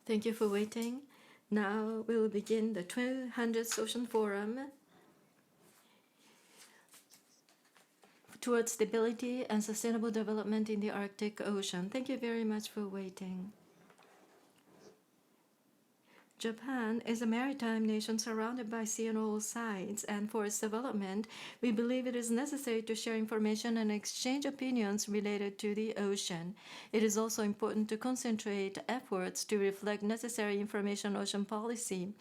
Thank you for waiting. Now we will begin the 200th Ocean Forum towards stability and sustainable development in the Arctic Ocean. Thank you very much for waiting. Japan is a maritime nation surrounded by sea on all sides, and for its development, we believe it is necessary to share information and exchange opinions related to the ocean. It is also important to concentrate efforts to reflect necessary information on ocean policy.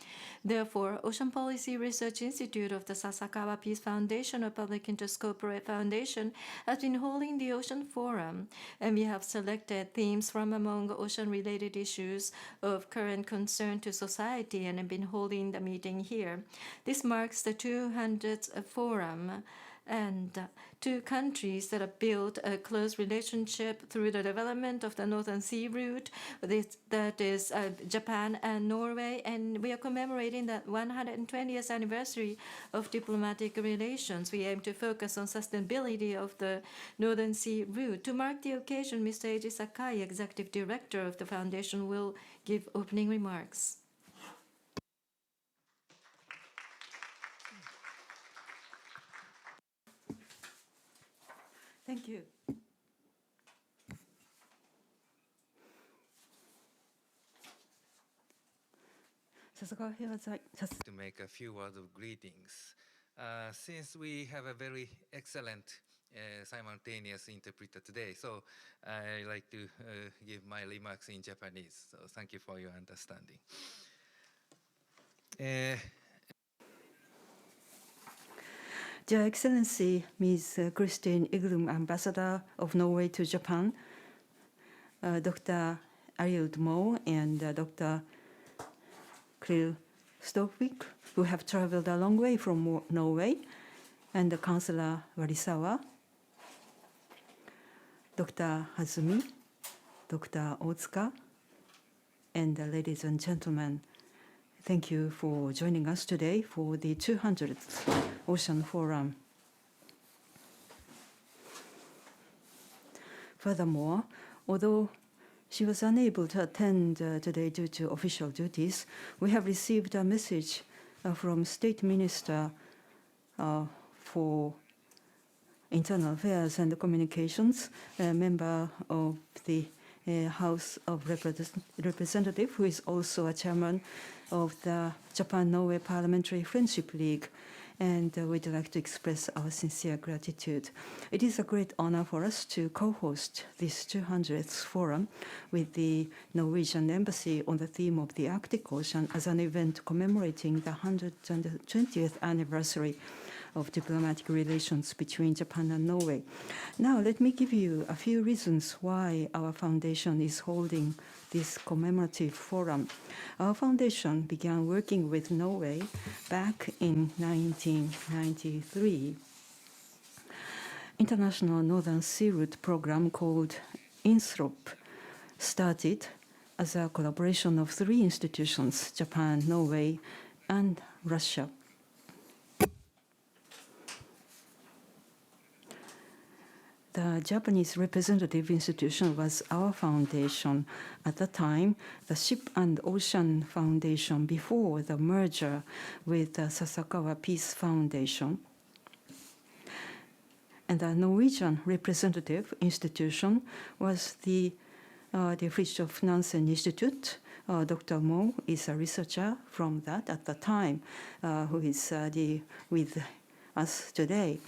Therefore, Ocean Policy Research Institute of the Sasakawa Peace Foundation or Public Interest Corporate Foundation has been holding the Ocean Forum, and we have selected themes from among ocean-related issues of current concern to society and have been holding the meeting here. This marks the 200th forum, and two countries that have built a close relationship through the development of the Northern Sea route, that is Japan and Norway, and we are commemorating the 120th anniversary of diplomatic relations. We aim to focus on sustainability of the Northern Sea route. To mark the occasion, Mr. Eiji Sakai, Executive Director of the Foundation, will give opening remarks. Thank you. To make a few words of greetings. Since we have a very excellent simultaneous interpreter today, so I like to give my remarks in Japanese. So thank you for your understanding. Dear Excellency, Ms. Christine Iglum, Ambassador of Norway to Japan, Dr. Arild Moe and Dr. Krill Stovik, who have traveled a long way from Norway, and Councillor Warisawa, Dr. Hazumi, Dr. Otsuka, and ladies and gentlemen, thank you for joining us today for the 200th Ocean Forum. Furthermore, although she was unable to attend today due to official duties, we have received a message from State Minister for Internal Affairs and Communications, a member of the House of Representatives, who is also a chairman of the Japan-Norway Parliamentary Friendship League, and we'd like to express our sincere gratitude. It is a great honor for us to co-host this 200th forum with the Norwegian Embassy on the theme of the Arctic Ocean as an event commemorating the 120th anniversary of diplomatic relations between Japan and Norway. Now, let me give you a few reasons why our foundation is holding this commemorative forum. Our foundation began working with Norway back in 1993. International Northern Sea Route program called INSROP started as a collaboration of three institutions, Japan, Norway, and Russia. The Japanese representative institution was our foundation. At the time, the Ship and Ocean Foundation before the merger with the Sasakawa Peace Foundation. And the Norwegian representative institution was the Fridtjof Nansen Institute. Dr. Moe is a researcher from that at the time, who is with us today.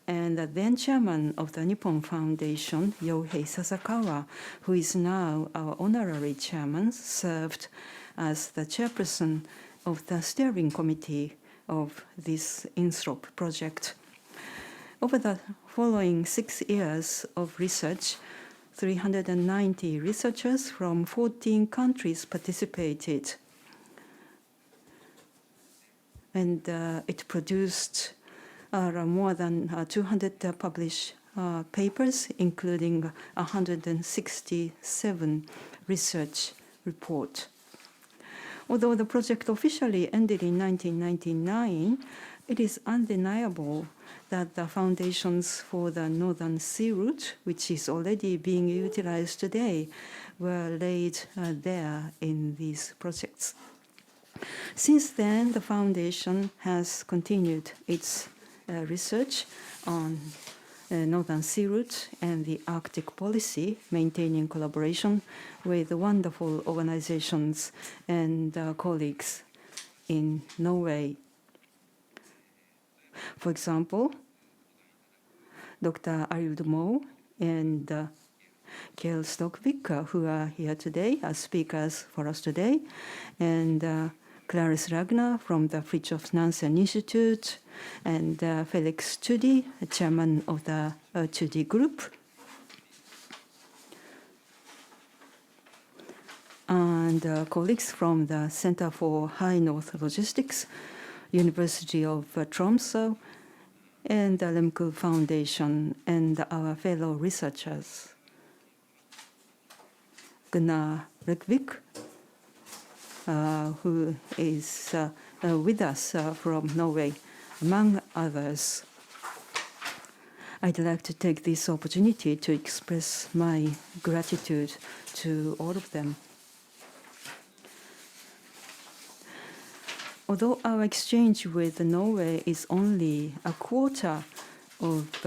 And the then chairman of the Nippon Foundation, Yohei Sasakawa, who is now our honorary chairman, served as the chairperson of the steering committee of this INSROP project. Over the following 6 years of research, 390 researchers from 14 countries participated. And it produced more than 200 published papers, including 167 research reports. Although the project officially ended in 1999, It is undeniable that the foundations for the Northern Sea Route, which is already being utilized today, were laid there in these projects. Since then, the foundation has continued its research on Northern Sea Route and the Arctic policy, maintaining collaboration with wonderful organizations and colleagues in Norway. For example, Dr. Arild Moe and Kjell Stockvik, who are here today as speakers for us today, and Clarice Ragnar from the Fridtjof Nansen Institute, and Felix Tschudi, chairman of the Tschudi Group, and colleagues from the Center for High North Logistics, University of Tromsø, and the Lemke Foundation, and our fellow researchers. Gunnar Rekvik, who is with us from Norway, among others. I'd like to take this opportunity to express my gratitude to all of them. Although our exchange with Norway is only a quarter of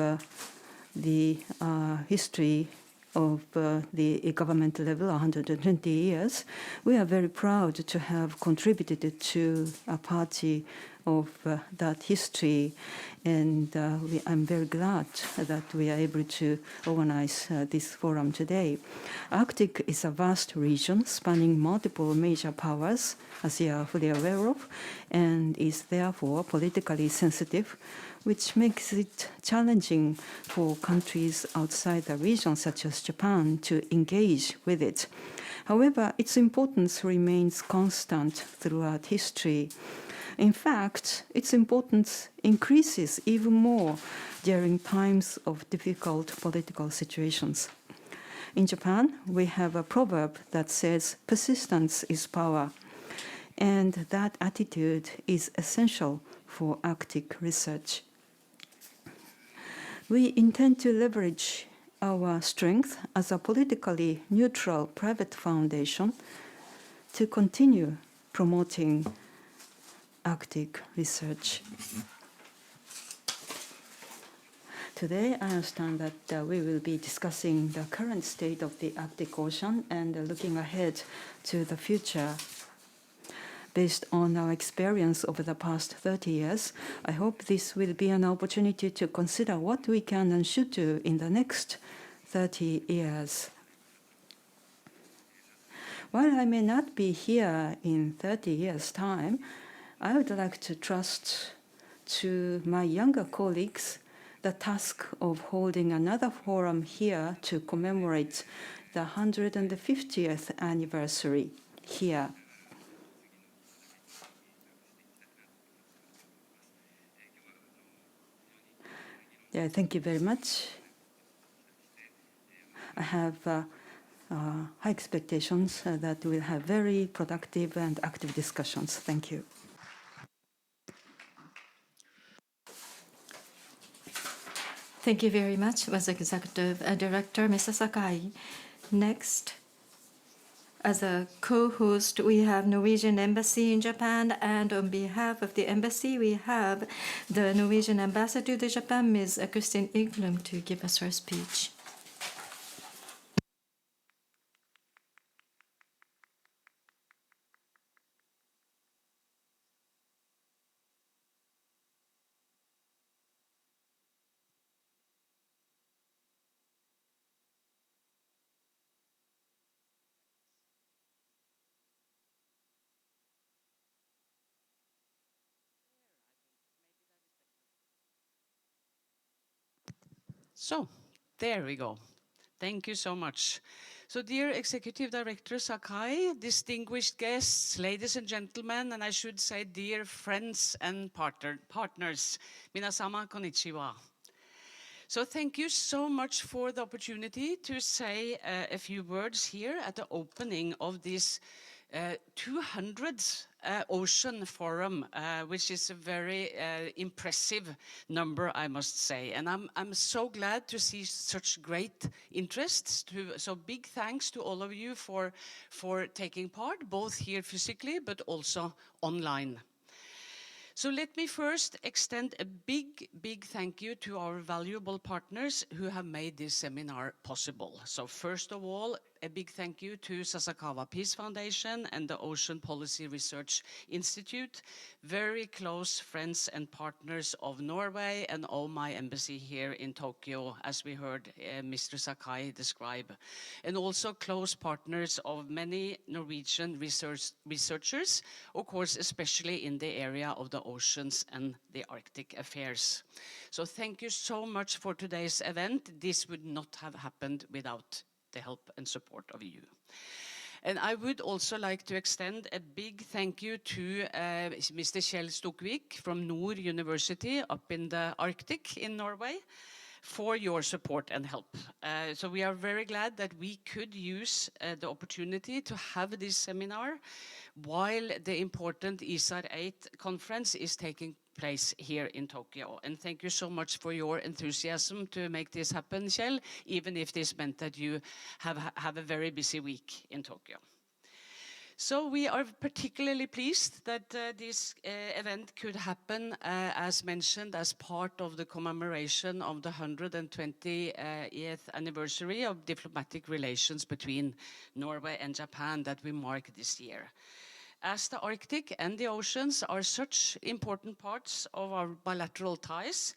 the history of the government level, 120 years, we are very proud to have contributed to a party of that history, and I'm very glad that we are able to organize this forum today. Arctic is a vast region spanning multiple major powers, as you are fully aware of, and is therefore politically sensitive, which makes it challenging for countries outside the region, such as Japan, to engage with it. However, its importance remains constant throughout history. In fact, its importance increases even more during times of difficult political situations. In Japan, we have a proverb that says, "Persistence is power," and that attitude is essential for Arctic research. We intend to leverage our strength as a politically neutral private foundation to continue promoting Arctic research. Today, I understand that we will be discussing the current state of the Arctic Ocean and looking ahead to the future. Based on our experience over the past 30 years, I hope this will be an opportunity to consider what we can and should do in the next 30 years. While I may not be here in 30 years' time, I would like to trust to my younger colleagues the task of holding another forum here to commemorate the 150th anniversary here. Yeah, thank you very much. I have high expectations that we'll have very productive and active discussions. Thank you. Thank you very much, was Executive Director Mr. Sakai. Next, as a co-host, we have Norwegian Embassy in Japan, and on behalf of the Embassy, we have the Norwegian Ambassador to Japan, Ms. Kristin Iglum, to give us her speech. So, there we go. Thank you so much. So, dear Executive Director Sakai, distinguished guests, ladies and gentlemen, and I should say dear friends and partners, minasama konnichiwa. So thank you so much for the opportunity to say a few words here at the opening of this 200th Ocean Forum, which is a very impressive number, I must say. And I'm so glad to see such great interest. So big thanks to all of you for taking part, both here physically, but also online. So let me first extend a big thank you to our valuable partners who have made this seminar possible. So first of all, a big thank you to Sasakawa Peace Foundation and the Ocean Policy Research Institute, very close friends and partners of Norway and of my embassy here in Tokyo, as we heard Mr. Sakai describe, and also close partners of many Norwegian researchers, of course, especially in the area of the oceans and the Arctic affairs. So thank you so much for today's event. This would not have happened without the help and support of you. And I would also like to extend a big thank you to Mr. Kjell Stokvik from Nord University up in the Arctic in Norway for your support and help. So we are very glad that we could use the opportunity to have this seminar while the important ISAR 8 conference is taking place here in Tokyo. And thank you so much for your enthusiasm to make this happen, Kjell, even if this meant that you have a very busy week in Tokyo. So we are particularly pleased that this event could happen, as mentioned, as part of the commemoration of the 120th anniversary of diplomatic relations between Norway and Japan that we mark this year. As the Arctic and the oceans are such important parts of our bilateral ties,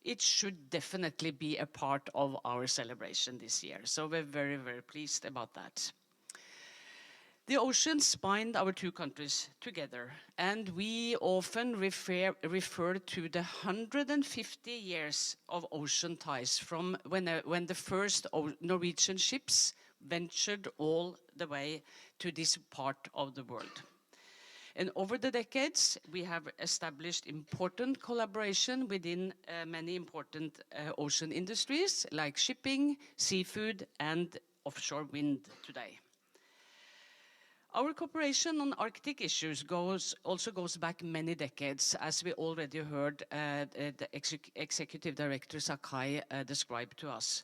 it should definitely be a part of our celebration this year. So we're very, very pleased about that. The oceans bind our two countries together, and we often refer to the 150 years of ocean ties from when the first Norwegian ships ventured all the way to this part of the world. And over the decades, we have established important collaboration within many important ocean industries like shipping, seafood, and offshore wind today. Our cooperation on Arctic issues also goes back many decades, as we already heard the Executive Director Sakai describe to us.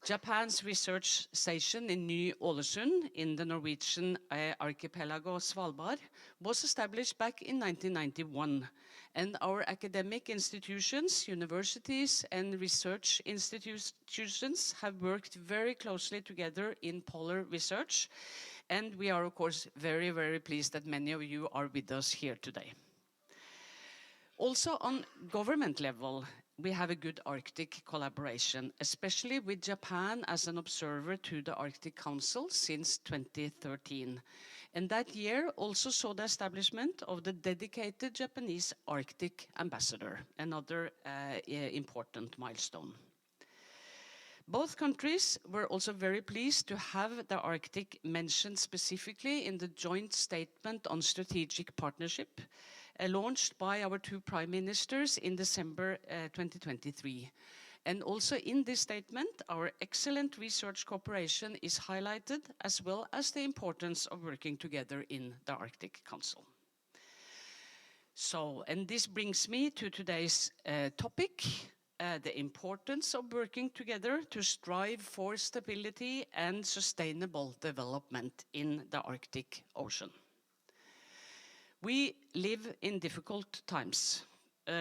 Japan's research station in Ny-Ålesund in the Norwegian archipelago Svalbard was established back in 1991, and our academic institutions, universities, and research institutions have worked very closely together in polar research, and we are, of course, very, very pleased that many of you are with us here today. Also on government level, we have a good Arctic collaboration, especially with Japan as an observer to the Arctic Council since 2013. And that year also saw the establishment of the dedicated Japanese Arctic ambassador, another important milestone. Both countries were also very pleased to have the Arctic mentioned specifically in the joint statement on strategic partnership launched by our two prime ministers in December 2023. And also in this statement, our excellent research cooperation is highlighted, as well as the importance of working together in the Arctic Council. So, and this brings me to today's topic, the importance of working together to strive for stability and sustainable development in the Arctic Ocean. We live in difficult times.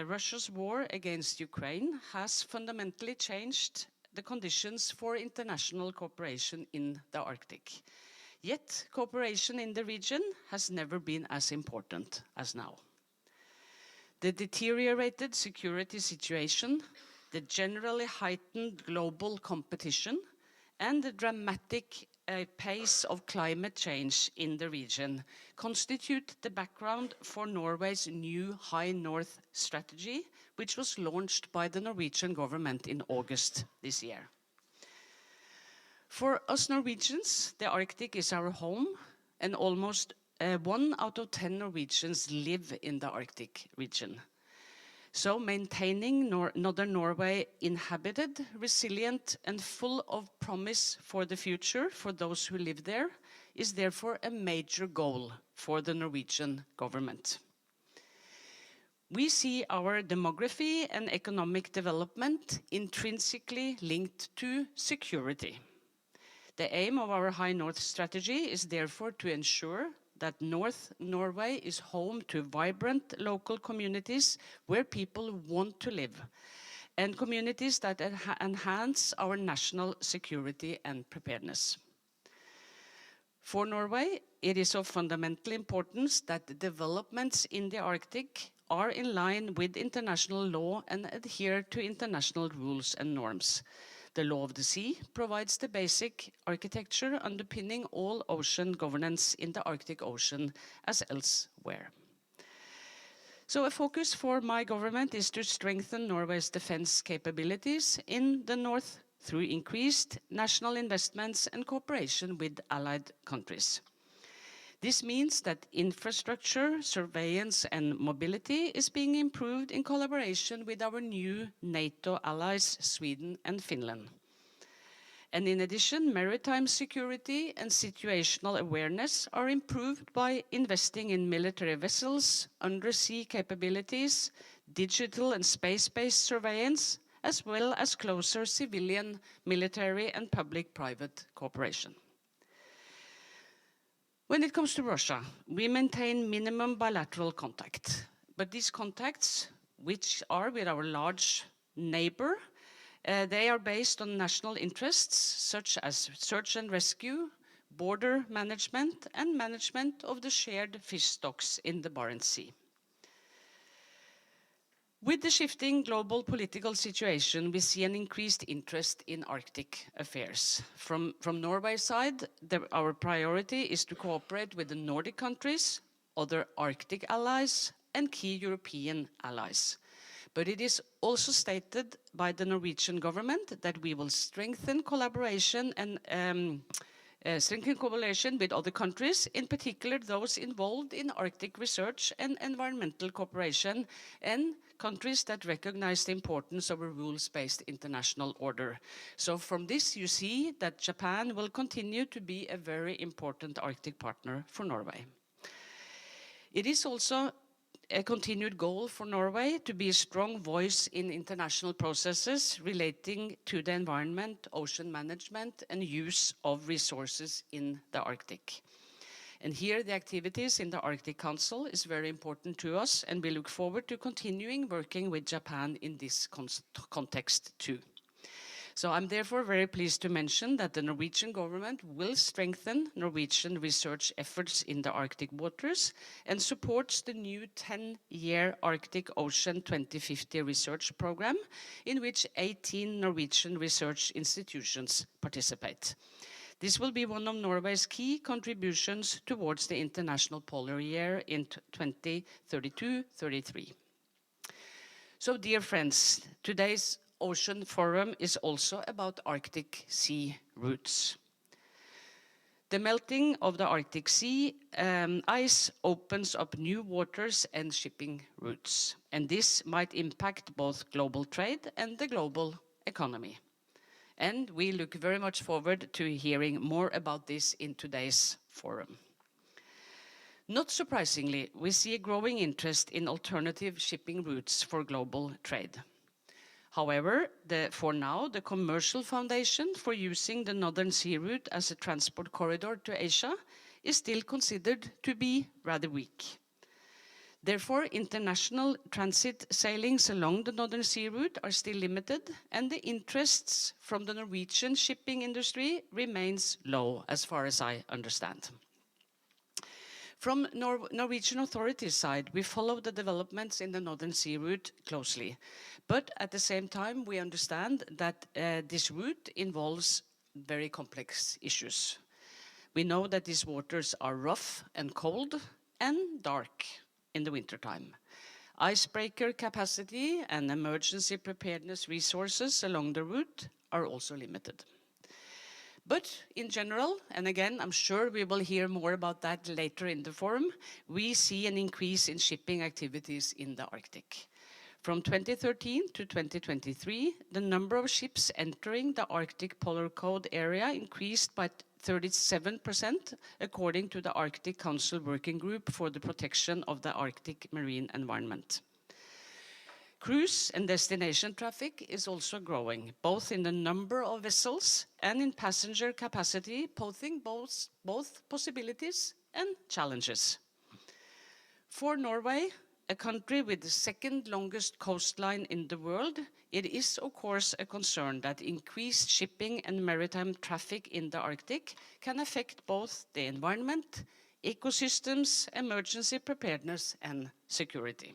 Russia's war against Ukraine has fundamentally changed the conditions for international cooperation in the Arctic. Yet, cooperation in the region has never been as important as now. The deteriorated security situation, the generally heightened global competition, and the dramatic pace of climate change in the region constitute the background for Norway's new High North strategy, which was launched by the Norwegian government in August this year. For us Norwegians, the Arctic is our home, and almost 1 out of 10 Norwegians live in the Arctic region. So maintaining Northern Norway inhabited, resilient, and full of promise for the future for those who live there is therefore a major goal for the Norwegian government. We see our demography and economic development intrinsically linked to security. The aim of our High North strategy is therefore to ensure that North Norway is home to vibrant local communities where people want to live, and communities that enhance our national security and preparedness. For Norway, it is of fundamental importance that the developments in the Arctic are in line with international law and adhere to international rules and norms. The law of the sea provides the basic architecture underpinning all ocean governance in the Arctic Ocean as elsewhere. So a focus for my government is to strengthen Norway's defense capabilities in the north through increased national investments and cooperation with allied countries. This means that infrastructure, surveillance, and mobility is being improved in collaboration with our new NATO allies, Sweden and Finland. And in addition, maritime security and situational awareness are improved by investing in military vessels, undersea capabilities, digital and space-based surveillance, as well as closer civilian, military, and public-private cooperation. When it comes to Russia, we maintain minimum bilateral contact. But these contacts, which are with our large neighbor, they are based on national interests such as search and rescue, border management, and management of the shared fish stocks in the Barents Sea. With the shifting global political situation, we see an increased interest in Arctic affairs. From Norway's side, our priority is to cooperate with the Nordic countries, other Arctic allies, and key European allies. But it is also stated by the Norwegian government that we will strengthen collaboration and with other countries, in particular those involved in Arctic research and environmental cooperation, and countries that recognize the importance of a rules-based international order. So from this, you see that Japan will continue to be a very important Arctic partner for Norway. It is also a continued goal for Norway to be a strong voice in international processes relating to the environment, ocean management, and use of resources in the Arctic. And here the activities in the Arctic Council is very important to us, and we look forward to continuing working with Japan in this context too. So I'm therefore very pleased to mention that the Norwegian government will strengthen Norwegian research efforts in the Arctic waters and supports the new 10-year Arctic Ocean 2050 research program, in which 18 Norwegian research institutions participate. This will be one of Norway's key contributions towards the International Polar Year in 2032-33. So, dear friends, today's Ocean Forum is also about Arctic sea routes. The melting of the Arctic Sea ice opens up new waters and shipping routes, and this might impact both global trade and the global economy. And we look very much forward to hearing more about this in today's forum. Not surprisingly, we see a growing interest in alternative shipping routes for global trade. However, for now, the commercial foundation for using the Northern Sea route as a transport corridor to Asia is still considered to be rather weak. Therefore, international transit sailings along the Northern Sea route are still limited, and the interests from the Norwegian shipping industry remains low, as far as I understand. From Norwegian authorities' side, we follow the developments in the Northern Sea route closely. But at the same time, we understand that this route involves very complex issues. We know that these waters are rough and cold and dark in the wintertime. Icebreaker capacity and emergency preparedness resources along the route are also limited. But in general, and again, I'm sure we will hear more about that later in the forum, we see an increase in shipping activities in the Arctic. From 2013 to 2023, the number of ships entering the Arctic Polar Code area increased by 37%, according to the Arctic Council Working Group for the Protection of the Arctic Marine Environment. Cruise and destination traffic is also growing, both in the number of vessels and in passenger capacity, posing both possibilities and challenges. For Norway, a country with the second longest coastline in the world, it is of course a concern that increased shipping and maritime traffic in the Arctic can affect both the environment, ecosystems, emergency preparedness, and security.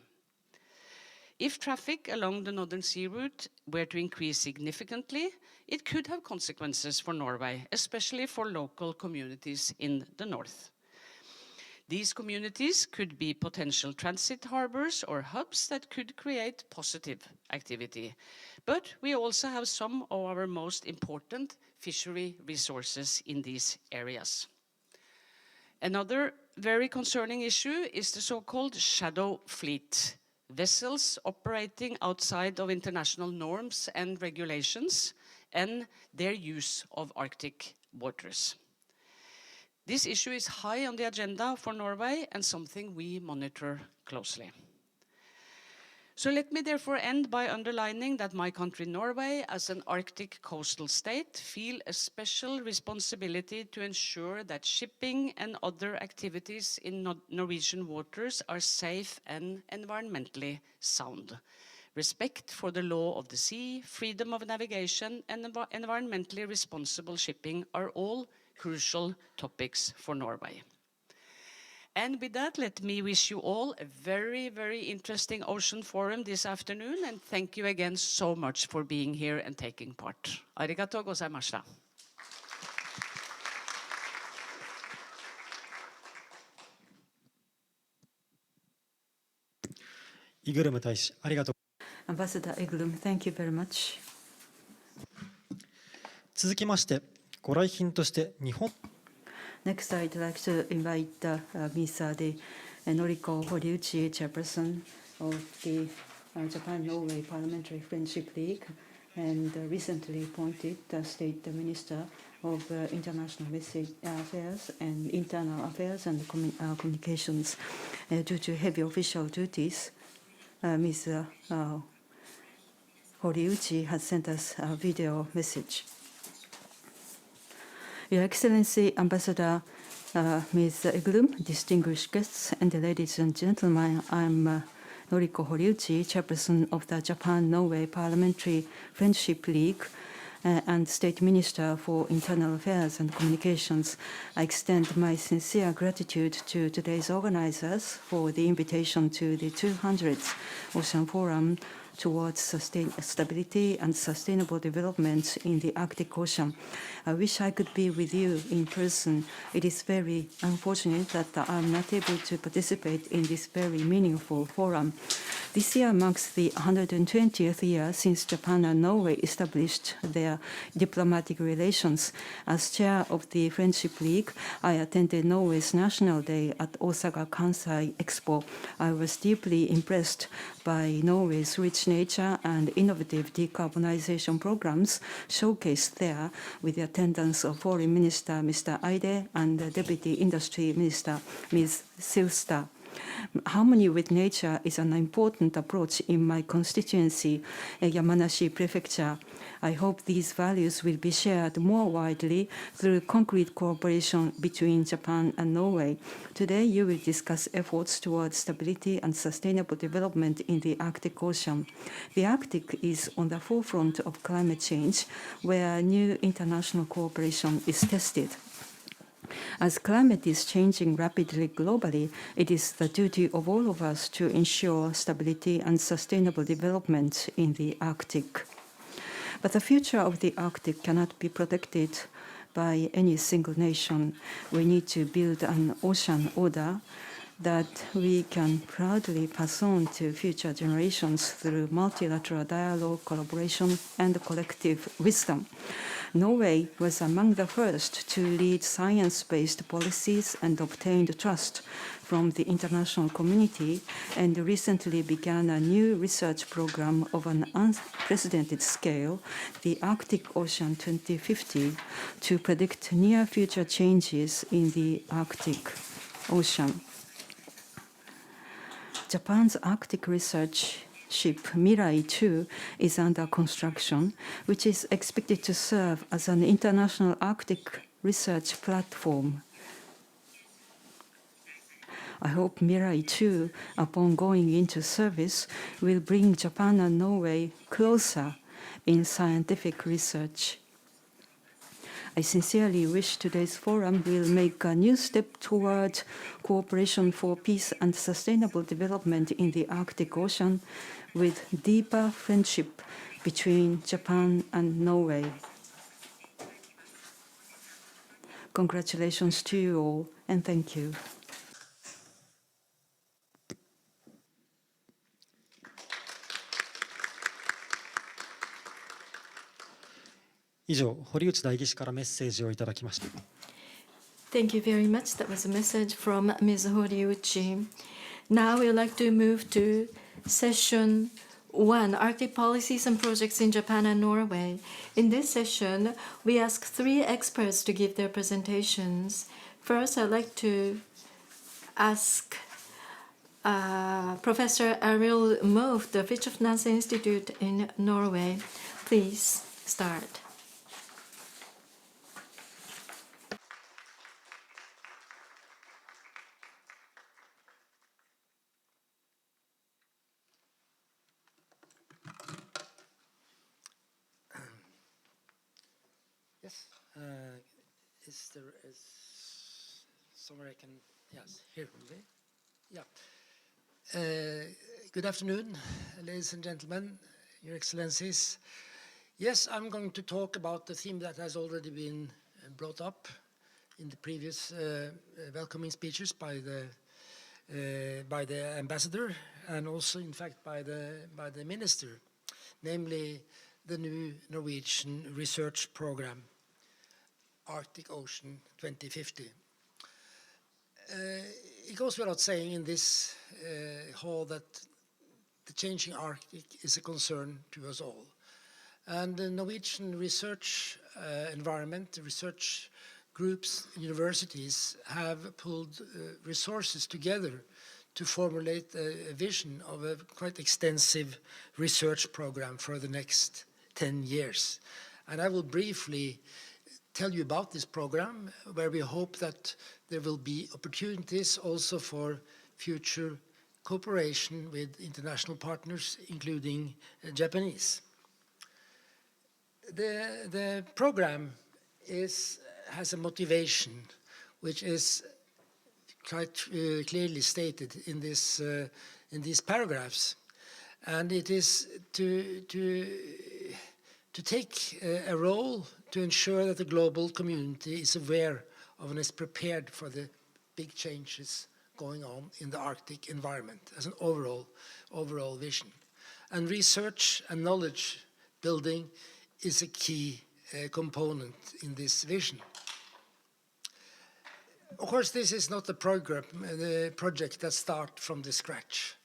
If traffic along the Northern Sea route were to increase significantly, it could have consequences for Norway, especially for local communities in the north. These communities could be potential transit harbors or hubs that could create positive activity. But we also have some of our most important fishery resources in these areas. Another very concerning issue is the so-called shadow fleet, vessels operating outside of international norms and regulations, and their use of Arctic waters. This issue is high on the agenda for Norway and something we monitor closely. So let me therefore end by underlining that my country, Norway, as an Arctic coastal state, feel a special responsibility to ensure that shipping and other activities in Norwegian waters are safe and environmentally sound. Respect for the law of the sea, freedom of navigation, and environmentally responsible shipping are all crucial topics for Norway. And with that, let me wish you all a very, very interesting Ocean Forum this afternoon, and thank you again so much for being here and taking part. Arigatou gozaimashita. 이그르ム大使、ありがとう。 Ambassador Eglum, thank you very much. 続きまして、ご来賓として日本 Next, I'd like to invite Ms. Noriko Horiuchi, chairperson of the Japan-Norway Parliamentary Friendship League, and recently appointed State Minister of International Affairs and Internal Affairs and Communications. Due to heavy official duties, Ms. Horiuchi has sent us a video message. Your Excellency, Ambassador Ms. Eglum, distinguished guests, and ladies and gentlemen, I'm Noriko Horiuchi, chairperson of the Japan-Norway Parliamentary Friendship League and State Minister for Internal Affairs and Communications. I extend my sincere gratitude to today's organizers for the invitation to the 200th Ocean Forum towards stability and sustainable development in the Arctic Ocean. I wish I could be with you in person. It is very unfortunate that I'm not able to participate in this very meaningful forum. This year marks the 120th year since Japan and Norway established their diplomatic relations. As chair of the Friendship League, I attended Norway's National Day at Osaka Kansai Expo. I was deeply impressed by Norway's rich nature and innovative decarbonization programs showcased there with the attendance of Foreign Minister Mr. Aide and Deputy Industry Minister Ms. Silstad. Harmony with nature is an important approach in my constituency, Yamanashi Prefecture. I hope these values will be shared more widely through concrete cooperation between Japan and Norway. Today, you will discuss efforts towards stability and sustainable development in the Arctic Ocean. The Arctic is on the forefront of climate change, where new international cooperation is tested. As climate is changing rapidly globally, it is the duty of all of us to ensure stability and sustainable development in the Arctic. But the future of the Arctic cannot be protected by any single nation. We need to build an ocean order that we can proudly pass on to future generations through multilateral dialogue, collaboration, and collective wisdom. Norway was among the first to lead science-based policies and obtained trust from the international community, and recently began a new research program of an unprecedented scale, the Arctic Ocean 2050, to predict near-future changes in the Arctic Ocean. Japan's Arctic research ship Mirai 2 is under construction, which is expected to serve as an international Arctic research platform. I hope Mirai 2, upon going into service, will bring Japan and Norway closer in scientific research. I sincerely wish today's forum will make a new step toward cooperation for peace and sustainable development in the Arctic Ocean, with deeper friendship between Japan and Norway. Congratulations to you all, and thank you. 以上、堀内代議士からメッセージをいただきました。Thank you very much. That was a message from Ms. Horiuchi. Now we would like to move to session 1, Arctic Policies and Projects in Japan and Norway. In this session, we ask 3 experts to give their presentations. First, I'd like to ask Professor Arild Moe, the Fridtjof Nansen Institute in Norway. Please start. Yes. Is there somewhere I can? Yes, here. Yeah. Good afternoon, ladies and gentlemen, Your Excellencies. Yes, I'm going to talk about the theme that has already been brought up in the previous welcoming speeches by the ambassador, and also, in fact, by the minister, namely the new Norwegian research program, Arctic Ocean 2050. It goes without saying in this hall that the changing Arctic is a concern to us all. And the Norwegian research environment, research groups, universities have pulled resources together to formulate a vision of a quite extensive research program for the next 10 years. And I will briefly tell you about this program, where we hope that there will be opportunities also for future cooperation with international partners, including Japanese. The program has a motivation which is quite clearly stated in these paragraphs, and it is to take a role to ensure that the global community is aware of and is prepared for the big changes going on in the Arctic environment as an overall vision. And research and knowledge building is a key component in this vision. Of course, this is not the project that starts from the scratch.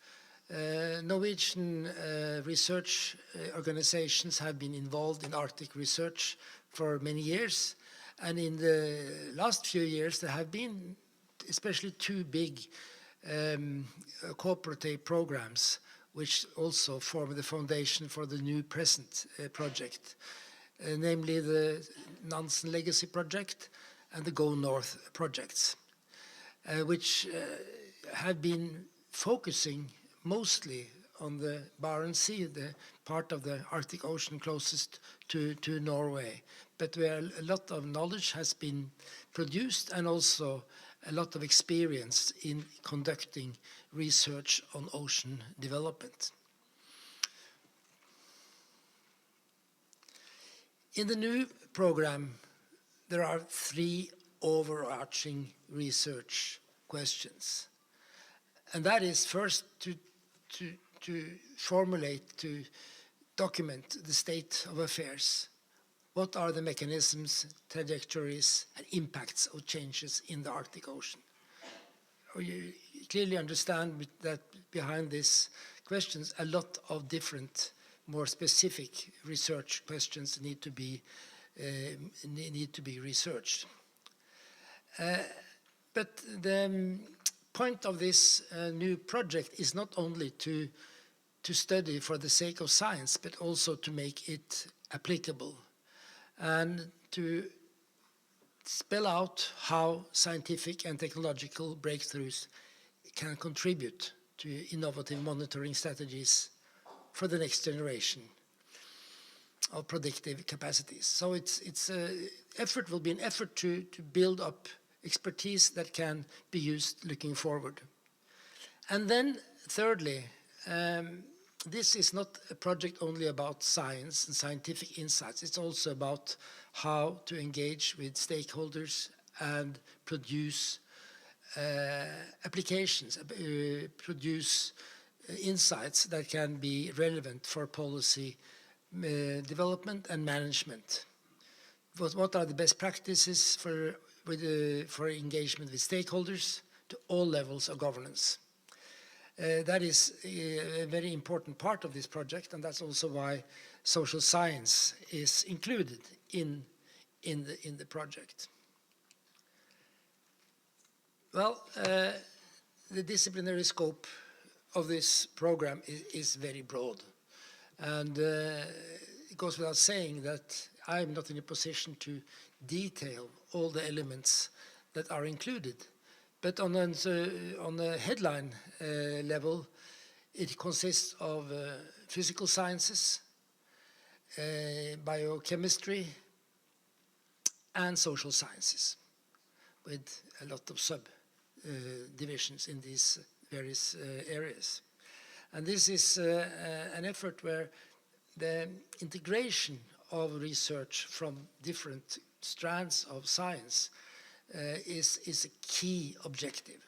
Norwegian research organizations have been involved in Arctic research for many years, and in the last few years there have been especially 2 big cooperative programs which also form the foundation for the new present project, namely the Nansen Legacy Project and the Go North projects, which have been focusing mostly on the Barents Sea, the part of the Arctic Ocean closest to Norway, but where a lot of knowledge has been produced and also a lot of experience in conducting research on ocean development. In the new program, there are 3 overarching research questions. And that is first to formulate, to document the state of affairs. what are the mechanisms, trajectories, and impacts of changes in the Arctic Ocean? You clearly understand that behind these questions, a lot of different, more specific research questions need to be researched. But the point of this new project is not only to study for the sake of science, but also to make it applicable and to spell out how scientific and technological breakthroughs can contribute to innovative monitoring strategies for the next generation of predictive capacities. So effort will be an effort to build up expertise that can be used looking forward. And then thirdly, this is not a project only about science and scientific insights. It's also about how to engage with stakeholders and produce applications, produce insights that can be relevant for policy development and management. What are the best practices for engagement with stakeholders to all levels of governance? That is a very important part of this project, and that's also why social science is included in the project. Well, the disciplinary scope of this program is very broad, and it goes without saying that I'm not in a position to detail all the elements that are included. But on a headline level, it consists of physical sciences, biochemistry, and social sciences, with a lot of subdivisions in these various areas. And this is an effort where the integration of research from different strands of science is a key objective.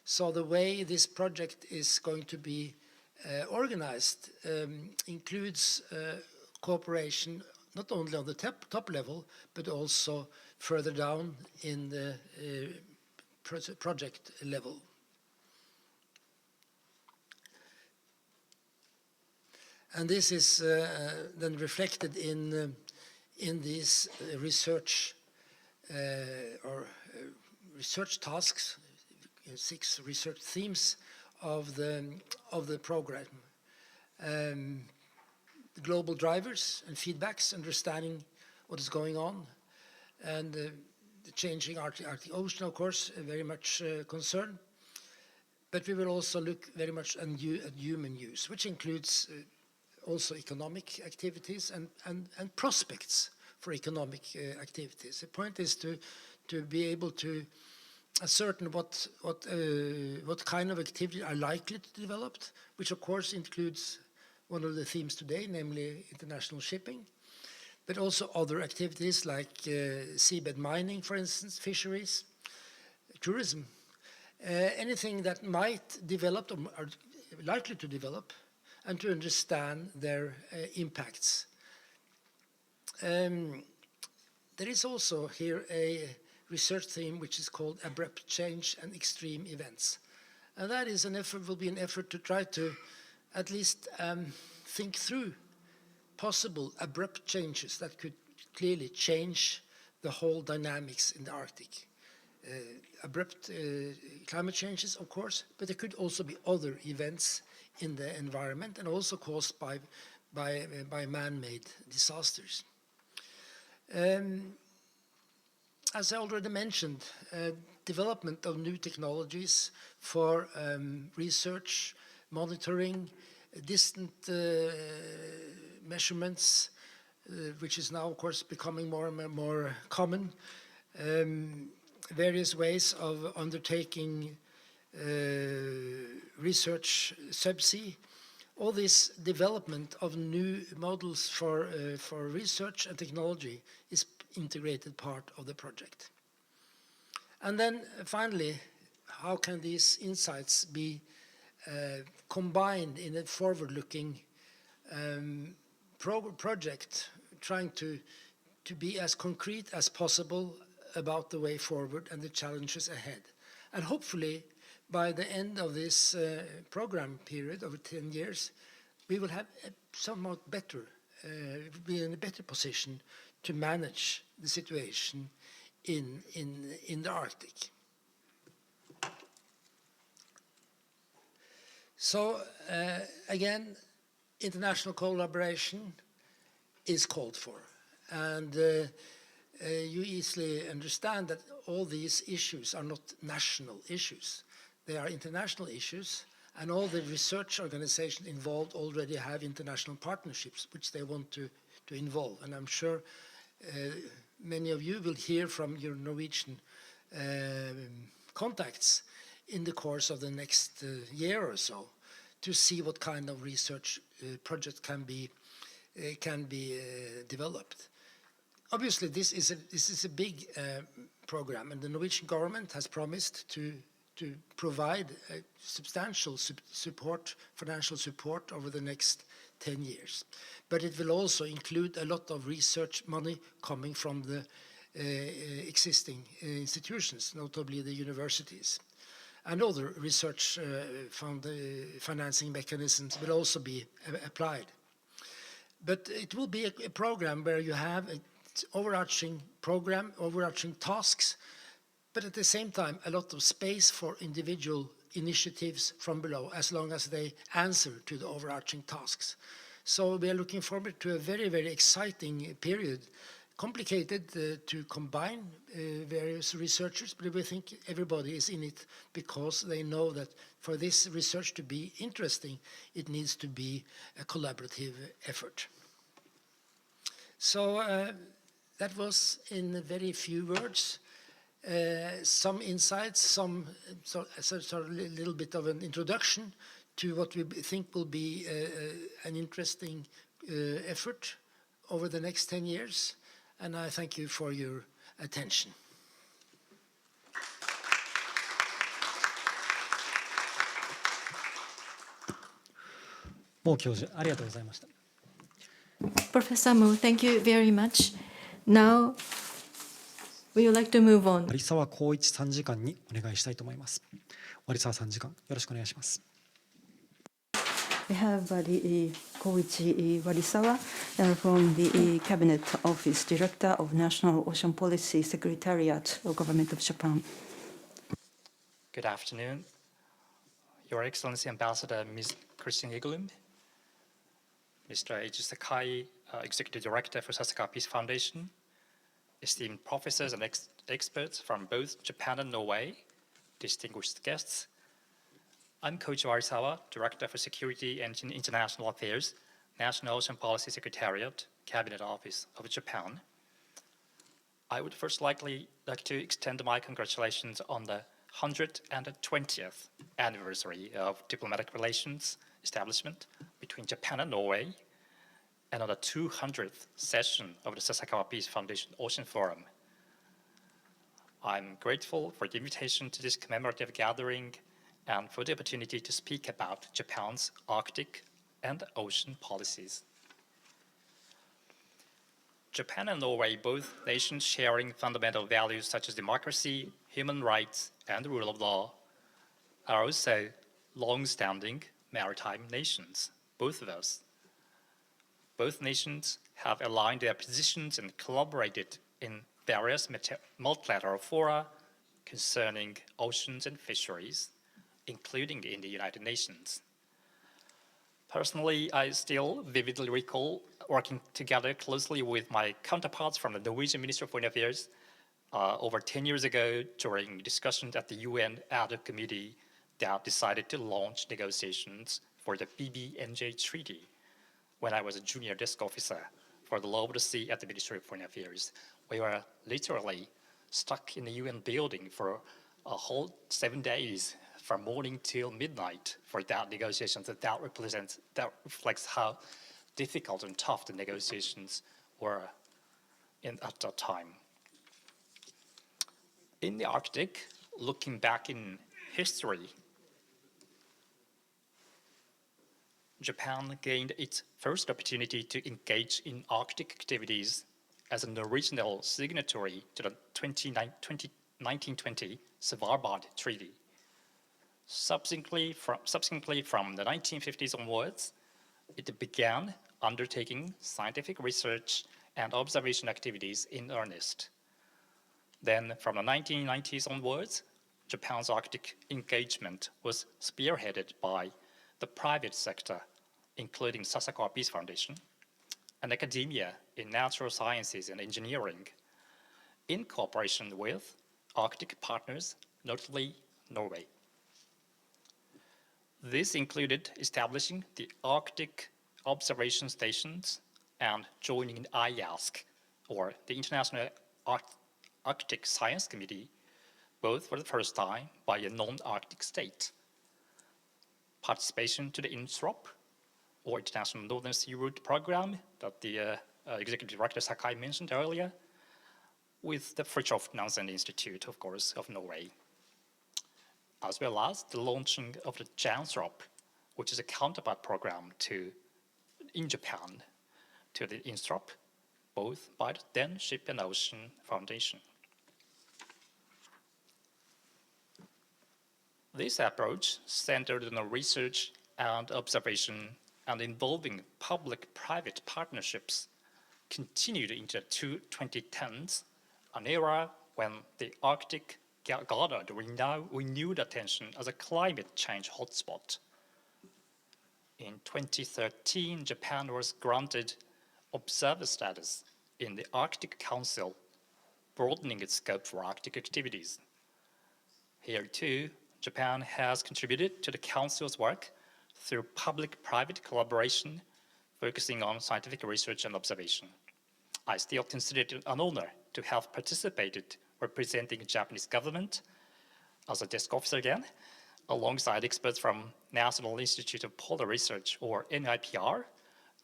So the way this project is going to be organized includes cooperation not only on the top level, but also further down in the project level. And this is then reflected in these research research tasks, 6 research themes of the program. Global drivers and feedbacks, understanding what is going on, and the changing Arctic Ocean, of course, very much concern. But we will also look very much at human use, which includes also economic activities and prospects for economic activities. The point is to be able to ascertain what kind of activity are likely to develop, which of course includes one of the themes today, namely international shipping, but also other activities like seabed mining, for instance, fisheries, tourism, anything that might develop or are likely to develop, and to understand their impacts. There is also here a research theme which is called abrupt change and extreme events. And that is an effort, will be an effort to try to at least think through possible abrupt changes that could clearly change the whole dynamics in the Arctic. Abrupt climate changes, of course, but there could also be other events in the environment and also caused by man-made disasters. As I already mentioned, development of new technologies for research, monitoring, distant measurements, which is now, of course, becoming more and more common. Various ways of undertaking research subsea. All this development of new models for research and technology is integrated part of the project. And then finally, how can these insights be combined in a forward-looking project, trying to to be as concrete as possible about the way forward and the challenges ahead. And hopefully, by the end of this program period over 10 years, we will have a somewhat better, be in a better position to manage the situation in the Arctic. So again, international collaboration is called for, and you easily understand that all these issues are not national issues. They are international issues, and all the research organizations involved already have international partnerships which they want to involve. And I'm sure many of you will hear from your Norwegian contacts in the course of the next year or so to see what kind of research project can be developed. Obviously, this is a big program, and the Norwegian government has promised to provide substantial support, financial support over the next 10 years. But it will also include a lot of research money coming from the existing institutions, notably the universities. And other research financing mechanisms will also be applied. But it will be a program where you have an overarching program, overarching tasks, but at the same time, a lot of space for individual initiatives from below, as long as they answer to the overarching tasks. So we are looking forward to a very, very exciting period, complicated to combine various researchers, but we think everybody is in it because they know that for this research to be interesting, it needs to be a collaborative effort. So that was in very few words. Some insights, some sort of a little bit of an introduction to what we think will be an interesting effort over the next 10 years. And I thank you for your attention. Mo教授、ありがとうございました。Professor Mo, thank you very much. Now, we would like to move on. 有沢光一参事官にお願いしたいと思います。有沢参事官、よろしくお願いします。We have Koichi Warisawa from the Cabinet Office, Director of National Ocean Policy Secretariat of Government of Japan. Good afternoon, Your Excellency Ambassador Ms. Christine Egelund, Mr. Eiji Sakai, Executive Director for Sasakawa Peace Foundation, esteemed professors and experts from both Japan and Norway, distinguished guests. I'm Koichi Warisawa, Director for Security and International Affairs, National Ocean Policy Secretariat, Cabinet Office of Japan. I would first like to extend my congratulations on the 120th anniversary of diplomatic relations establishment between Japan and Norway, and on the 200th session of the Sasakawa Peace Foundation Ocean Forum. I'm grateful for the invitation to this commemorative gathering and for the opportunity to speak about Japan's Arctic and ocean policies. Japan and Norway, both nations sharing fundamental values such as democracy, human rights, and the rule of law, are also long-standing maritime nations, both of us. Both nations have aligned their positions and collaborated in various multilateral fora concerning oceans and fisheries, including in the United Nations. Personally, I still vividly recall working together closely with my counterparts from the Norwegian Ministry of Foreign Affairs over 10 years ago during discussions at the UN ad hoc committee that decided to launch negotiations for the BBNJ Treaty when I was a junior desk officer for the law of the sea at the Ministry of Foreign Affairs. We were literally stuck in the UN building for a whole 7 days, from morning till midnight, for that negotiations. That reflects how difficult and tough the negotiations were at that time. In the Arctic, looking back in history, Japan gained its first opportunity to engage in Arctic activities as an original signatory to the 1920 Svalbard Treaty. Subsequently, from the 1950s onwards, it began undertaking scientific research and observation activities in earnest. Then, from the 1990s onwards, Japan's Arctic engagement was spearheaded by the private sector, including Sasakawa Peace Foundation, and academia in natural sciences and engineering, in cooperation with Arctic partners, notably Norway. This included establishing the Arctic observation stations and joining IASC, or the International Arctic Science Committee, both for the first time by a non-Arctic state. Participation to the INSROP, or International Northern Sea Route Program, that the Executive Director Sakai mentioned earlier, with the Fridtjof Nansen Institute, of course, of Norway, as well as the launching of the JANSROP, which is a counterpart program in Japan to the INSROP, both by the then Ship and Ocean Foundation. This approach, centered on research and observation and involving public-private partnerships, continued into the 2010s, an era when the Arctic garnered renewed attention as a climate change hotspot. In 2013, Japan was granted observer status in the Arctic Council, broadening its scope for Arctic activities. Here too, Japan has contributed to the Council's work through public-private collaboration, focusing on scientific research and observation. I still consider it an honor to have participated representing the Japanese government as a desk officer again, alongside experts from National Institute of Polar Research, or NIPR,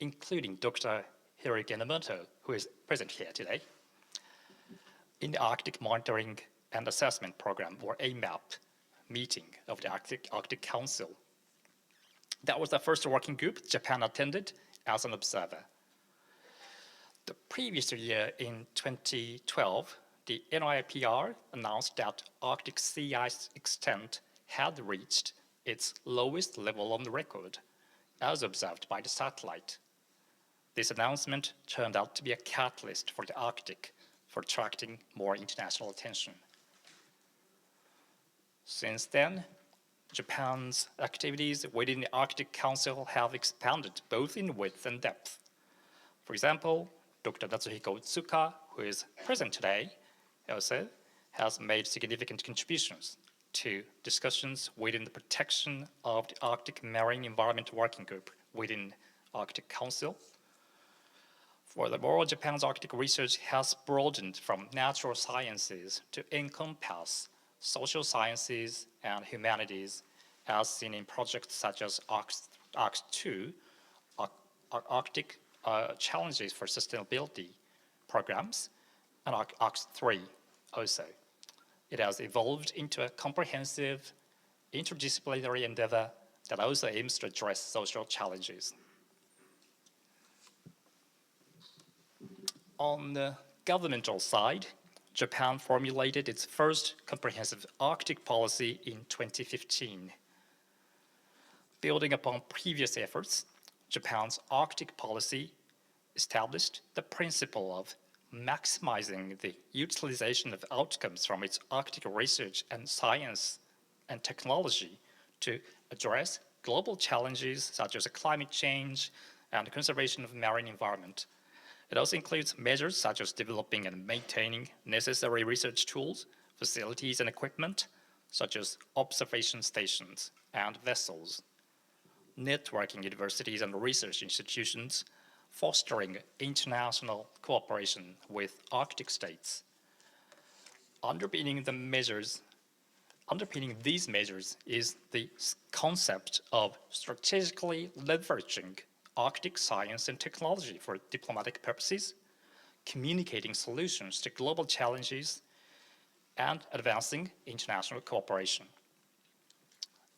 including Dr. Hiroyuki Enomoto, who is present here today, in the Arctic Monitoring and Assessment Program, or AMAP, meeting of the Arctic Council. That was the first working group Japan attended as an observer. The previous year, in 2012, the NIPR announced that Arctic sea ice extent had reached its lowest level on the record, as observed by the satellite. This announcement turned out to be a catalyst for the Arctic for attracting more international attention. Since then, Japan's activities within the Arctic Council have expanded both in width and depth. For example, Dr. Natsuhiko Utsuka, who is present today, also has made significant contributions to discussions within the protection of the Arctic Marine Environment Working Group within Arctic Council. Furthermore, Japan's Arctic research has broadened from natural sciences to encompass social sciences and humanities, as seen in projects such as ARC2, Arctic Challenges for Sustainability programs, and ARC3 also. It has evolved into a comprehensive, interdisciplinary endeavor that also aims to address social challenges. On the governmental side, Japan formulated its first comprehensive Arctic policy in 2015. Building upon previous efforts, Japan's Arctic policy established the principle of maximizing the utilization of outcomes from its Arctic research and science and technology to address global challenges such as climate change and conservation of marine environment. It also includes measures such as developing and maintaining necessary research tools, facilities, and equipment, such as observation stations and vessels, networking universities and research institutions, fostering international cooperation with Arctic states. Underpinning these measures is the concept of strategically leveraging Arctic science and technology for diplomatic purposes, communicating solutions to global challenges, and advancing international cooperation.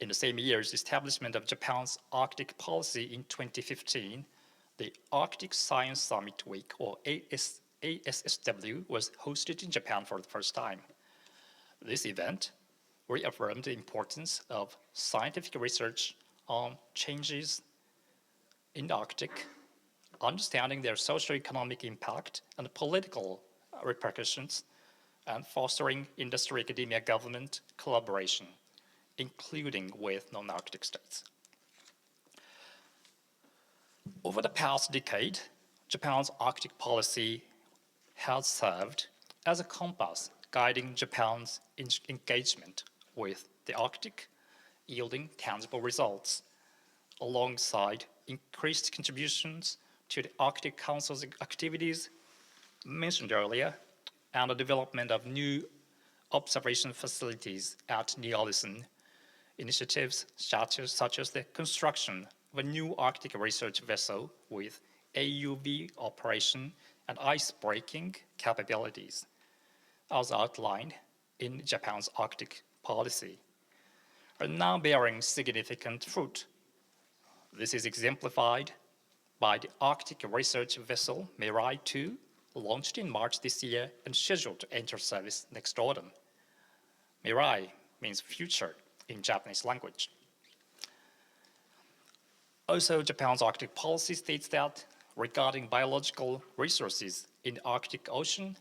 In the same year's establishment of Japan's Arctic policy in 2015, the Arctic Science Summit Week, or ASSW was hosted in Japan for the first time. This event reaffirmed the importance of scientific research on changes in the Arctic, understanding their socio-economic impact and political repercussions, and fostering industry-academia government collaboration, including with non-Arctic states. Over the past decade, Japan's Arctic policy has served as a compass guiding Japan's engagement with the Arctic, yielding tangible results, alongside increased contributions to the Arctic Council's activities mentioned earlier, and the development of new observation facilities at Ny-Ålesund, initiatives such as the construction of a new Arctic research vessel with AUV operation and ice-breaking capabilities, as outlined in Japan's Arctic policy, are now bearing significant fruit. This is exemplified by the Arctic research vessel Mirai 2, launched in March this year and scheduled to enter service next autumn. Mirai means future in Japanese language. Also, Japan's Arctic policy states that regarding biological resources in the Arctic Ocean,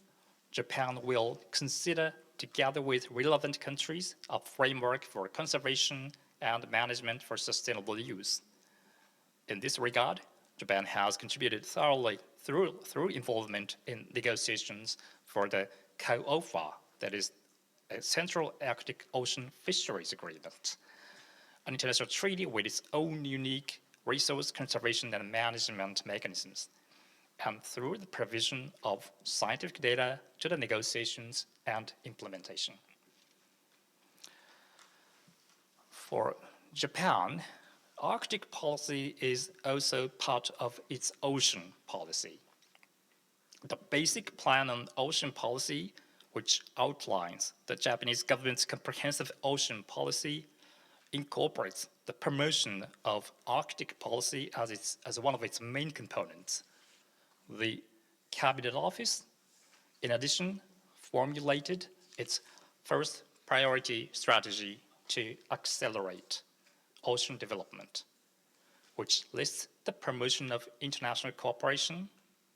Japan will consider, together with relevant countries, a framework for conservation and management for sustainable use. In this regard, Japan has contributed thoroughly through involvement in negotiations for the COOFA, that is a Central Arctic Ocean Fisheries Agreement, an international treaty with its own unique resource conservation and management mechanisms, and through the provision of scientific data to the negotiations and implementation. For Japan, Arctic policy is also part of its ocean policy. The basic plan on ocean policy, which outlines the Japanese government's comprehensive ocean policy, incorporates the promotion of Arctic policy as one of its main components. The Cabinet Office, in addition, formulated its first priority strategy to accelerate ocean development, which lists the promotion of international cooperation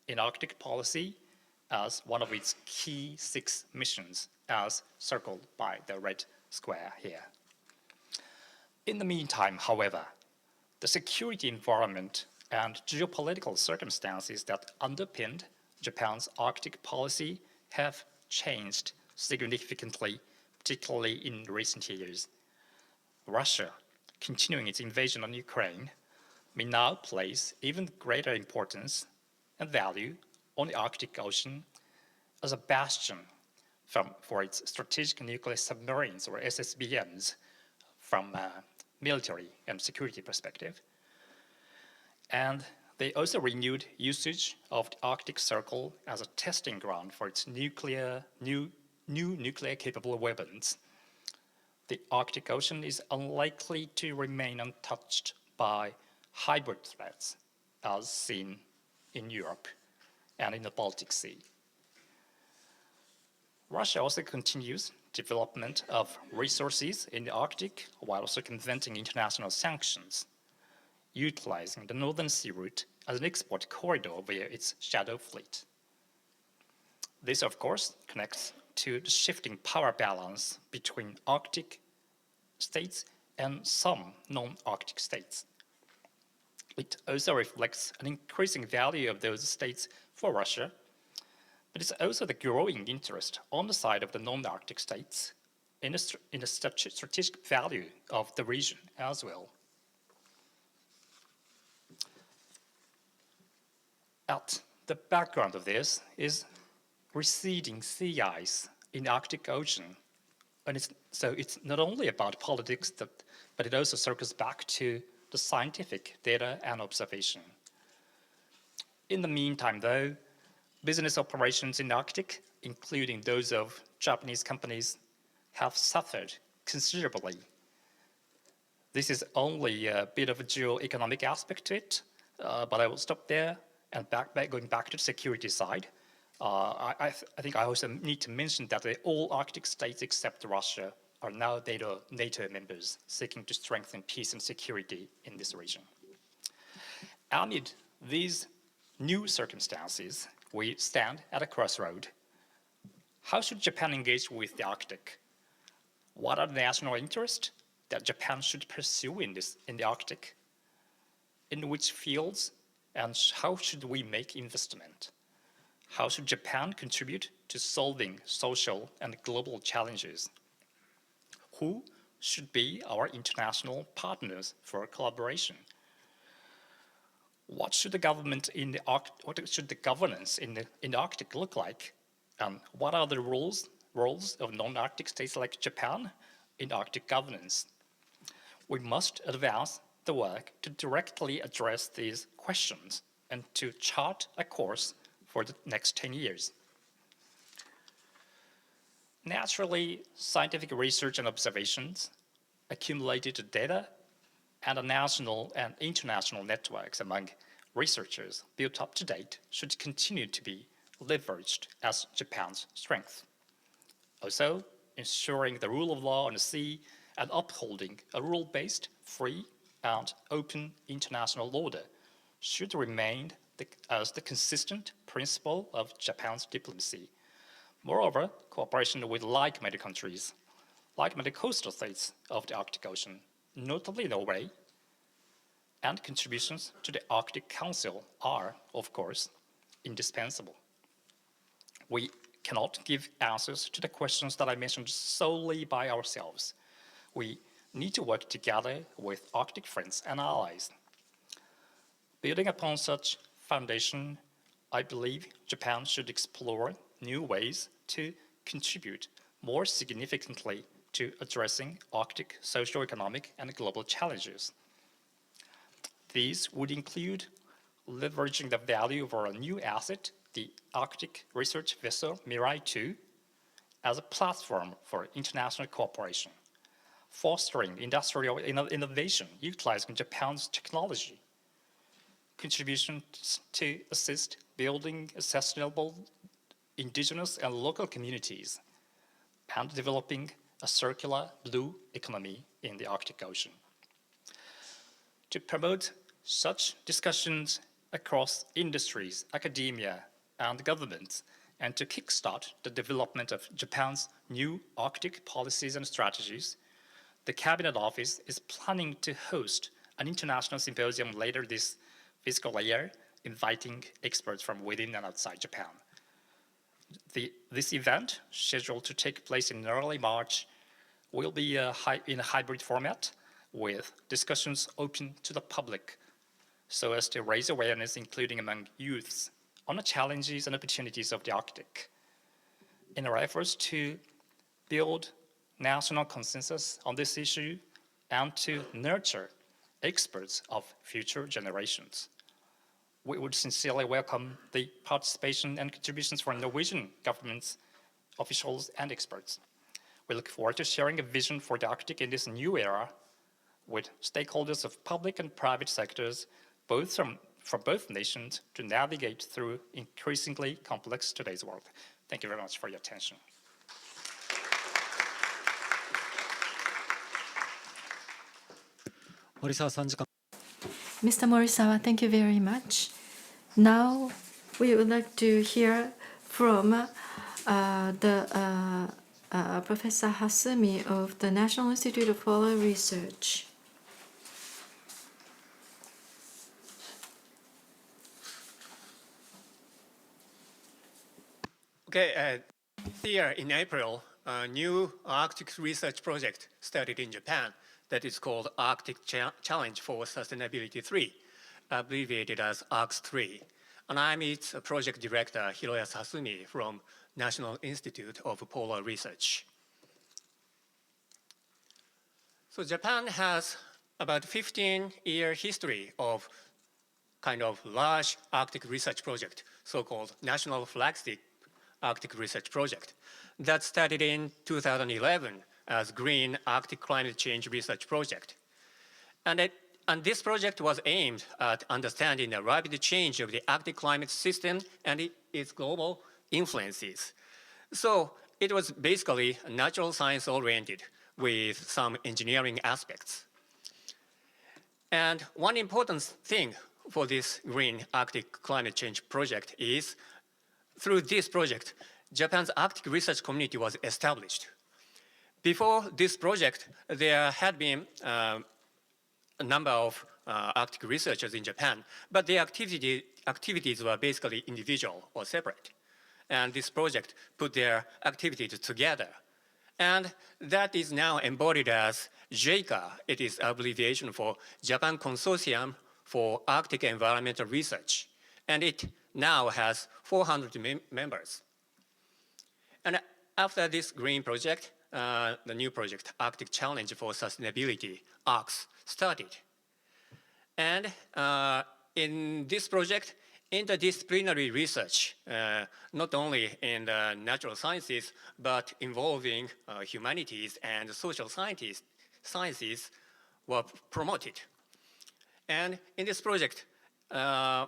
in Arctic policy as one of its key 6 missions, as circled by the red square here. In the meantime, however, the security environment and geopolitical circumstances that underpinned Japan's Arctic policy have changed significantly, particularly in recent years. Russia, continuing its invasion on Ukraine, may now place even greater importance and value on the Arctic Ocean as a bastion for its strategic nuclear submarines, or SSBMs, from a military and security perspective. And they also renewed usage of the Arctic Circle as a testing ground for its new nuclear-capable weapons. The Arctic Ocean is unlikely to remain untouched by hybrid threats, as seen in Europe and in the Baltic Sea. Russia also continues development of resources in the Arctic while circumventing international sanctions, utilizing the Northern Sea route as an export corridor via its shadow fleet. This, of course, connects to the shifting power balance between Arctic states and some non-Arctic states. It also reflects an increasing value of those states for Russia, but it's also the growing interest on the side of the non-Arctic states in the strategic value of the region as well. At the background of this is receding sea ice in the Arctic Ocean. And it's not only about politics, but it also circles back to the scientific data and observation. In the meantime, though, business operations in the Arctic, including those of Japanese companies, have suffered considerably. This is only a bit of a geo-economic aspect to it, but I will stop there and going back to the security side. I think I also need to mention that all Arctic states except Russia are now NATO members, seeking to strengthen peace and security in this region. Amid these new circumstances, we stand at a crossroad. How should Japan engage with the Arctic? What are the national interests that Japan should pursue in the Arctic? In which fields, and how should we make investment? How should Japan contribute to solving social and global challenges? Who should be our international partners for collaboration? What should the governance in the Arctic look like? And what are the roles of non-Arctic states like Japan in Arctic governance? We must advance the work to directly address these questions and to chart a course for the next 10 years. Naturally, scientific research and observations, accumulated data, and a national and international networks among researchers built up to date should continue to be leveraged as Japan's strength. Also, ensuring the rule of law on the sea and upholding a rule-based, free, and open international order should remain as the consistent principle of Japan's diplomacy. Moreover, cooperation with like-minded countries, like-minded coastal states of the Arctic Ocean, notably Norway, and contributions to the Arctic Council are, of course, indispensable. We cannot give answers to the questions that I mentioned solely by ourselves. We need to work together with Arctic friends and allies. Building upon such foundation, I believe Japan should explore new ways to contribute more significantly to addressing Arctic socio-economic and global challenges. These would include leveraging the value of our new asset, the Arctic research vessel Mirai 2, as a platform for international cooperation, fostering industrial innovation utilizing Japan's technology, contributions to assist building sustainable indigenous and local communities, and developing a circular blue economy in the Arctic Ocean. To promote such discussions across industries, academia, and governments, and to kickstart the development of Japan's new Arctic policies and strategies, the Cabinet Office is planning to host an international symposium later this fiscal year, inviting experts from within and outside Japan. This event, scheduled to take place in early March, will be in a hybrid format with discussions open to the public so as to raise awareness, including among youths, on the challenges and opportunities of the Arctic. In our efforts to build national consensus on this issue and to nurture experts of future generations, we would sincerely welcome the participation and contributions from Norwegian governments, officials, and experts. We look forward to sharing a vision for the Arctic in this new era with stakeholders of public and private sectors, both from both nations, to navigate through increasingly complex today's world. Thank you very much for your attention. Mr. Morisawa, thank you very much. Now, we would like to hear from Professor Hasumi of the National Institute of Polar Research. Okay, here in April, a new Arctic research project started in Japan that is called Arctic Challenge for Sustainability 3, abbreviated as ARCS3. And I'm its project director, Hiroya Hasumi, from National Institute of Polar Research. So Japan has about 15-year history of kind of large Arctic research project, so-called National Flagship Arctic Research Project, that started in 2011 as Green Arctic Climate Change Research Project. And this project was aimed at understanding the rapid change of the Arctic climate system and its global influences. So it was basically natural science oriented with some engineering aspects. And one important thing for this Green Arctic Climate Change project is, through this project, Japan's Arctic research community was established. Before this project, there had been a number of Arctic researchers in Japan, but their activities were basically individual or separate. And this project put their activities together. And that is now embodied as JICA. It is abbreviation for Japan Consortium for Arctic Environmental Research. And it now has 400 members. And after this green project, the new project, Arctic Challenge for Sustainability, ARCS, started. And in this project, interdisciplinary research, not only in the natural sciences, but involving humanities and social sciences were promoted. And in this project, the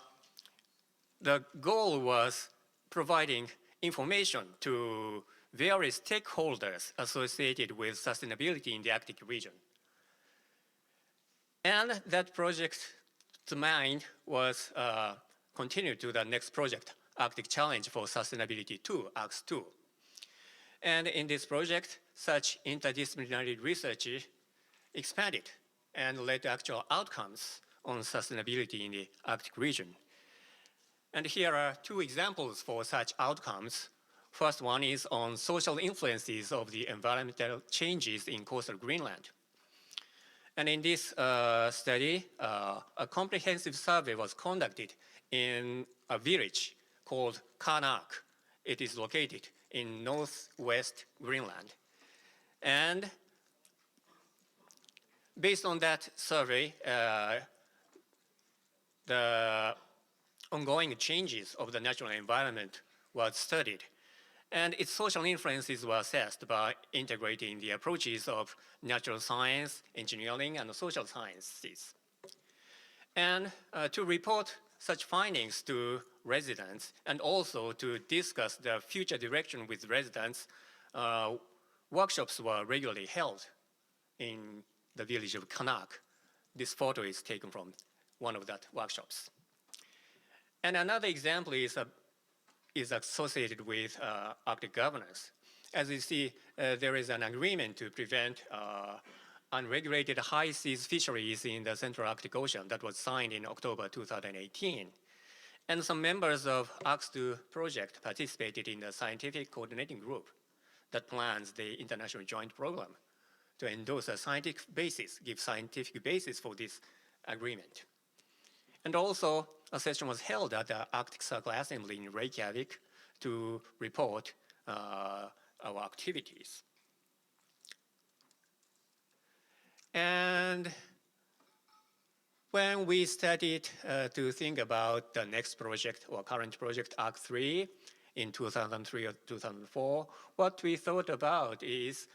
goal was providing information to various stakeholders associated with sustainability in the Arctic region. And that project's mind was continued to the next project, Arctic Challenge for Sustainability 2, ARCS 2. And in this project, such interdisciplinary research expanded and led to actual outcomes on sustainability in the Arctic region. And here are two examples for such outcomes. First one is on social influences of the environmental changes in coastal Greenland. And in this study, a comprehensive survey was conducted in a village called Karnak. It is located in northwest Greenland. And based on that survey, the ongoing changes of the natural environment was studied. And its social influences were assessed by integrating the approaches of natural science, engineering, and social sciences. And to report such findings to residents and also to discuss the future direction with residents, workshops were regularly held in the village of Kanak. This photo is taken from one of that workshops. And another example is associated with Arctic governance. As you see, there is an agreement to prevent unregulated high seas fisheries in the Central Arctic Ocean that was signed in October 2018. And some members of ARCS2 project participated in the scientific coordinating group that plans the international joint program to endorse a scientific basis, give scientific basis for this agreement. And also, a session was held at the Arctic Circle Assembly in Reykjavik to report our activities. And when we started to think about the next project or current project, ARC3, in 2003 or 2004, what we thought about is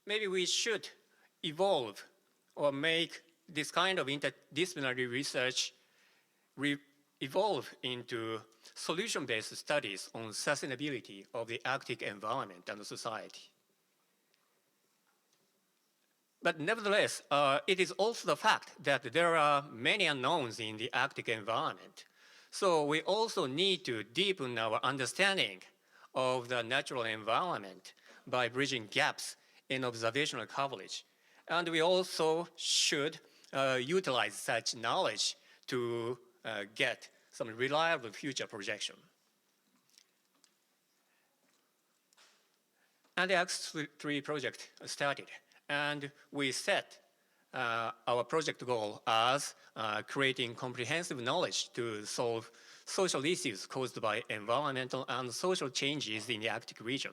maybe we should evolve or make this kind of interdisciplinary research evolve into solution-based studies on sustainability of the Arctic environment and society. But nevertheless, it is also the fact that there are many unknowns in the Arctic environment. So we also need to deepen our understanding of the natural environment by bridging gaps in observational coverage. And we also should utilize such knowledge to get some reliable future projection. And the ARCS3 project started, and we set our project goal as creating comprehensive knowledge to solve social issues caused by environmental and social changes in the Arctic region.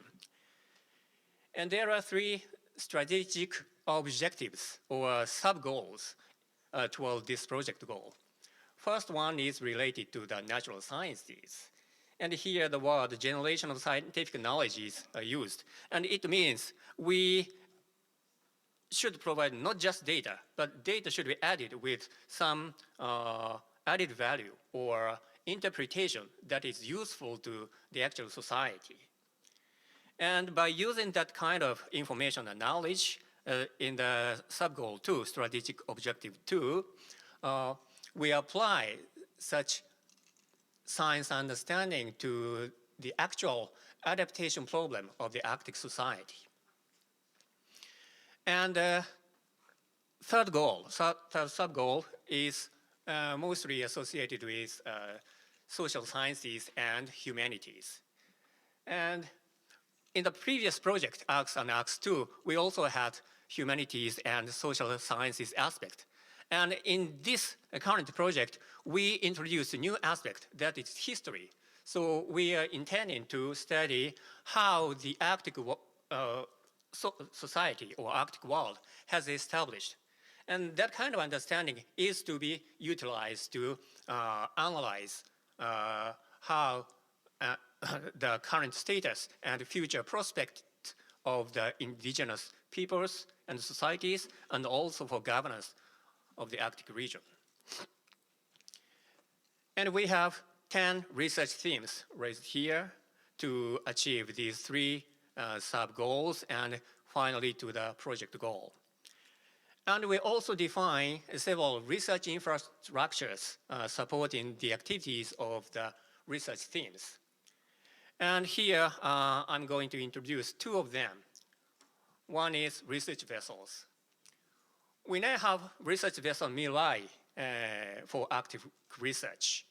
And there are three strategic objectives or sub-goals toward this project goal. First one is related to the natural sciences. And here the word generation of scientific knowledge is used. And it means we should provide not just data, but data should be added with some added value or interpretation that is useful to the actual society. And by using that kind of information and knowledge in the sub-goal 2, strategic objective 2, we apply such science understanding to the actual adaptation problem of the Arctic society. And third sub-goal is mostly associated with social sciences and humanities. And in the previous project, ARCS and ARCS2, we also had humanities and social sciences aspect. And in this current project, we introduced a new aspect, that is history. So we are intending to study how the Arctic society or Arctic world has established. And that kind of understanding is to be utilized to analyze how the current status and future prospect of the indigenous peoples and societies, and also for governance of the Arctic region. And we have 10 research themes raised here to achieve these 3 sub-goals and finally to the project goal. And we also define several research infrastructures supporting the activities of the research themes. And here I'm going to introduce 2 of them. One is research vessels. We now have research vessel Mirai for Arctic research.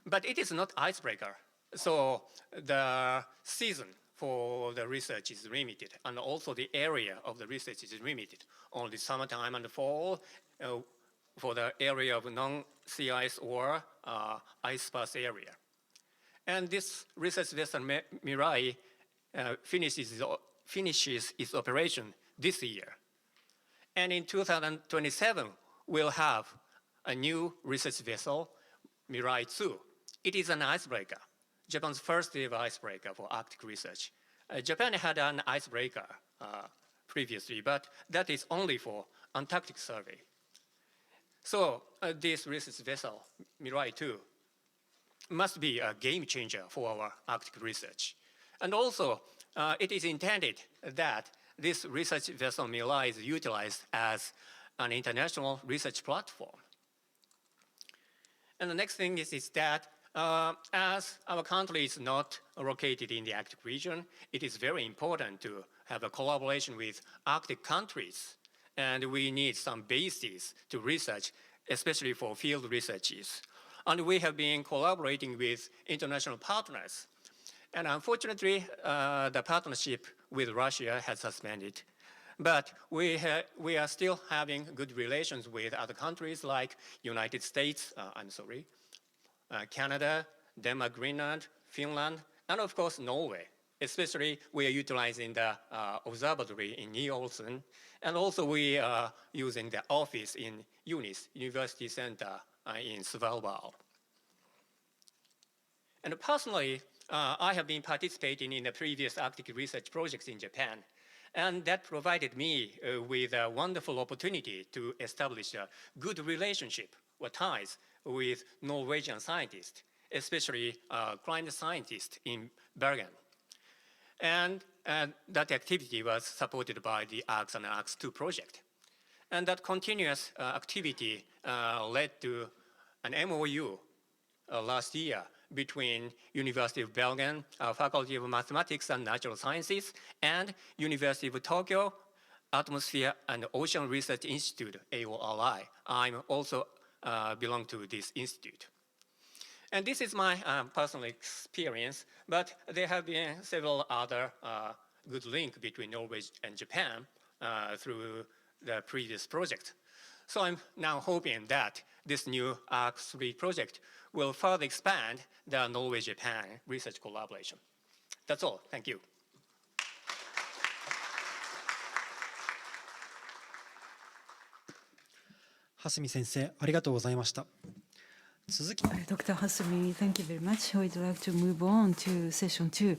But it is not icebreaker. So the season for the research is limited, and also the area of the research is limited. Only summertime and fall for the area of non-sea ice or ice pass area. And this research vessel Mirai finishes its operation this year. And in 2027, we'll have a new research vessel, Mirai 2. It is an icebreaker, Japan's first ever icebreaker for Arctic research. Japan had an icebreaker previously, but that is only for Antarctic survey. So this research vessel, Mirai 2, must be a game changer for our Arctic research. And also, it is intended that this research vessel Mirai is utilized as an international research platform. And the next thing is that as our country is not located in the Arctic region, it is very important to have a collaboration with Arctic countries. And we need some bases to research, especially for field researches. And we have been collaborating with international partners. And unfortunately, the partnership with Russia has suspended. But we are still having good relations with other countries like United States, Canada, Denmark, Greenland, Finland, and of course Norway. Especially we are utilizing the observatory in Ny-Ålesund, and also we are using the office in UNIS, University Center in Svalbard. And personally, I have been participating in the previous Arctic research projects in Japan, and that provided me with a wonderful opportunity to establish a good relationship or ties with Norwegian scientists, especially climate scientists in Bergen. And that activity was supported by the ARCS and ARCS2 project. And that continuous activity led to an MOU last year between University of Bergen, Faculty of Mathematics and Natural Sciences, and University of Tokyo Atmosphere and Ocean Research Institute, AORI. I'm also belong to this institute. And this is my personal experience, but there have been several other good links between Norway and Japan through the previous project. So I'm now hoping that this new ARC3 project will further expand the Norway-Japan research collaboration. That's all. Thank you. Hasumi 先生、ありがとうございました。続き Dr. Hasumi, thank you very much. We'd like to move on to session 2.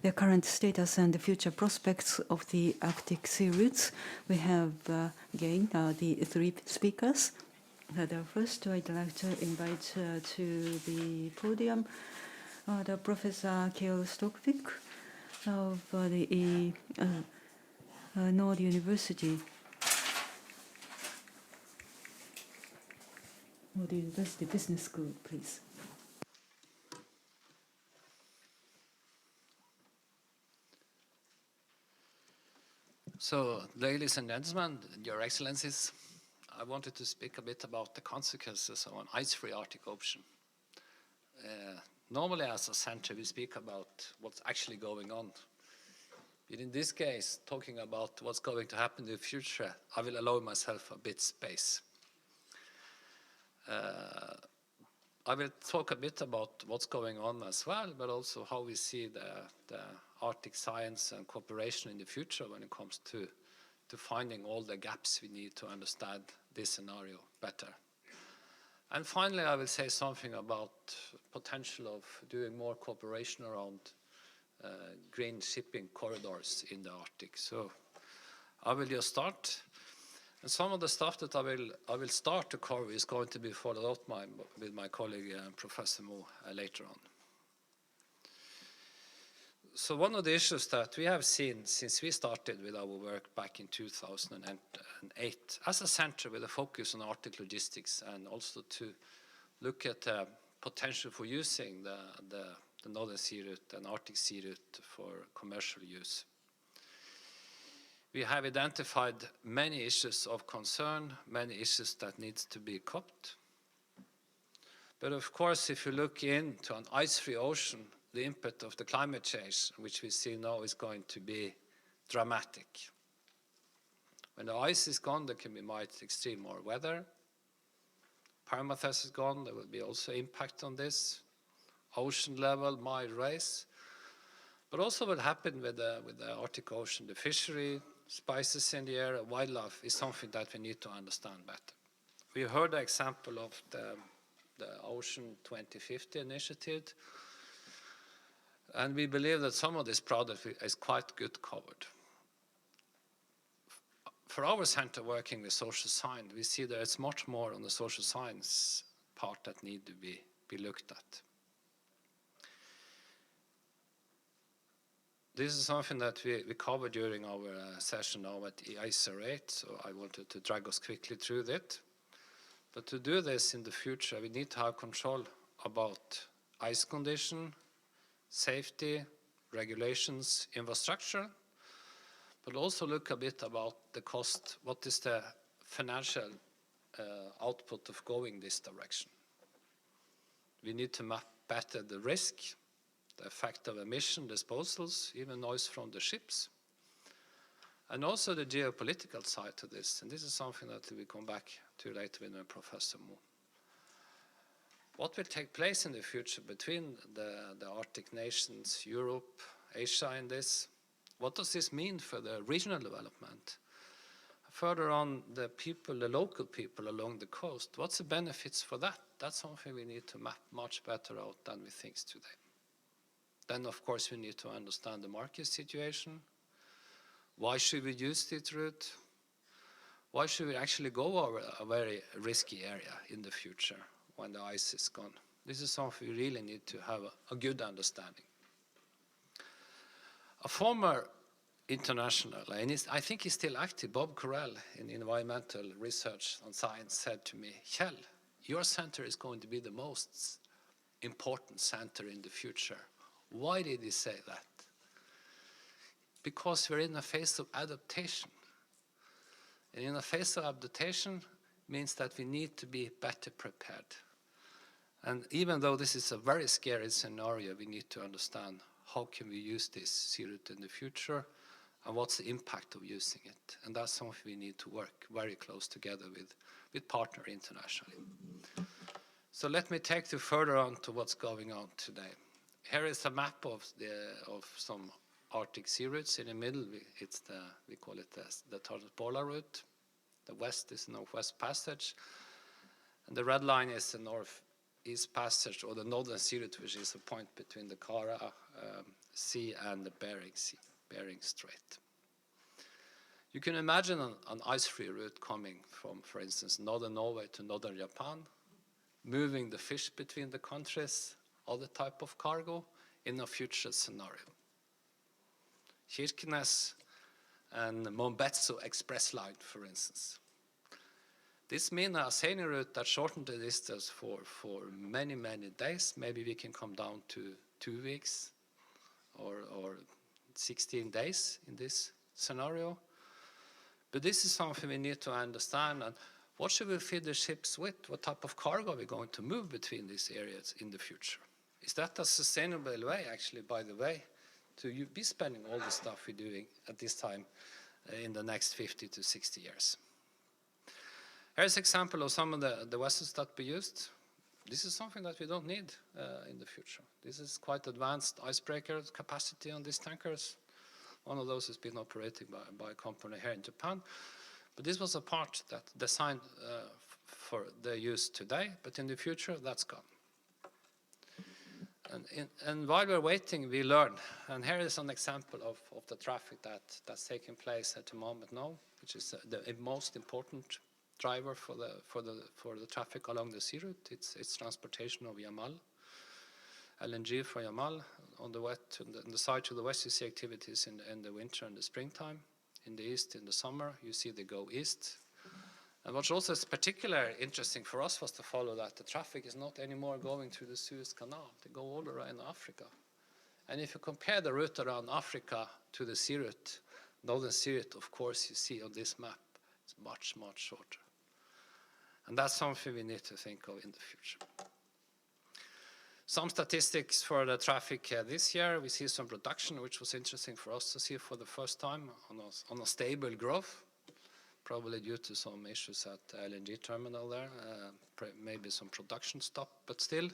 The current status and the future prospects of the Arctic sea routes. We have again the 3 speakers. First, I'd like to invite to the podium the Professor Kjell Stokvik of the Nord University. Nord University Business School, please. So, ladies and gentlemen, Your Excellencies, I wanted to speak a bit about the consequences of an ice-free Arctic Ocean. Normally, as a center, we speak about what's actually going on. But in this case, talking about what's going to happen in the future, I will allow myself a bit space. I will talk a bit about what's going on as well, but also how we see the Arctic science and cooperation in the future when it comes to finding all the gaps we need to understand this scenario better. And finally, I will say something about potential of doing more cooperation around green shipping corridors in the Arctic. So I will just start. And some of the stuff that I will start to cover is going to be followed up with my colleague Professor Mo later on. So one of the issues that we have seen since we started with our work back in 2008 as a center with a focus on Arctic logistics and also to look at the potential for using the Northern Sea Route and Arctic Sea Route for commercial use. We have identified many issues of concern, many issues that need to be copped. But of course, if you look into an ice-free ocean, the impact of the climate change, which we see now, is going to be dramatic. When the ice is gone, there can be more extreme weather. Permafrost is gone, there will be also impact on this. Ocean level might rise. But also what happened with the Arctic Ocean, the fishery, spices in the air, wildlife is something that we need to understand better. We heard the example of the Ocean 2050 initiative, and we believe that some of this product is quite good covered. For our center working with social science, we see there is much more on the social science part that need to be looked at. This is something that we covered during our session now at INSROP, so I wanted to drag us quickly through that. But to do this in the future, we need to have control about ice condition, safety, regulations, infrastructure, but also look a bit about the cost. What is the financial output of going this direction? We need to map better the risk, the effect of emission disposals, even noise from the ships, and also the geopolitical side to this. And this is something that we come back to later with Professor Mo. What will take place in the future between the Arctic nations, Europe, Asia in this? What does this mean for the regional development? Further on, the people, the local people along the coast, what's the benefits for that? That's something we need to map much better out than we think today. Then, of course, we need to understand the market situation. Why should we use this route? Why should we actually go over a very risky area in the future when the ice is gone? This is something we really need to have a good understanding. A former international, and I think he's still active, Bob Correll in environmental research and science, said to me, Kjell, your center is going to be the most important center in the future. Why did he say that? Because we're in a phase of adaptation. And in a phase of adaptation means that we need to be better prepared. And even though this is a very scary scenario, we need to understand how can we use this sea route in the future and what's the impact of using it. And that's something we need to work very close together with partners internationally. So let me take you further on to what's going on today. Here is a map of some Arctic sea routes. In the middle, we call it the Polar route. The west is the Northwest Passage. And the red line is the Northeast Passage, or the Northern Sea Route, which is a point between the Kara Sea and the Bering Strait. You can imagine an ice-free route coming from, for instance, northern Norway to northern Japan, moving the fish between the countries, other type of cargo in a future scenario. Kirkenes and Mombetsu Express Line, for instance. This means a sailing route that shortened the distance for many, many days. Maybe we can come down to 2 weeks or 16 days in this scenario. But this is something we need to understand. And what should we feed the ships with? What type of cargo are we going to move between these areas in the future? Is that a sustainable way, actually, by the way, to be spending all the stuff we're doing at this time in the next 50 to 60 years? Here's an example of some of the vessels that we used. This is something that we don't need in the future. This is quite advanced icebreaker capacity on these tankers. One of those has been operated by a company here in Japan. But this was a part that designed for their use today, but in the future, that's gone. And while we're waiting, we learn. And here is an example of the traffic that's taking place at the moment now, which is the most important driver for the traffic along the sea route. It's transportation of Yamal, LNG for Yamal. On the side to the west, you see activities in the winter and the springtime. In the east, in the summer, you see they go east. And what also is particularly interesting for us was to follow that the traffic is not anymore going through the Suez Canal. They go all around Africa. And if you compare the route around Africa to the sea route, northern sea route, of course, you see on this map, it's much, much shorter. And that's something we need to think of in the future. Some statistics for the traffic this year. We see some reduction, which was interesting for us to see for the first time on a stable growth, probably due to some issues at the LNG terminal there, maybe some production stop, but still.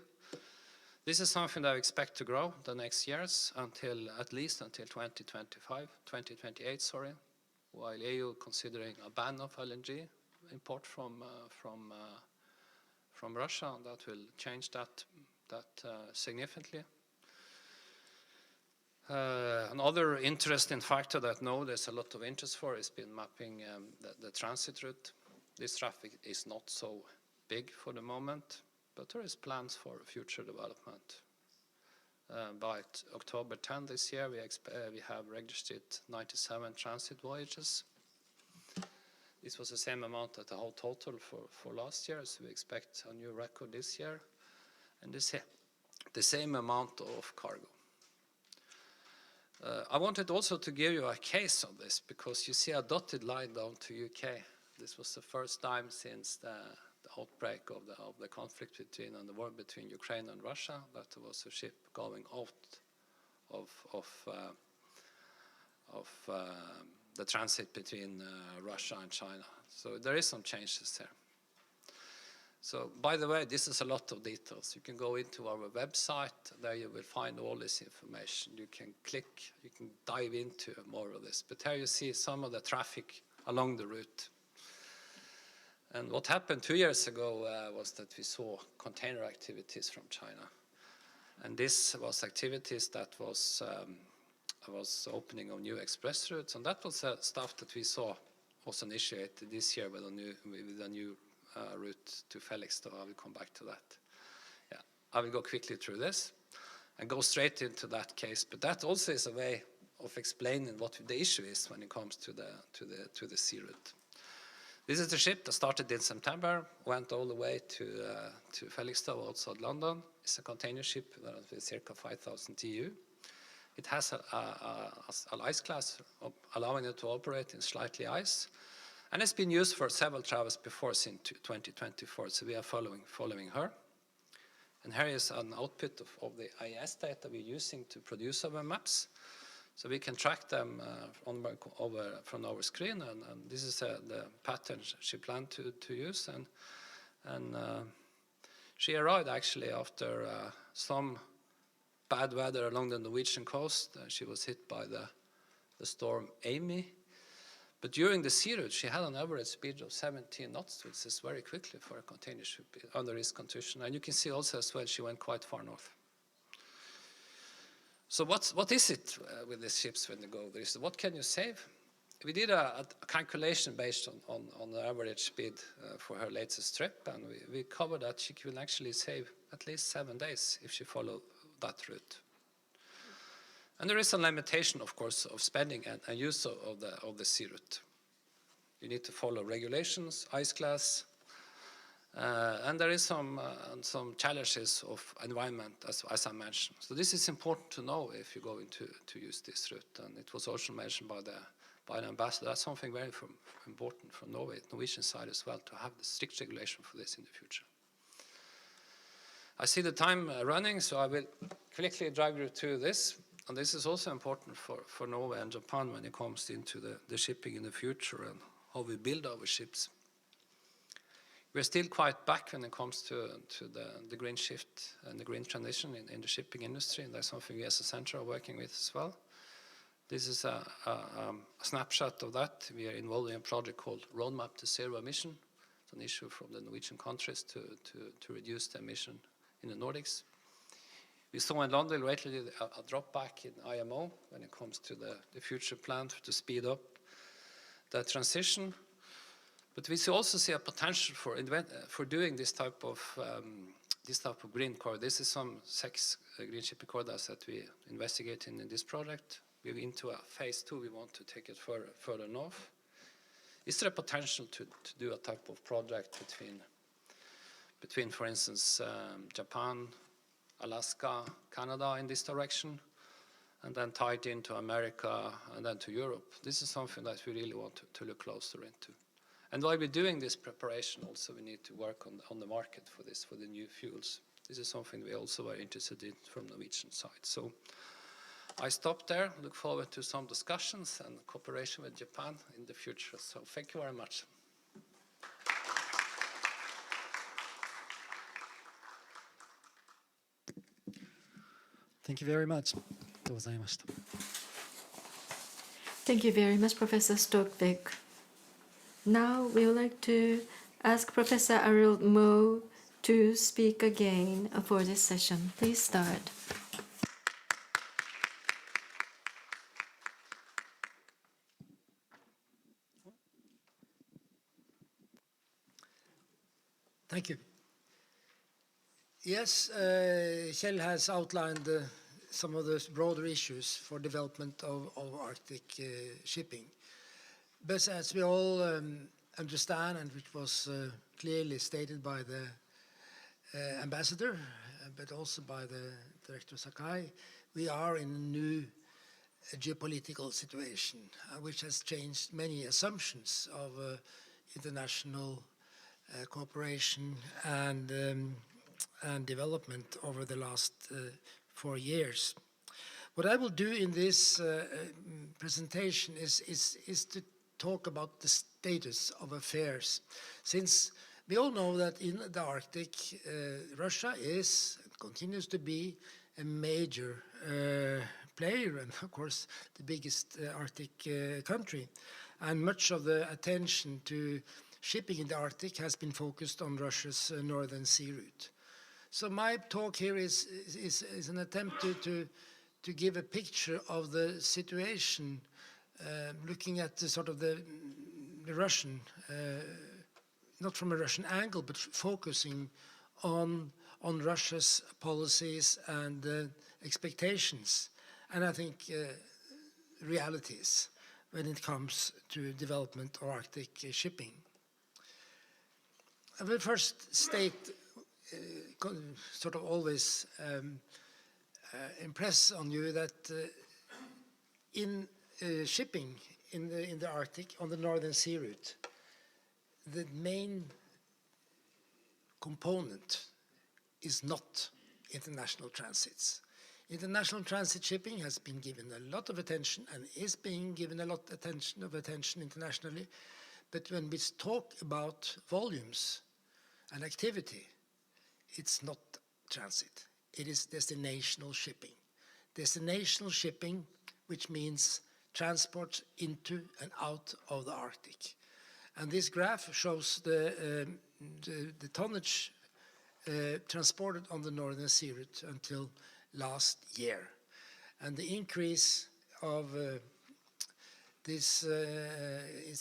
This is something that I expect to grow the next years at least until 2028, sorry, while EU considering a ban of LNG import from Russia. That will change that significantly. Another interesting factor that now there's a lot of interest for has been mapping the transit route. This traffic is not so big for the moment, but there is plans for future development. By October 10 this year, we have registered 97 transit voyages. This was the same amount as the whole total for last year, so we expect a new record this year. And the same amount of cargo. I wanted also to give you a case of this, because you see a dotted line down to UK. This was the first time since the outbreak of the conflict and the war between Ukraine and Russia that there was a ship going out of the transit between Russia and China. So there is some changes there. So, by the way, this is a lot of details. You can go into our website. There you will find all this information. You can click, you can dive into more of this. But here you see some of the traffic along the route. And what happened 2 years ago was that we saw container activities from China. And this was activities that was opening of new express routes. And that was stuff that we saw was initiated this year with a new route to Felixstowe. I will come back to that. Yeah, I will go quickly through this and go straight into that case. But that also is a way of explaining what the issue is when it comes to the sea route. This is the ship that started in September, went all the way to Felixstowe outside London. It's a container ship with circa 5,000 TEU. It has an ice class allowing it to operate in slightly ice. And it's been used for several travels before since 2024, so we are following her. And here is an output of the IS data we're using to produce our maps. So we can track them from our screen, and this is the pattern she planned to use. And she arrived actually after some bad weather along the Norwegian coast. She was hit by the storm Amy. But during the sea route, she had an average speed of 17 knots, which is very quickly for a container ship under this condition. And you can see also as well, she went quite far north. So what is it with these ships when they go there? What can you save? we did a calculation based on the average speed for her latest trip, and we covered that she will actually save at least 7 days if she follow that route. And there is a limitation, of course, of spending and use of the sea route. You need to follow regulations, ice class, and there is some challenges of environment, as I mentioned. So this is important to know if you're going to use this route. And it was also mentioned by the ambassador. That's something very important from Norwegian side as well, to have the strict regulation for this in the future. I see the time running, so I will quickly drag you through this. And this is also important for Norway and Japan when it comes into the shipping in the future and how we build our ships. We're still quite back when it comes to the green shift and the green transition in the shipping industry, and that's something we as a center are working with as well. This is a snapshot of that. We are involved in a project called Roadmap to Zero Emission. It's an issue from the Norwegian countries to reduce the emission in the Nordics. We saw in London lately a drop back in IMO when it comes to the future plan to speed up the transition. But we also see a potential for doing this type of green corridor. This is some 6 green shipping corridors that we investigate in this project. We're into a phase 2. We want to take it further north. Is there a potential to do a type of project between for instance, Japan, Alaska, Canada in this direction, and then tie it into America and then to Europe? This is something that we really want to look closer into. And while we're doing this preparation, also we need to work on the market for this, for the new fuels. This is something we also are interested in from the Norwegian side. So I stop there, look forward to some discussions and cooperation with Japan in the future. So thank you very much. Thank you very much. ありがとうございました。 Thank you very much, Professor Stokvik. Now we would like to ask Professor Ariel Mo to speak again for this session. Please start. Thank you. Yes, Kjell has outlined some of the broader issues for development of Arctic shipping. But as we all understand, and which was clearly stated by the ambassador, but also by the Director Sakai, we are in a new geopolitical situation, which has changed many assumptions of international cooperation and development over the last 4 years. What I will do in this presentation is to talk about the status of affairs, since we all know that in the Arctic, Russia continues to be a major player, and of course the biggest Arctic country, and much of the attention to shipping in the Arctic has been focused on Russia's northern sea route. So my talk here is an attempt to give a picture of the situation, looking at the sort of the Russian, not from a Russian angle, but focusing on Russia's policies and expectations, and I think realities when it comes to development of Arctic shipping. I will first state, sort of always impress on you that in shipping in the Arctic on the northern sea route, the main component is not international transits. International transit shipping has been given a lot of attention and is being given a lot of attention internationally, but when we talk about volumes and activity, it's not transit, it is destinational shipping. Destinational shipping, which means transport into and out of the Arctic. And this graph shows the tonnage transported on the northern sea route until last year. And the increase of this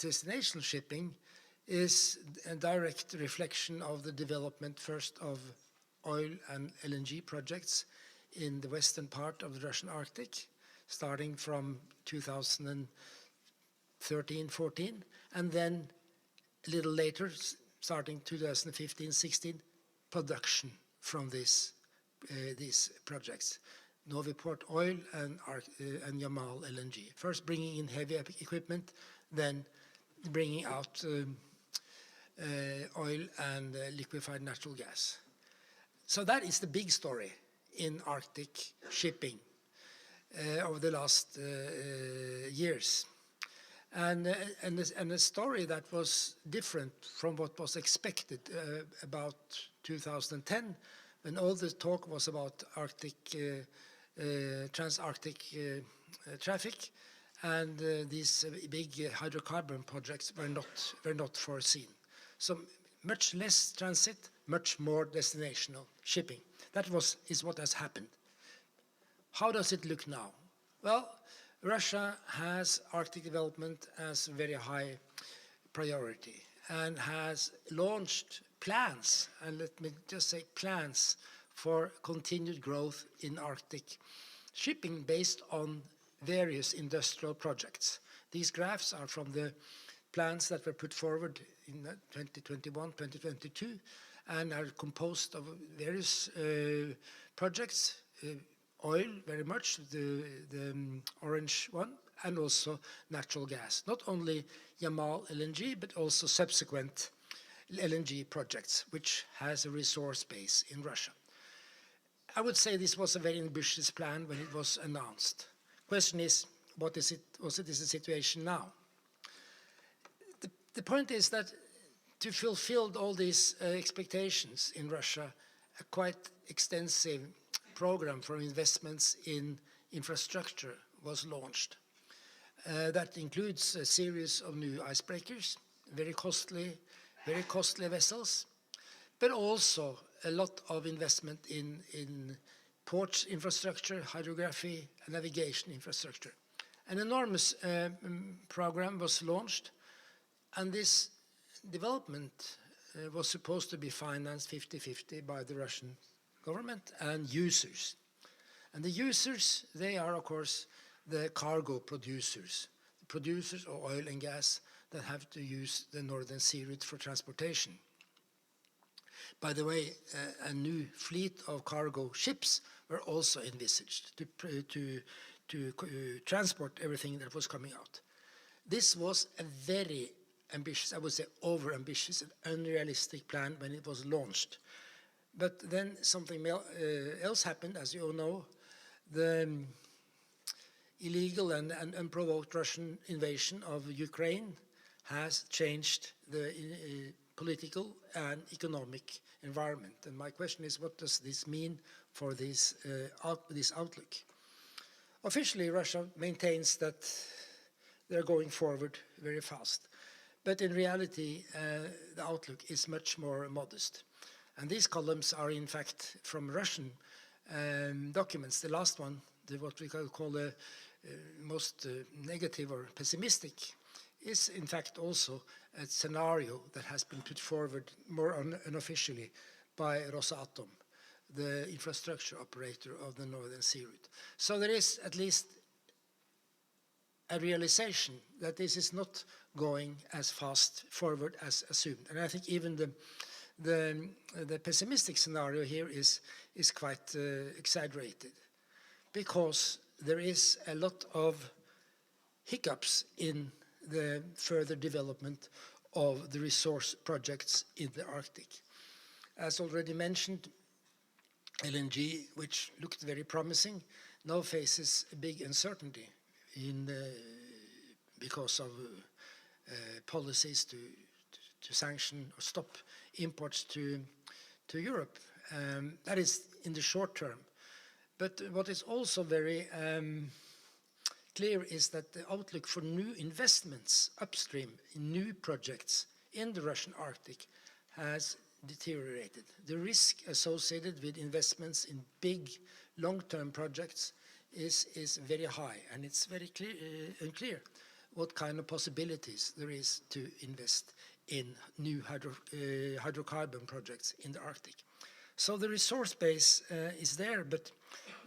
destination shipping is a direct reflection of the development first of oil and LNG projects in the western part of the Russian Arctic, starting from 2013-14, and then a little later, starting 2015-16, production from these projects. Novi Port Oil and Yamal LNG. First bringing in heavy equipment, then bringing out oil and liquefied natural gas. So that is the big story in Arctic shipping over the last years. And a story that was different from what was expected about 2010, when all the talk was about Arctic, trans-Arctic traffic, and these big hydrocarbon projects were not foreseen. So much less transit, much more destinational shipping. That is what has happened. How does it look now? Well, Russia has Arctic development as a very high priority and has launched plans, and let me just say plans, for continued growth in Arctic shipping based on various industrial projects. These graphs are from the plans that were put forward in 2021, 2022, and are composed of various projects, oil very much, the orange one, and also natural gas. Not only Yamal LNG, but also subsequent LNG projects, which has a resource base in Russia. I would say this was a very ambitious plan when it was announced. Question is, what is the situation now? The point is that to fulfill all these expectations in Russia, a quite extensive program for investments in infrastructure was launched. That includes a series of new icebreakers, very costly vessels, but also a lot of investment in port infrastructure, hydrography, and navigation infrastructure. An enormous program was launched, and this development was supposed to be financed 50-50 by the Russian government and users. And the users, they are, of course, the cargo producers, the producers of oil and gas that have to use the Northern Sea route for transportation. By the way, a new fleet of cargo ships were also envisaged to transport everything that was coming out. This was a very ambitious, I would say over-ambitious and unrealistic plan when it was launched. But then something else happened, as you all know. The illegal and unprovoked Russian invasion of Ukraine has changed the political and economic environment. And my question is, what does this mean for this outlook? Officially, Russia maintains that they're going forward very fast. But in reality, the outlook is much more modest. And these columns are, in fact, from Russian documents. The last one, what we call the most negative or pessimistic, is, in fact, also a scenario that has been put forward more unofficially by Rosatom, the infrastructure operator of the Northern Sea route. So there is at least a realization that this is not going as fast forward as assumed. And I think even the pessimistic scenario here is quite exaggerated, because there is a lot of hiccups in the further development of the resource projects in the Arctic. As already mentioned, LNG, which looked very promising, now faces a big uncertainty because of policies to sanction or stop imports to Europe. That is in the short term. But what is also very clear is that the outlook for new investments upstream in new projects in the Russian Arctic has deteriorated. The risk associated with investments in big long-term projects is very high, and it's very unclear what kind of possibilities there is to invest in new hydrocarbon projects in the Arctic. So the resource base is there, but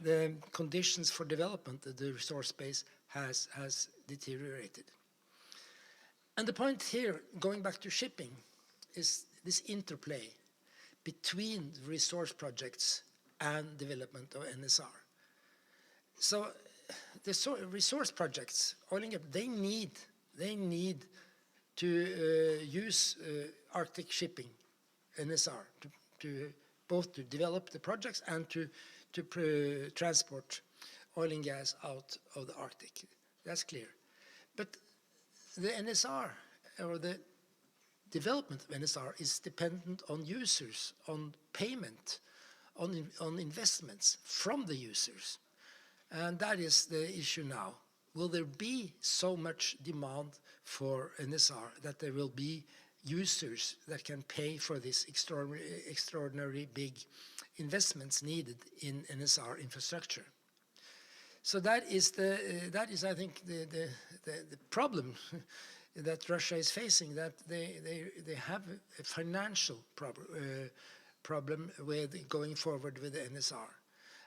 the conditions for development of the resource base has deteriorated. And the point here, going back to shipping, is this interplay between resource projects and development of NSR. So the resource projects, oil and gas, they need to use Arctic shipping, NSR, to both to develop the projects and to transport oil and gas out of the Arctic. That's clear. But the NSR, or the development of NSR, is dependent on users, on payment, on investments from the users. And that is the issue now. Will there be so much demand for NSR that there will be users that can pay for this extraordinary big investments needed in NSR infrastructure? So that is, I think, the problem that Russia is facing, that they have a financial problem with going forward with the NSR.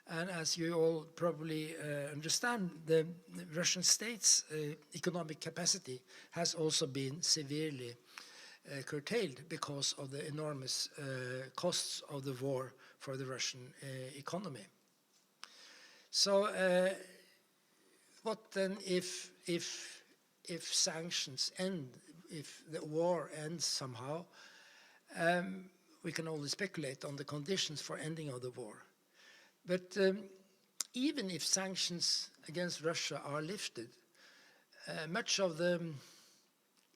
And as you all probably understand, the Russian state's economic capacity has also been severely curtailed because of the enormous costs of the war for the Russian economy. So what then if sanctions end, if the war ends somehow? We can only speculate on the conditions for ending of the war. But even if sanctions against Russia are lifted, much of the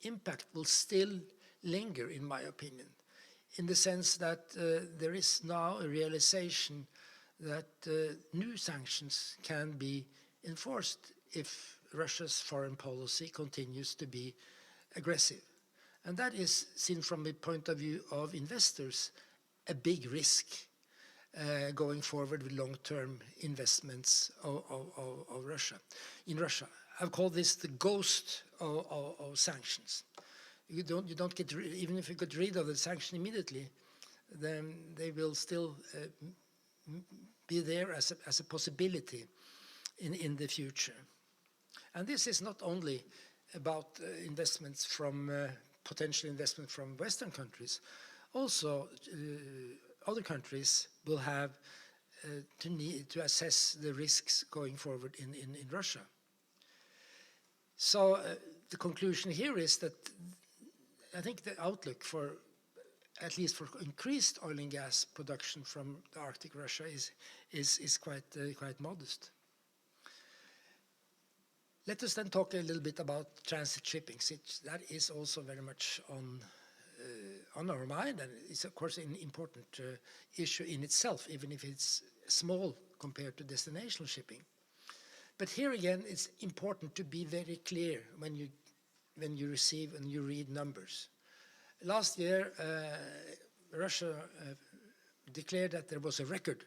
impact will still linger, in my opinion, in the sense that there is now a realization that new sanctions can be enforced if Russia's foreign policy continues to be aggressive. And that is, seen from the point of view of investors, a big risk going forward with long-term investments of Russia. In Russia, I've called this the ghost of sanctions. You don't get even if you get rid of the sanction immediately, then they will still be there as a possibility in the future. And this is not only about investments from potential investment from Western countries. Also, other countries will have to need to assess the risks going forward in Russia. So the conclusion here is that I think the outlook for, at least for increased oil and gas production from the Arctic Russia is quite modest. Let us then talk a little bit about transit shipping, since that is also very much on our mind, and it's of course an important issue in itself, even if it's small compared to destination shipping. But here again, it's important to be very clear when you receive and you read numbers. Last year, Russia declared that there was a record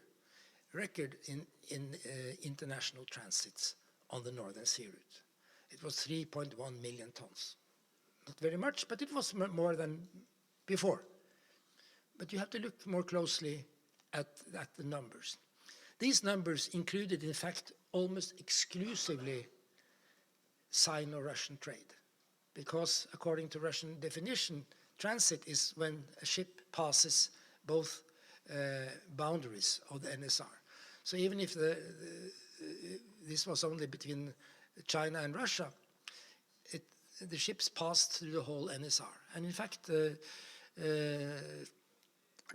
in international transits on the Northern Sea route. It was 3.1 million tons. Not very much, but it was more than before. But you have to look more closely at the numbers. These numbers included, in fact, almost exclusively Sino-Russian trade, because according to Russian definition, transit is when a ship passes both boundaries of the NSR. So even if this was only between China and Russia, the ships passed through the whole NSR, and in fact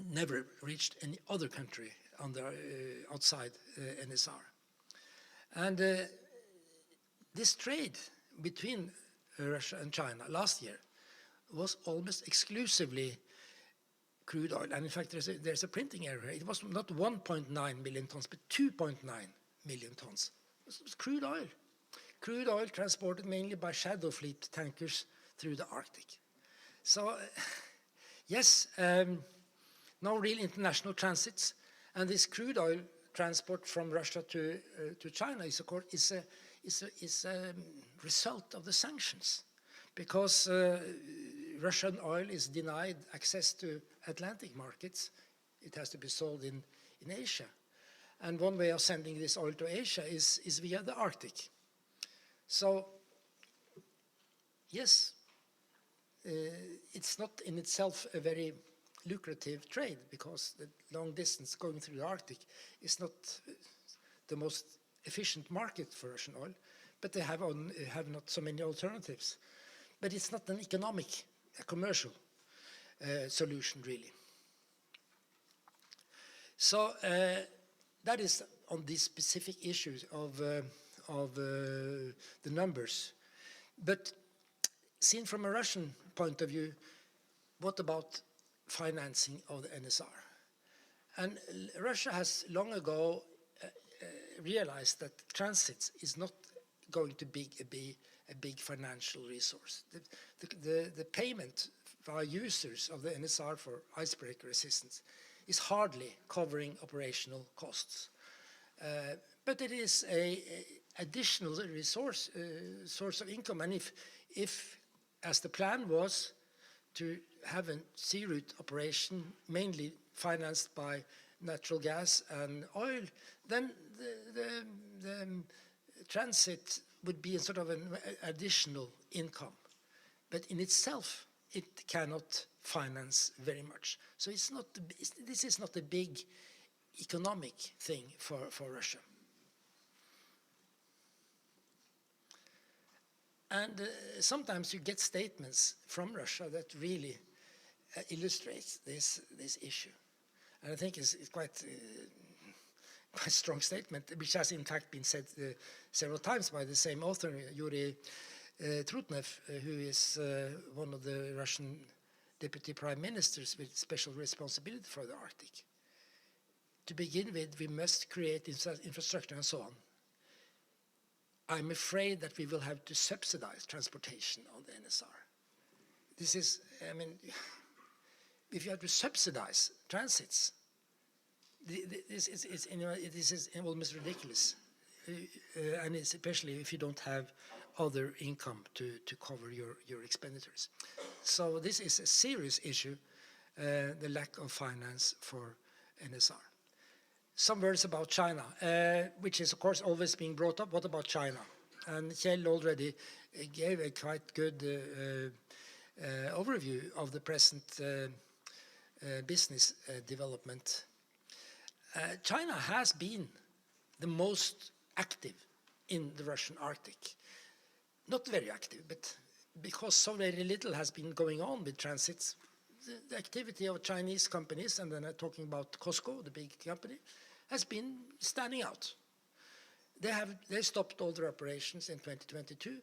never reached any other country outside NSR. And this trade between Russia and China last year was almost exclusively crude oil. And in fact, there's a printing error. It was not 1.9 million tons, but 2.9 million tons. It was crude oil. Crude oil transported mainly by shadow fleet tankers through the Arctic. So, yes, no real international transits. And this crude oil transport from Russia to China is, of course, is a result of the sanctions, because Russian oil is denied access to Atlantic markets. It has to be sold in Asia. And one way of sending this oil to Asia is via the Arctic. So, yes, it's not in itself a very lucrative trade, because the long distance going through the Arctic is not the most efficient market for Russian oil, but they have not so many alternatives. But it's not an economic, a commercial solution, really. So that is on these specific issues of the numbers. But seen from a Russian point of view, what about financing of the NSR? And Russia has long ago realized that transit is not going to be a big financial resource. The payment by users of the NSR for icebreaker assistance is hardly covering operational costs. But it is an additional resource, source of income. And if, as the plan was, to have a sea route operation mainly financed by natural gas and oil, then the transit would be a sort of an additional income. But in itself, it cannot finance very much. So this is not a big economic thing for Russia. And sometimes you get statements from Russia that really illustrates this issue. And I think it's quite a strong statement, which has in fact been said several times by the same author, Yuri Trutnev, who is one of the Russian deputy prime ministers with special responsibility for the Arctic. To begin with, we must create infrastructure and so on. I'm afraid that we will have to subsidize transportation on the NSR. This is, I mean, if you have to subsidize transits, this is almost ridiculous, and it's especially if you don't have other income to cover your expenditures. So this is a serious issue, the lack of finance for NSR. Some words about China, which is of course always being brought up. What about China? And Kjell already gave a quite good overview of the present business development. China has been the most active in the Russian Arctic. Not very active, but because so very little has been going on with transits, the activity of Chinese companies, and then I'm talking about COSCO, the big company, has been standing out. They stopped all their operations in 2022,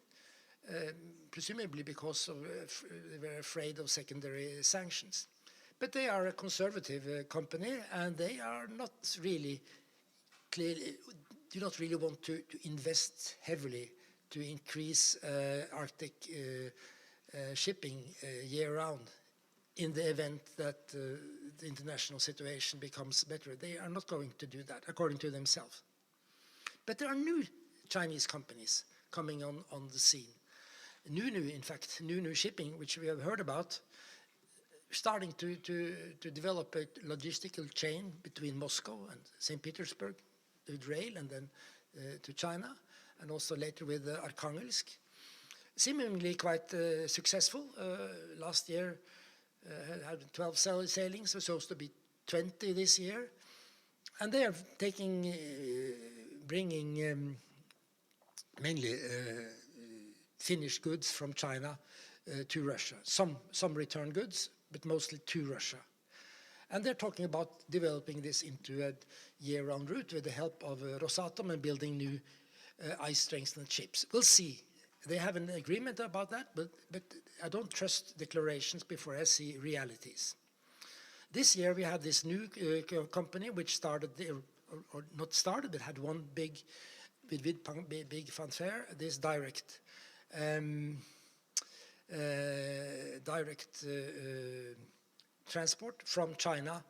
presumably because they were afraid of secondary sanctions. But they are a conservative company, and they are not really clearly, do not really want to invest heavily to increase Arctic shipping year-round in the event that the international situation becomes better. They are not going to do that, according to themselves. But there are new Chinese companies coming on the scene. In fact, new shipping, which we have heard about, starting to develop a logistical chain between Moscow and St. Petersburg with rail, and then to China, and also later with Arkhangelsk. Seemingly quite successful. Last year had 12 sailings, supposed to be 20 this year. And they are bringing mainly finished goods from China to Russia. Some return goods, but mostly to Russia. And they're talking about developing this into a year-round route with the help of Rosatom and building new ice-strengthened ships. We'll see. They have an agreement about that, but I don't trust declarations before I see realities. This year we had this new company which started, or not started, but had one big fanfare, this direct transport from China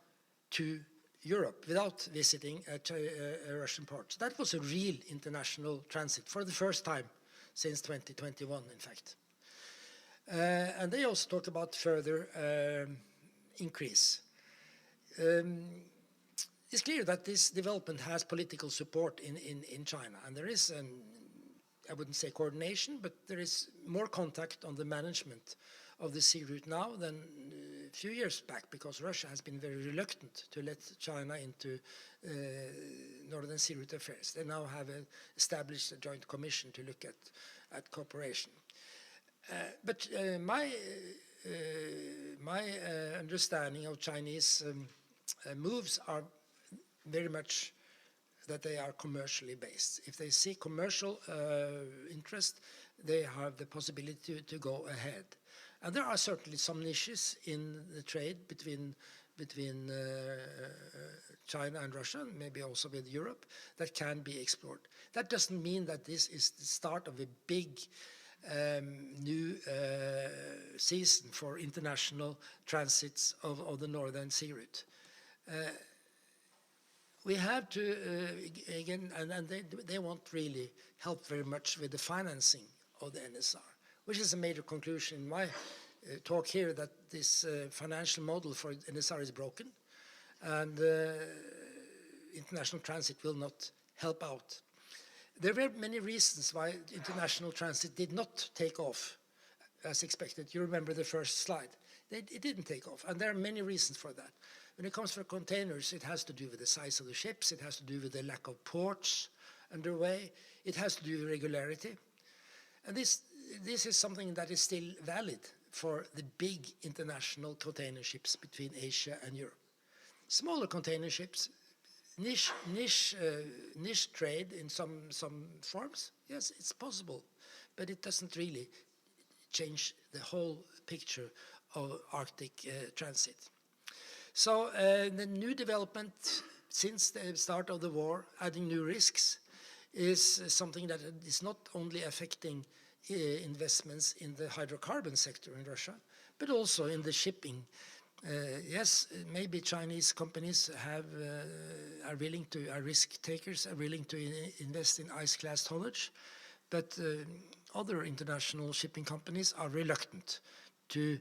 to Europe without visiting a Russian port. That was a real international transit for the first time since 2021, in fact. And they also talk about further increase. It's clear that this development has political support in China, and there is I wouldn't say coordination, but there is more contact on the management of the sea route now than a few years back, because Russia has been very reluctant to let China into Northern Sea Route affairs. They now have established a joint commission to look at cooperation. But my understanding of Chinese moves are very much that they are commercially based. If they see commercial interest, they have the possibility to go ahead. And there are certainly some niches in the trade between China and Russia, maybe also with Europe, that can be explored. That doesn't mean that this is the start of a big new season for international transits of the Northern Sea Route. We have to, again, and they won't really help very much with the financing of the NSR, which is a major conclusion in my talk here, that this financial model for NSR is broken, and international transit will not help out. There were many reasons why international transit did not take off as expected. You remember the first slide. It didn't take off, and there are many reasons for that. When it comes to containers, it has to do with the size of the ships, it has to do with the lack of ports underway, it has to do with regularity. And this is something that is still valid for the big international container ships between Asia and Europe. Smaller container ships, niche trade in some forms, yes, it's possible, but it doesn't really change the whole picture of Arctic transit. So the new development since the start of the war, adding new risks, is something that is not only affecting investments in the hydrocarbon sector in Russia, but also in the shipping. Yes, maybe Chinese companies are willing to, are risk takers, are willing to invest in ice-class tonnage, but other international shipping companies are reluctant to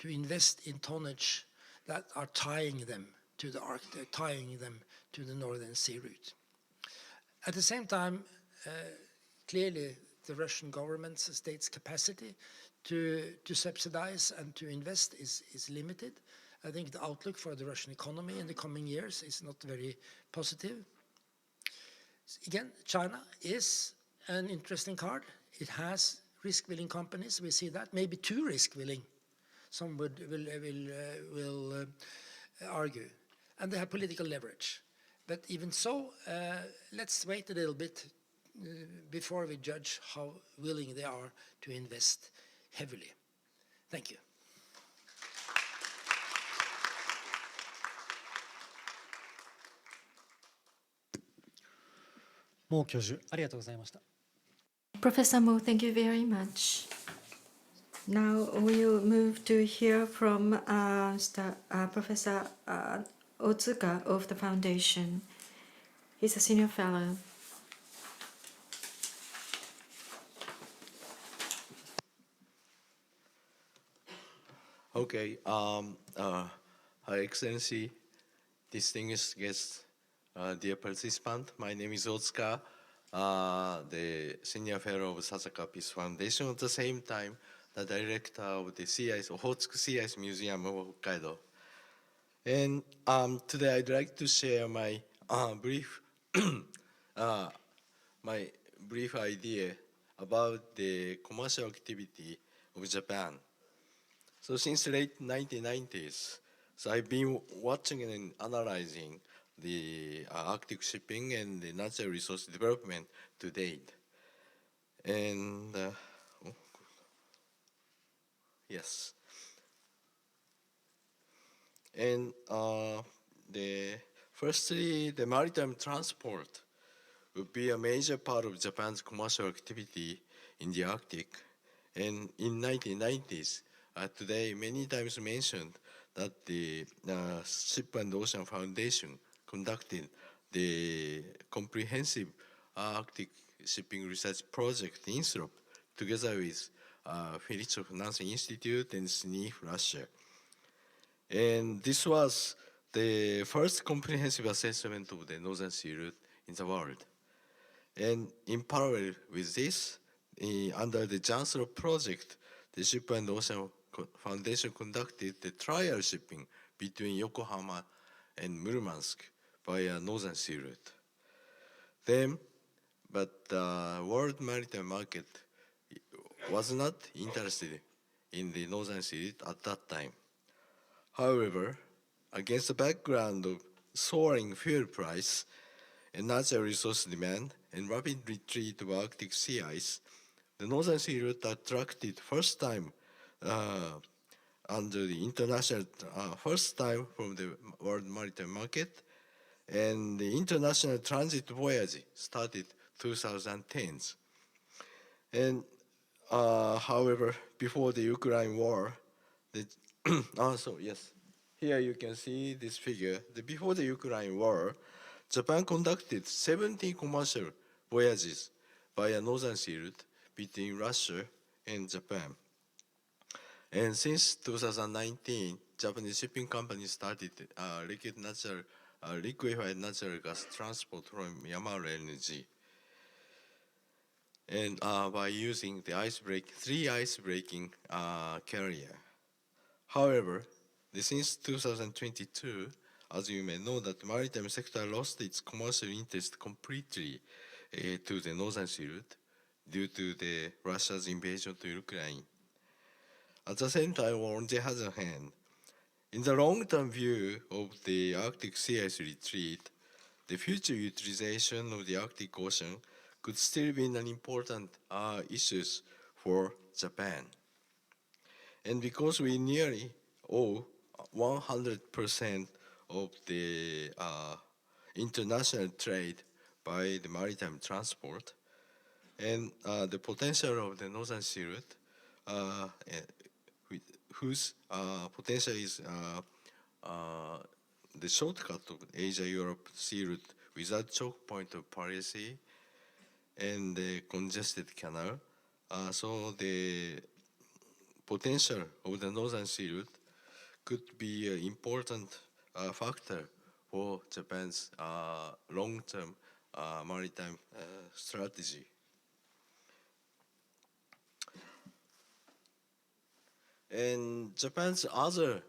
invest in tonnage that are tying them to the Arctic, tying them to the Northern Sea Route. At the same time, clearly the Russian government's state's capacity to subsidize and to invest is limited. I think the outlook for the Russian economy in the coming years is not very positive. Again, China is an interesting card. It has risk-willing companies, we see that, maybe too risk-willing, some will argue. And they have political leverage. But even so, let's wait a little bit before we judge how willing they are to invest heavily. Thank you. モー教授、ありがとうございました。 Professor Mo, thank you very much. Now we'll move to hear from Professor Otsuka of the Foundation. He's a senior fellow. Okay. Her Excellency, distinguished guests, dear participant, my name is Otsuka, the Senior Fellow of Sasakawa Peace Foundation, at the same time, the Director of the Ohotsuku Sea Ice Museum of Hokkaido. And today I'd like to share my brief idea about the commercial activity of Japan. So since late 1990s, so I've been watching and analyzing the Arctic shipping and the natural resource development to date. And yes. And firstly, the maritime transport would be a major part of Japan's commercial activity in the Arctic. And in 1990s, today many times mentioned that the Ship and Ocean Foundation conducted the comprehensive Arctic shipping research project INSROP together with Felix Nansen Institute and SNIF Russia. And this was the first comprehensive assessment of the Northern Sea route in the world. And in parallel with this, under the JANSROP project, the Ship and Ocean Foundation conducted the trial shipping between Yokohama and Murmansk via Northern Sea route. Then, but the world maritime market was not interested in the Northern Sea route at that time. However, against the background of soaring fuel price and natural resource demand and rapid retreat of Arctic sea ice, the Northern Sea route attracted first time under the international, first time from the world maritime market, and the international transit voyage started 2010s. And however, before the Ukraine war, also yes, here you can see this figure. Before the Ukraine war, Japan conducted 70 commercial voyages via Northern Sea route between Russia and Japan. And since 2019, Japanese shipping companies started liquefied natural gas transport from Yamaru LNG. And by using the three ice-breaking carrier. However, since 2022, as you may know, that the maritime sector lost its commercial interest completely to the Northern Sea route due to the Russia's invasion to Ukraine. At the same time, on the other hand, in the long-term view of the Arctic sea ice retreat, the future utilization of the Arctic Ocean could still be an important issue for Japan. And because we nearly owe 100% of the international trade by the maritime transport, and the potential of the Northern Sea route, whose potential is the shortcut of Asia-Europe Sea route without choke point of Piracy and the congested canal. So the potential of the Northern Sea route could be an important factor for Japan's long-term maritime strategy. And Japan's other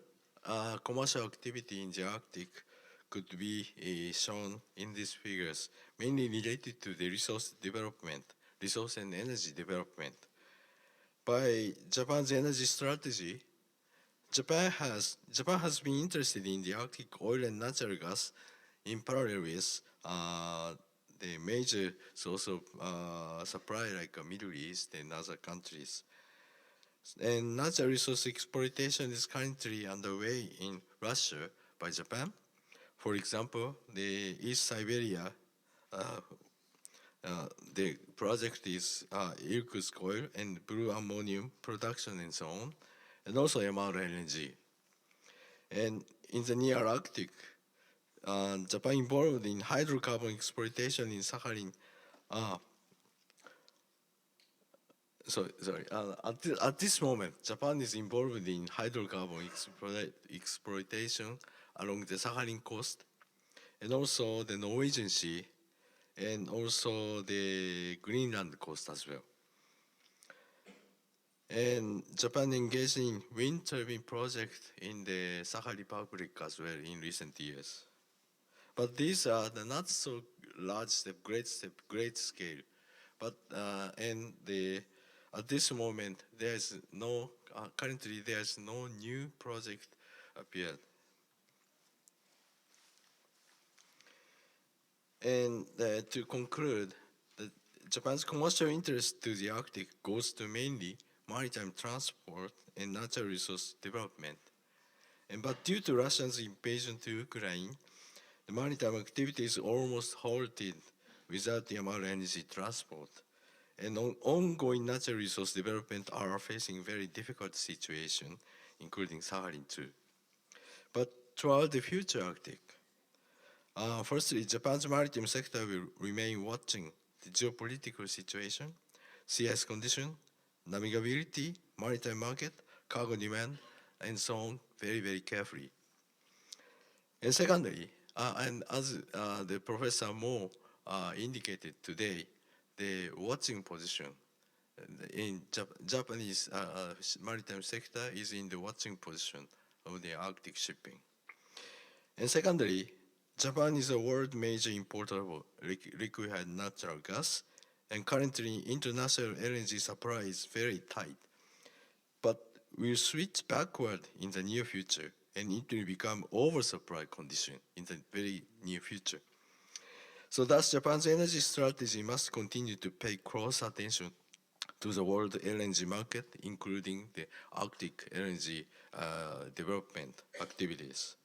commercial activity in the Arctic could be shown in these figures, mainly related to the resource and energy development. By Japan's energy strategy, Japan has been interested in the Arctic oil and natural gas in parallel with the major source of supply like Middle East and other countries. And natural resource exploitation is currently underway in Russia by Japan. For example, the East Siberia, the project is Irkutsk oil and blue ammonium production and so on, and also Yamaru LNG. And in the near Arctic, Japan involved in hydrocarbon exploitation in Sakhalin. At this moment, Japan is involved in hydrocarbon exploitation along the Sakhalin coast, and also the Norwegian Sea, and also the Greenland coast as well. And Japan engaged in wind turbine project in the Sakha Republic as well in recent years. But these are the not so large great scale. But at this moment, currently there's no new project appeared. And to conclude, Japan's commercial interest to the Arctic goes to mainly maritime transport and natural resource development. But due to Russia's invasion to Ukraine, the maritime activity is almost halted without the Yamaru energy transport. And ongoing natural resource development are facing very difficult situation, including Sakhalin too. but throughout the future Arctic. Firstly, Japan's maritime sector will remain watching the geopolitical situation, sea ice condition, navigability, maritime market, cargo demand, and so on very, very carefully. And secondly, and as the Professor Mo indicated today, the watching position in Japanese maritime sector is in the watching position of the Arctic shipping. And secondly, Japan is a world major importer of liquefied natural gas, and currently international LNG supply is very tight. But we'll switch backward in the near future, and it will become oversupply condition in the very near future. So thus, Japan's energy strategy must continue to pay close attention to the world LNG market, including the Arctic LNG development activities.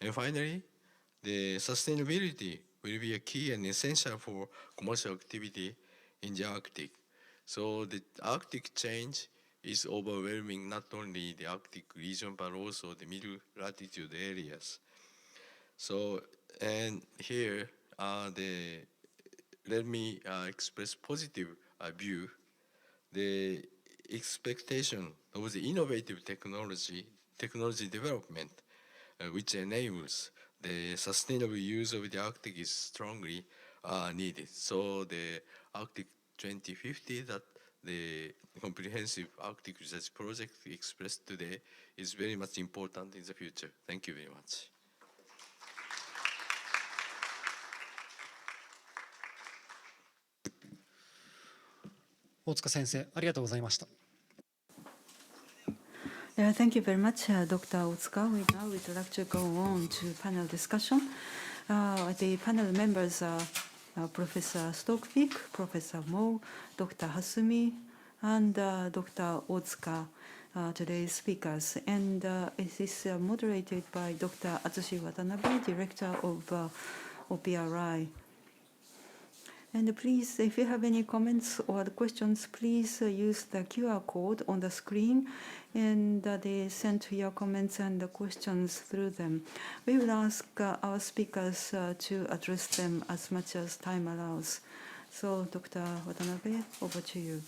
And finally, the sustainability will be a key and essential for commercial activity in the Arctic. So the Arctic change is overwhelming not only the Arctic region, but also the middle latitude areas. So, and here, let me express positive view. The expectation of the innovative technology development, which enables the sustainable use of the Arctic is strongly needed. So the Arctic 2050 that the comprehensive Arctic research project expressed today is very much important in the future. Thank you very much.大塚先生、ありがとうございました。Thank you very much, Dr. Otsuka. Now we'd like to go on to panel discussion. The panel members are Professor Stokvik, Professor Mo, Dr. Hasumi, and Dr. Otsuka, today's speakers. And it is moderated by Dr. Atsushi Watanabe, Director of OPRI. And please, if you have any comments or questions, please use the QR code on the screen, and they send your comments and the questions through them. We will ask our speakers to address them as much as time allows. So, Dr. Watanabe, over to you.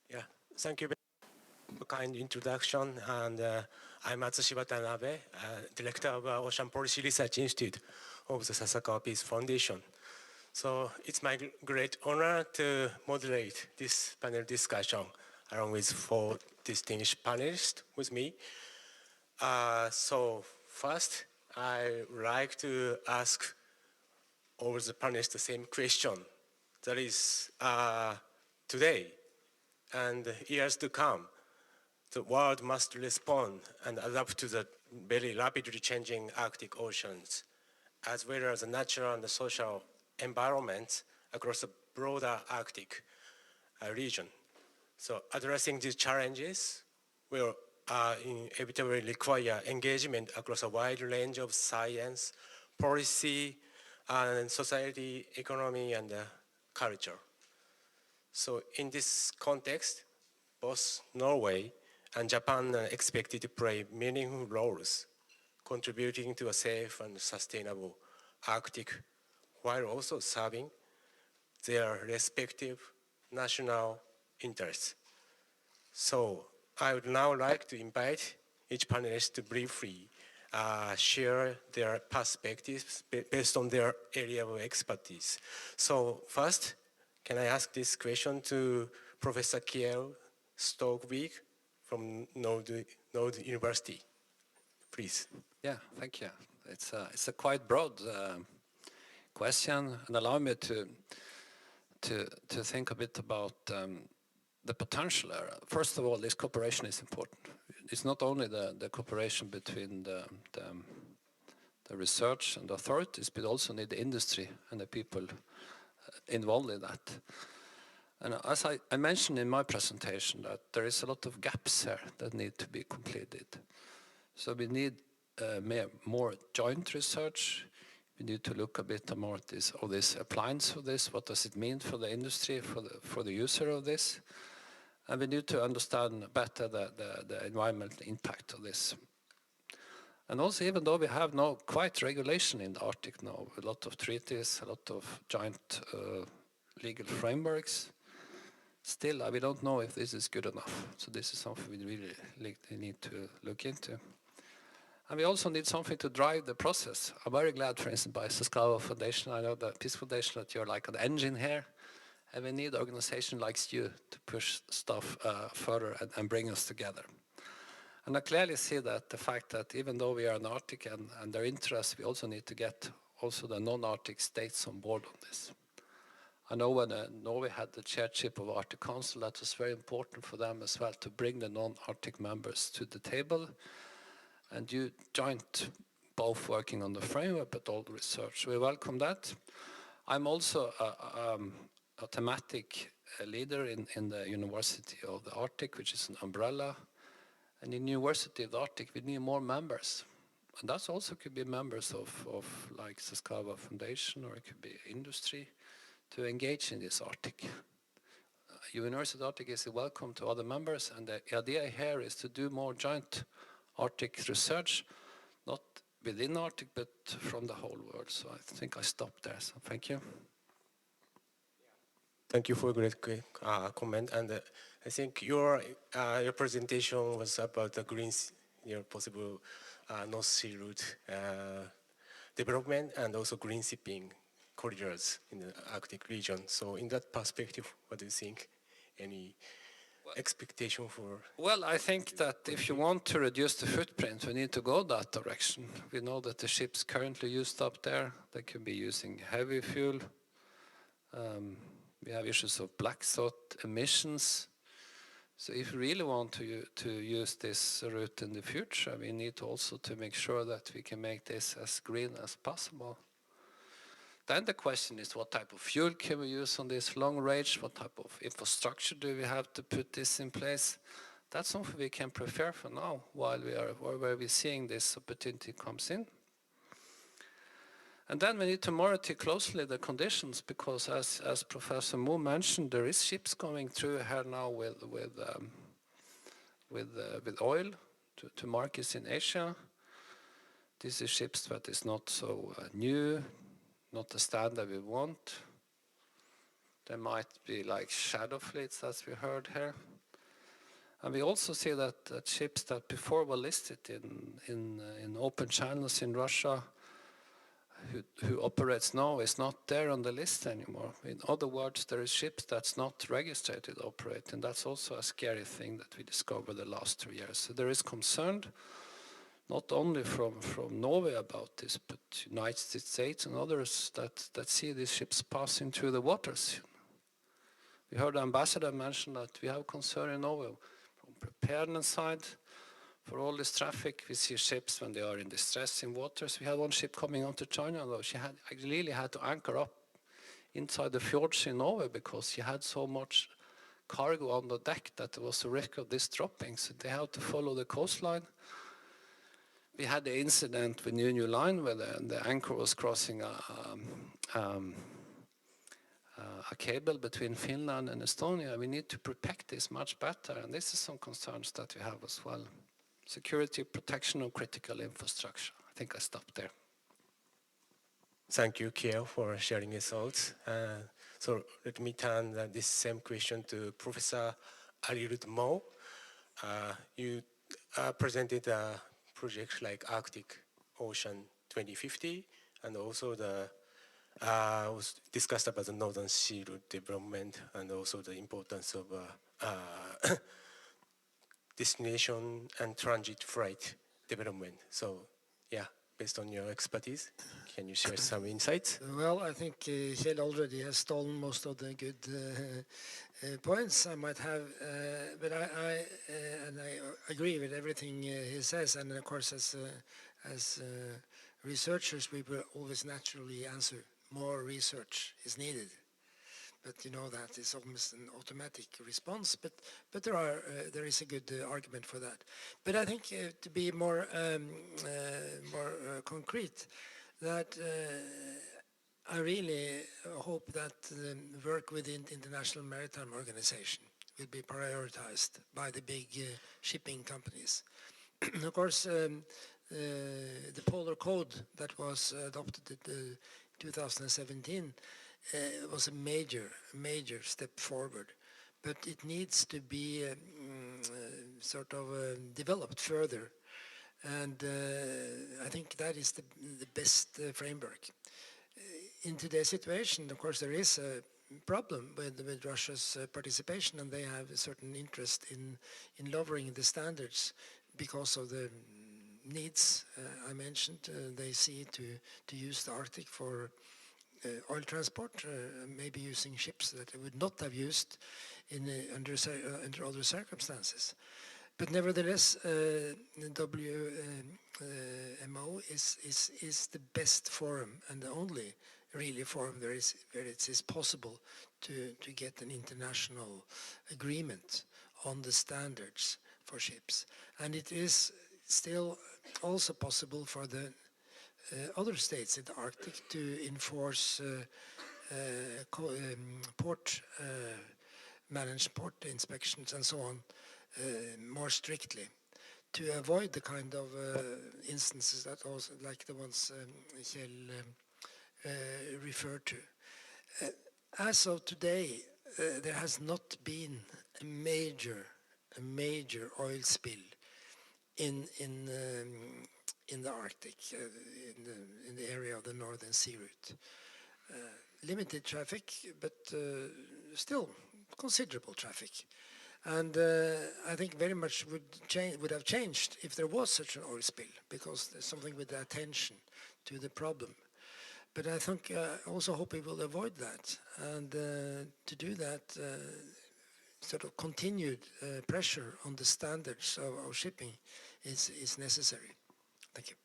Yeah, thank you very much for kind introduction. And I'm Atsushi Watanabe, Director of Ocean Policy Research Institute of the Sasakawa Peace Foundation. So it's my great honor to moderate this panel discussion along with 4 distinguished panelists with me. So first, I would like to ask all the panelists the same question. That is, today and years to come, the world must respond and adapt to the very rapidly changing Arctic oceans, as well as the natural and the social environments across the broader Arctic region. So addressing these challenges will inevitably require engagement across a wide range of science, policy, and society, economy, and culture. So in this context, both Norway and Japan are expected to play meaningful roles, contributing to a safe and sustainable Arctic, while also serving their respective national interests. So I would now like to invite each panelist to briefly share their perspectives based on their area of expertise. So first, can I ask this question to Professor Kjell Stokvik from Nord University, please. Yeah, thank you. It's a quite broad question, and allow me to think a bit about the potential there. First of all, this cooperation is important. It's not only the cooperation between the research and the authorities, but also need the industry and the people involved in that. And as I mentioned in my presentation, that there is a lot of gaps here that need to be completed. So we need more joint research. We need to look a bit more at this appliance of this. What does it mean for the industry, for the user of this? And we need to understand better the environmental impact of this. And also, even though we have now quite regulation in the Arctic now, a lot of treaties, a lot of joint legal frameworks, still we don't know if this is good enough. So this is something we really need to look into. And we also need something to drive the process. I'm very glad, for instance, by Sasakawa Foundation. I know the Peace Foundation that you're like an engine here. And we need organizations like you to push stuff further and bring us together. And I clearly see that the fact that even though we are an Arctic and their interests, we also need to get also the non-Arctic states on board on this. I know when Norway had the chairship of Arctic Council, that was very important for them as well to bring the non-Arctic members to the table. And you joined both working on the framework but all the research. We welcome that. I'm also a thematic leader in the University of the Arctic, which is an umbrella. And in University of the Arctic, we need more members. And that also could be members of like Sasakawa Foundation, or it could be industry, to engage in this Arctic. University of the Arctic is welcome to other members, and the idea here is to do more joint Arctic research, not within Arctic, but from the whole world. So I think I stopped there, so thank you. Thank you for a great comment. And I think your presentation was about the possible North Sea route development and also green shipping corridors in the Arctic region. So in that perspective, what do you think? Any expectation for? Well, I think that if you want to reduce the footprint, we need to go that direction. We know that the ships currently used up there, they could be using heavy fuel. We have issues of black soot emissions. So if we really want to use this route in the future, we need also to make sure that we can make this as green as possible. Then the question is, what type of fuel can we use on this long range? What type of infrastructure do we have to put this in place? That's something we can prepare for now while we're seeing this opportunity comes in. And then we need to monitor closely the conditions, because as Professor Mo mentioned, there is ships going through here now with oil to markets in Asia. This is ships that is not so new, not the standard we want. There might be like shadow fleets, as we heard here. And we also see that ships that before were listed in open channels in Russia, who operates now, is not there on the list anymore. In other words, there is ships that's not registered to operate, and that's also a scary thing that we discovered the last 2 years. So there is concern, not only from Norway about this, but United States and others that see these ships passing through the waters. We heard the ambassador mention that we have concern in Norway from preparedness side. For all this traffic, we see ships when they are in distressing waters. We had one ship coming onto China, though. She really had to anchor up inside the fjords in Norway because she had so much cargo on the deck that there was a risk of this dropping. So they had to follow the coastline. We had the incident with New Line where the anchor was crossing a cable between Finland and Estonia. We need to protect this much better, and this is some concerns that we have as well. Security, protection of critical infrastructure. I think I stopped there. Thank you, Kiel, for sharing your thoughts. So let me turn this same question to Professor Arirud Mo. You presented a project like Arctic Ocean 2050, and also was discussed about the Northern Sea route development and also the importance of destination and transit freight development. So, yeah, based on your expertise, can you share some insights? Well, I think Kjell already has stolen most of the good points I might have, but I agree with everything he says, and of course, as researchers, we will always naturally answer more research is needed. But you know that is almost an automatic response. But there is a good argument for that. But I think to be more concrete, that I really hope that work within the International Maritime Organization will be prioritized by the big shipping companies. Of course, the Polar Code that was adopted in 2017 was a major step forward, but it needs to be developed further, and I think that is the best framework. In today's situation, of course, there is a problem with Russia's participation, and they have a certain interest in lowering the standards because of the needs I mentioned. They see to use the Arctic for oil transport, maybe using ships that they would not have used under other circumstances. But nevertheless, WMO is the best forum and the only really forum where it is possible to get an international agreement on the standards for ships. And it is still also possible for the other states in the Arctic to enforce managed port inspections and so on more strictly, to avoid the kind of instances that also, like the ones Kjell referred to. As of today, there has not been a major oil spill in the Arctic, in the area of the Northern Sea route. Limited traffic, but still considerable traffic. And I think very much would have changed if there was such an oil spill, because there's something with the attention to the problem. But I think also hope we will avoid that, and to do that, sort of continued pressure on the standards of shipping is necessary. Thank you.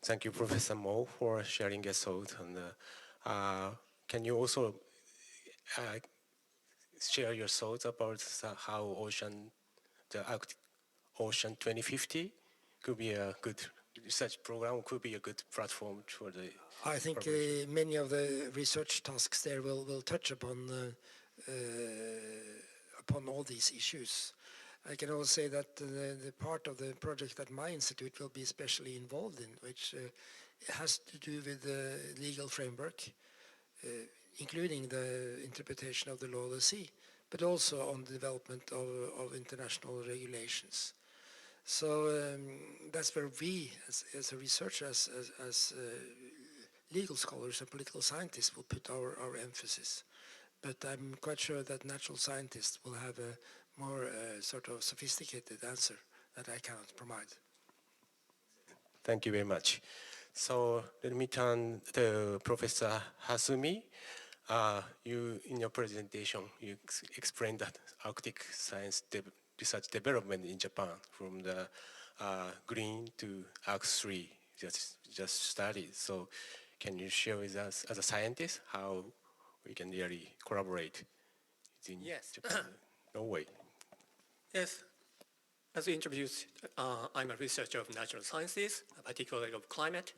Thank you, Professor Mo, for sharing your thoughts. And can you also share your thoughts about how the Arctic Ocean 2050 could be a good research program, could be a good platform for the... I think many of the research tasks there will touch upon all these issues. I can also say that the part of the project that my institute will be especially involved in, which has to do with the legal framework, including the interpretation of the law of the sea, but also on the development of international regulations. So that's where we, as a researcher, as legal scholars and political scientists, will put our emphasis. But I'm quite sure that natural scientists will have a more sort of sophisticated answer that I cannot provide. Thank you very much. So let me turn to Professor Hasumi. You, in your presentation, you explained that Arctic science research development in Japan from the green to Arc3 just studied. So can you share with us, as a scientist, how we can really collaborate in Japan, Norway? Yes. As you introduced, I'm a researcher of natural sciences, particularly of climate.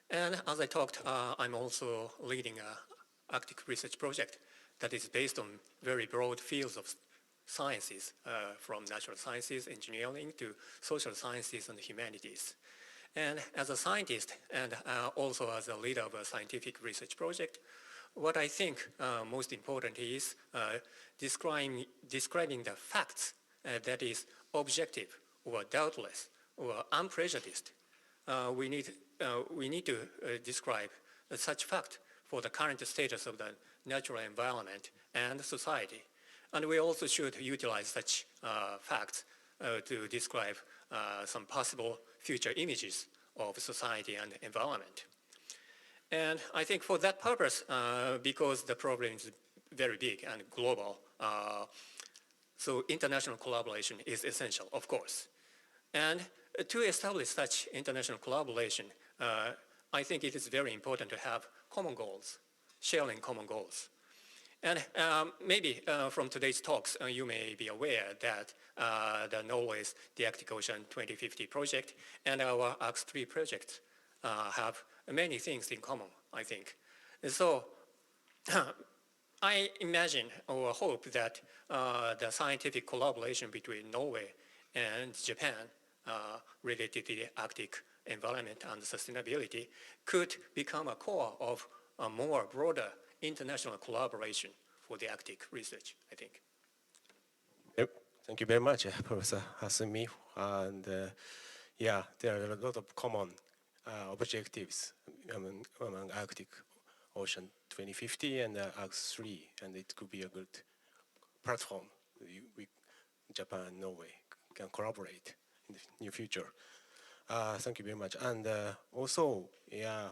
And as I talked, I'm also leading an Arctic research project that is based on very broad fields of sciences, from natural sciences, engineering, to social sciences and humanities. And as a scientist, and also as a leader of a scientific research project, what I think most important is describing the facts that is objective or doubtless or unprejudiced. We need to describe such fact for the current status of the natural environment and society. And we also should utilize such facts to describe some possible future images of society and environment. And I think for that purpose, because the problem is very big and global, so international collaboration is essential, of course. And to establish such international collaboration, I think it is very important to have common goals, sharing common goals. And maybe from today's talks, you may be aware that the Norway's the Arctic Ocean 2050 project and our Arc3 project have many things in common, I think. And so I imagine or hope that the scientific collaboration between Norway and Japan related to the Arctic environment and sustainability could become a core of a more broader international collaboration for the Arctic research, I think. Yep. Thank you very much, Professor Hasumi. And yeah, there are a lot of common objectives among Arctic Ocean 2050 and Arctic 3, and it could be a good platform. Japan and Norway can collaborate in the near future. Thank you very much. And also, yeah,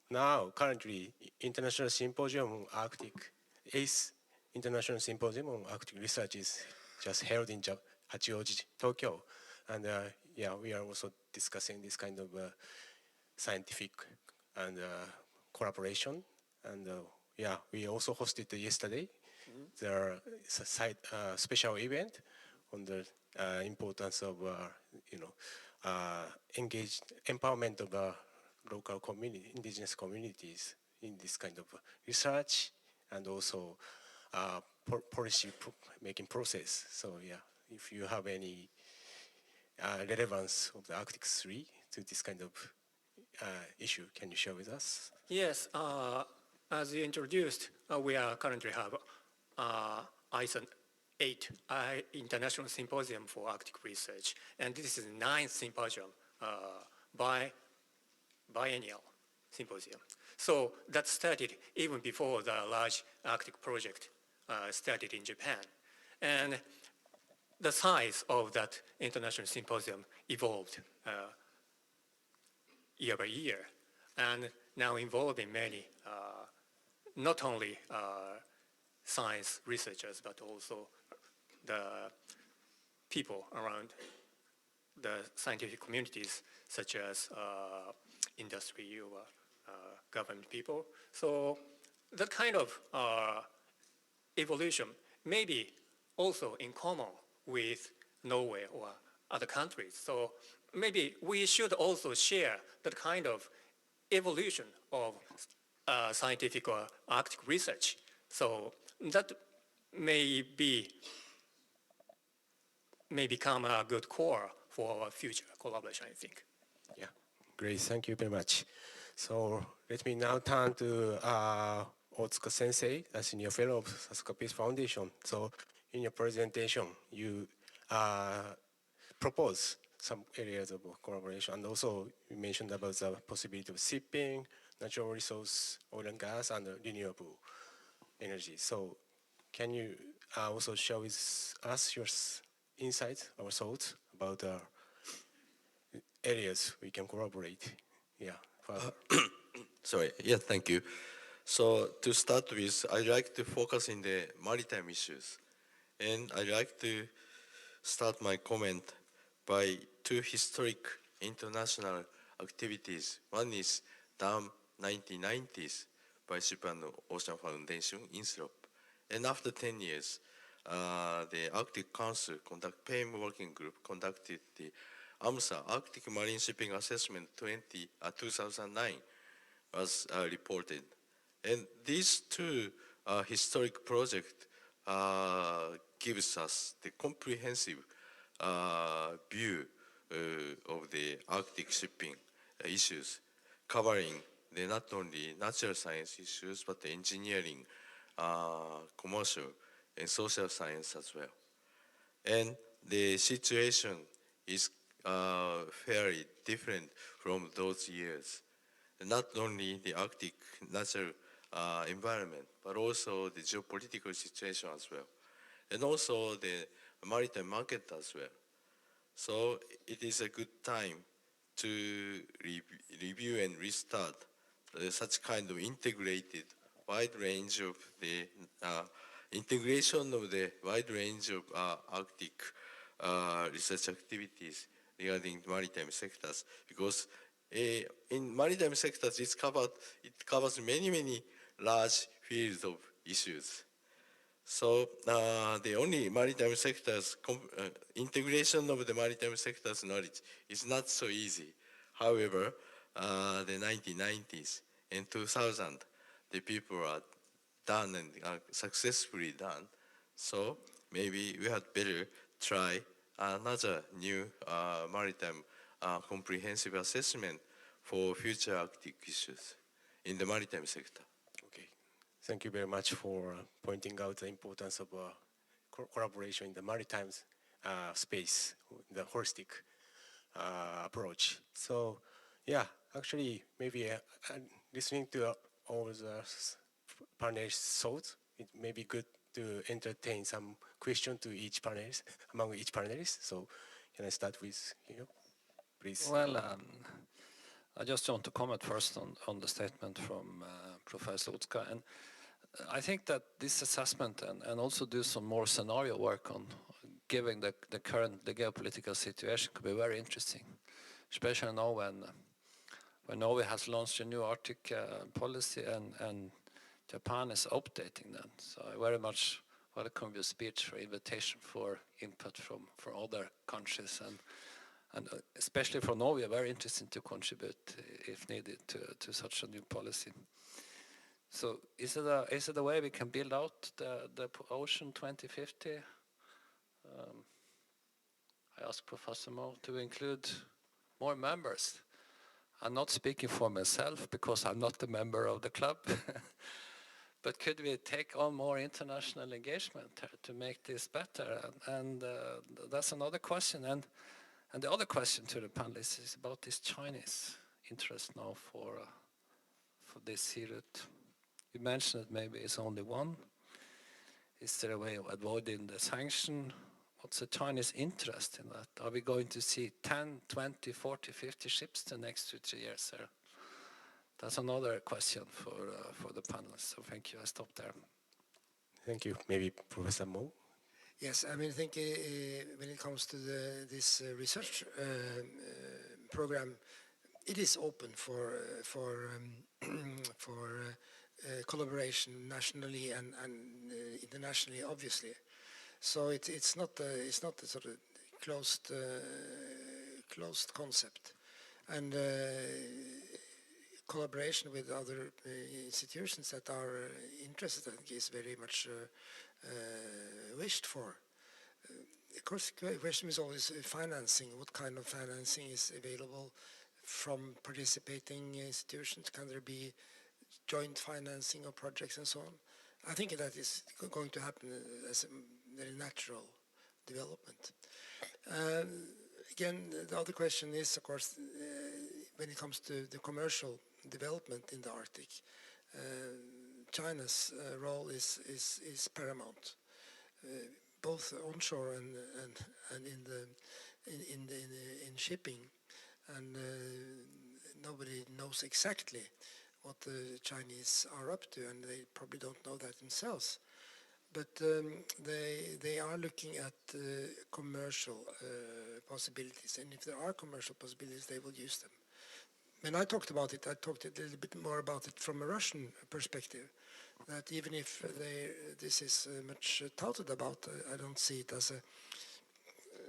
now currently International Symposium on Arctic, 8th International Symposium on Arctic Research is just held in Hachioji, Tokyo. And yeah, we are also discussing this kind of scientific and collaboration. And yeah, we also hosted yesterday the special event on the importance of empowerment of local community, indigenous communities in this kind of research and also policy making process. So yeah, if you have any relevance of the Arctic 3 to this kind of issue, can you share with us? Yes, as you introduced, we are currently have ISO 8 International Symposium for Arctic Research, and this is the 9th symposium, biennial symposium. So that started even before the large Arctic project started in Japan. And the size of that international symposium evolved year by year, and now involving many, not only science researchers, but also the people around the scientific communities, such as industry or government people. So that kind of evolution may be also in common with Norway or other countries. So maybe we should also share that kind of evolution of scientific or Arctic research. So that may become a good core for our future collaboration, I think. Yeah, great, thank you very much. So let me now turn to Otsuka Sensei, a senior fellow of Sasakawa Peace Foundation. So in your presentation, you propose some areas of collaboration, and also you mentioned about the possibility of shipping, natural resource, oil and gas, and renewable energy. So can you also share with us your insights or thoughts about areas we can collaborate? Yeah, further. Sorry, yeah, thank you. So to start with, I'd like to focus in the maritime issues. And I'd like to start my comment by two historic international activities. One is DAM 1990s by Japan Ocean Foundation, INSROP. And after 10 years, the Arctic Council PAME working group conducted the AMSA, Arctic Marine Shipping Assessment 2009 was reported. And these two historic projects gives us the comprehensive view of the Arctic shipping issues, covering not only natural science issues, but the engineering, commercial, and social science as well. And the situation is fairly different from those years. Not only the Arctic natural environment, but also the geopolitical situation as well, and also the maritime market as well. So it is a good time to review and restart such kind of integrated wide range of the integration of the wide range of Arctic research activities regarding maritime sectors, because in maritime sectors it covers many large fields of issues. So the only maritime sectors integration of the maritime sectors knowledge is not so easy. However, the 1990s and 2000, the people are done and successfully done. So maybe we had better try another new maritime comprehensive assessment for future Arctic issues in the maritime sector. Okay, thank you very much for pointing out the importance of collaboration in the maritime space, the holistic approach. So, yeah, actually, maybe listening to all the panelists' thoughts, it may be good to entertain some question to each panelist, among each panelist. So, can I start with you, please? Well, I just want to comment first on the statement from Professor Utska. And I think that this assessment and also do some more scenario work on giving the current geopolitical situation could be very interesting, especially now when Norway has launched a new Arctic policy and Japan is updating that. So I very much welcome your speech or invitation for input from other countries and especially from Norway, very interesting to contribute if needed to such a new policy. So is it a way we can build out the Ocean 2050? I asked Professor Mo to include more members. I'm not speaking for myself because I'm not a member of the club. But could we take on more international engagement to make this better? And that's another question. And the other question to the panelists is about this Chinese interest now for this sea route. You mentioned that maybe it's only one. Is there a way of avoiding the sanction? What's the Chinese interest in that? Are we going to see 10, 20, 40, 50 ships the next 2-3 years? That's another question for the panelists. So thank you. I stop there. Thank you. Maybe Professor Mo? Yes, I mean, I think when it comes to this research program, it is open for collaboration nationally and internationally, obviously. So it's not a sort of closed concept, and collaboration with other institutions that are interested, I think, is very much wished for. Of course, the question is always financing. What kind of financing is available from participating institutions? Can there be joint financing of projects and so on? I think that is going to happen as a very natural development. Again, the other question is, of course, when it comes to the commercial development in the Arctic, China's role is paramount, both onshore and in shipping, and nobody knows exactly what the Chinese are up to, and they probably don't know that themselves. But they are looking at commercial possibilities, and if there are commercial possibilities, they will use them. When I talked about it, I talked a little bit more about it from a Russian perspective, that even if this is much touted about, I don't see it as a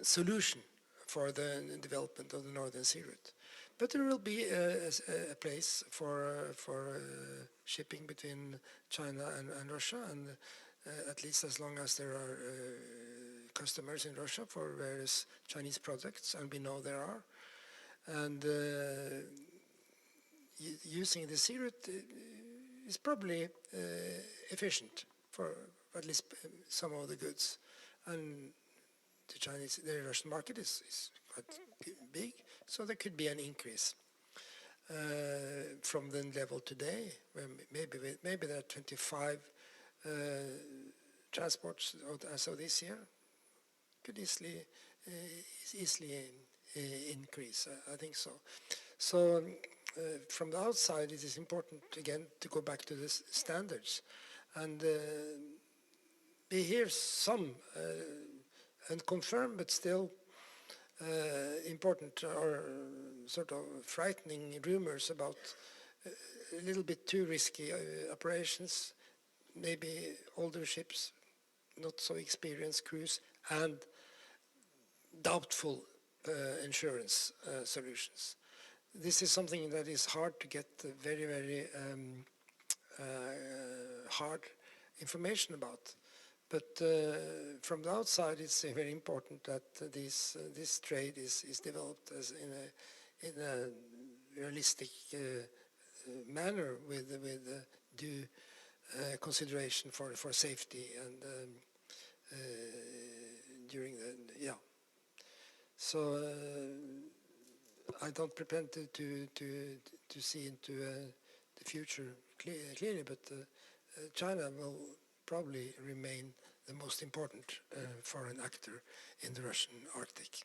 solution for the development of the Northern Sea Route. But there will be a place for shipping between China and Russia, and at least as long as there are customers in Russia for various Chinese products, and we know there are. And using the sea route is probably efficient for at least some of the goods. And the Russian market is quite big, so there could be an increase from the level today, where maybe there are 25 transports as of this year. Could easily increase. I think so. So from the outside, it is important again to go back to the standards, and we hear some unconfirmed but still important or sort of frightening rumors about a little bit too risky operations, maybe older ships, not so experienced crews, and doubtful insurance solutions. This is something that is hard to get very, very hard information about. But from the outside, it's very important that this trade is developed as in a realistic manner with due consideration for safety and during the So I don't pretend to see into the future clearly, but China will probably remain the most important foreign actor in the Russian Arctic.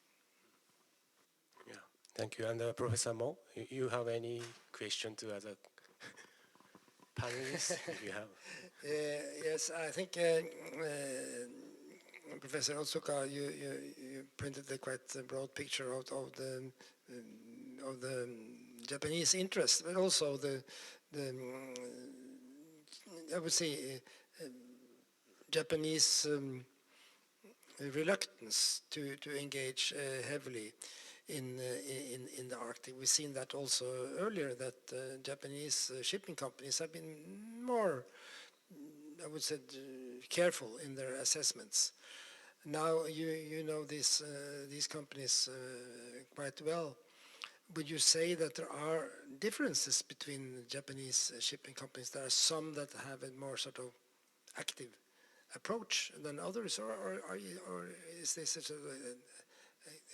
Yeah, thank you. And Professor Mo, you have any question to other panelists? If you have. Yes, I think Professor Otsuka, you printed a quite broad picture of the Japanese interest, but also the I would say Japanese reluctance to engage heavily in the Arctic. We've seen that also earlier, that Japanese shipping companies have been more, I would say, careful in their assessments. Now you know these companies quite well. Would you say that there are differences between Japanese shipping companies? There are some that have a more sort of active approach than others, or is this sort of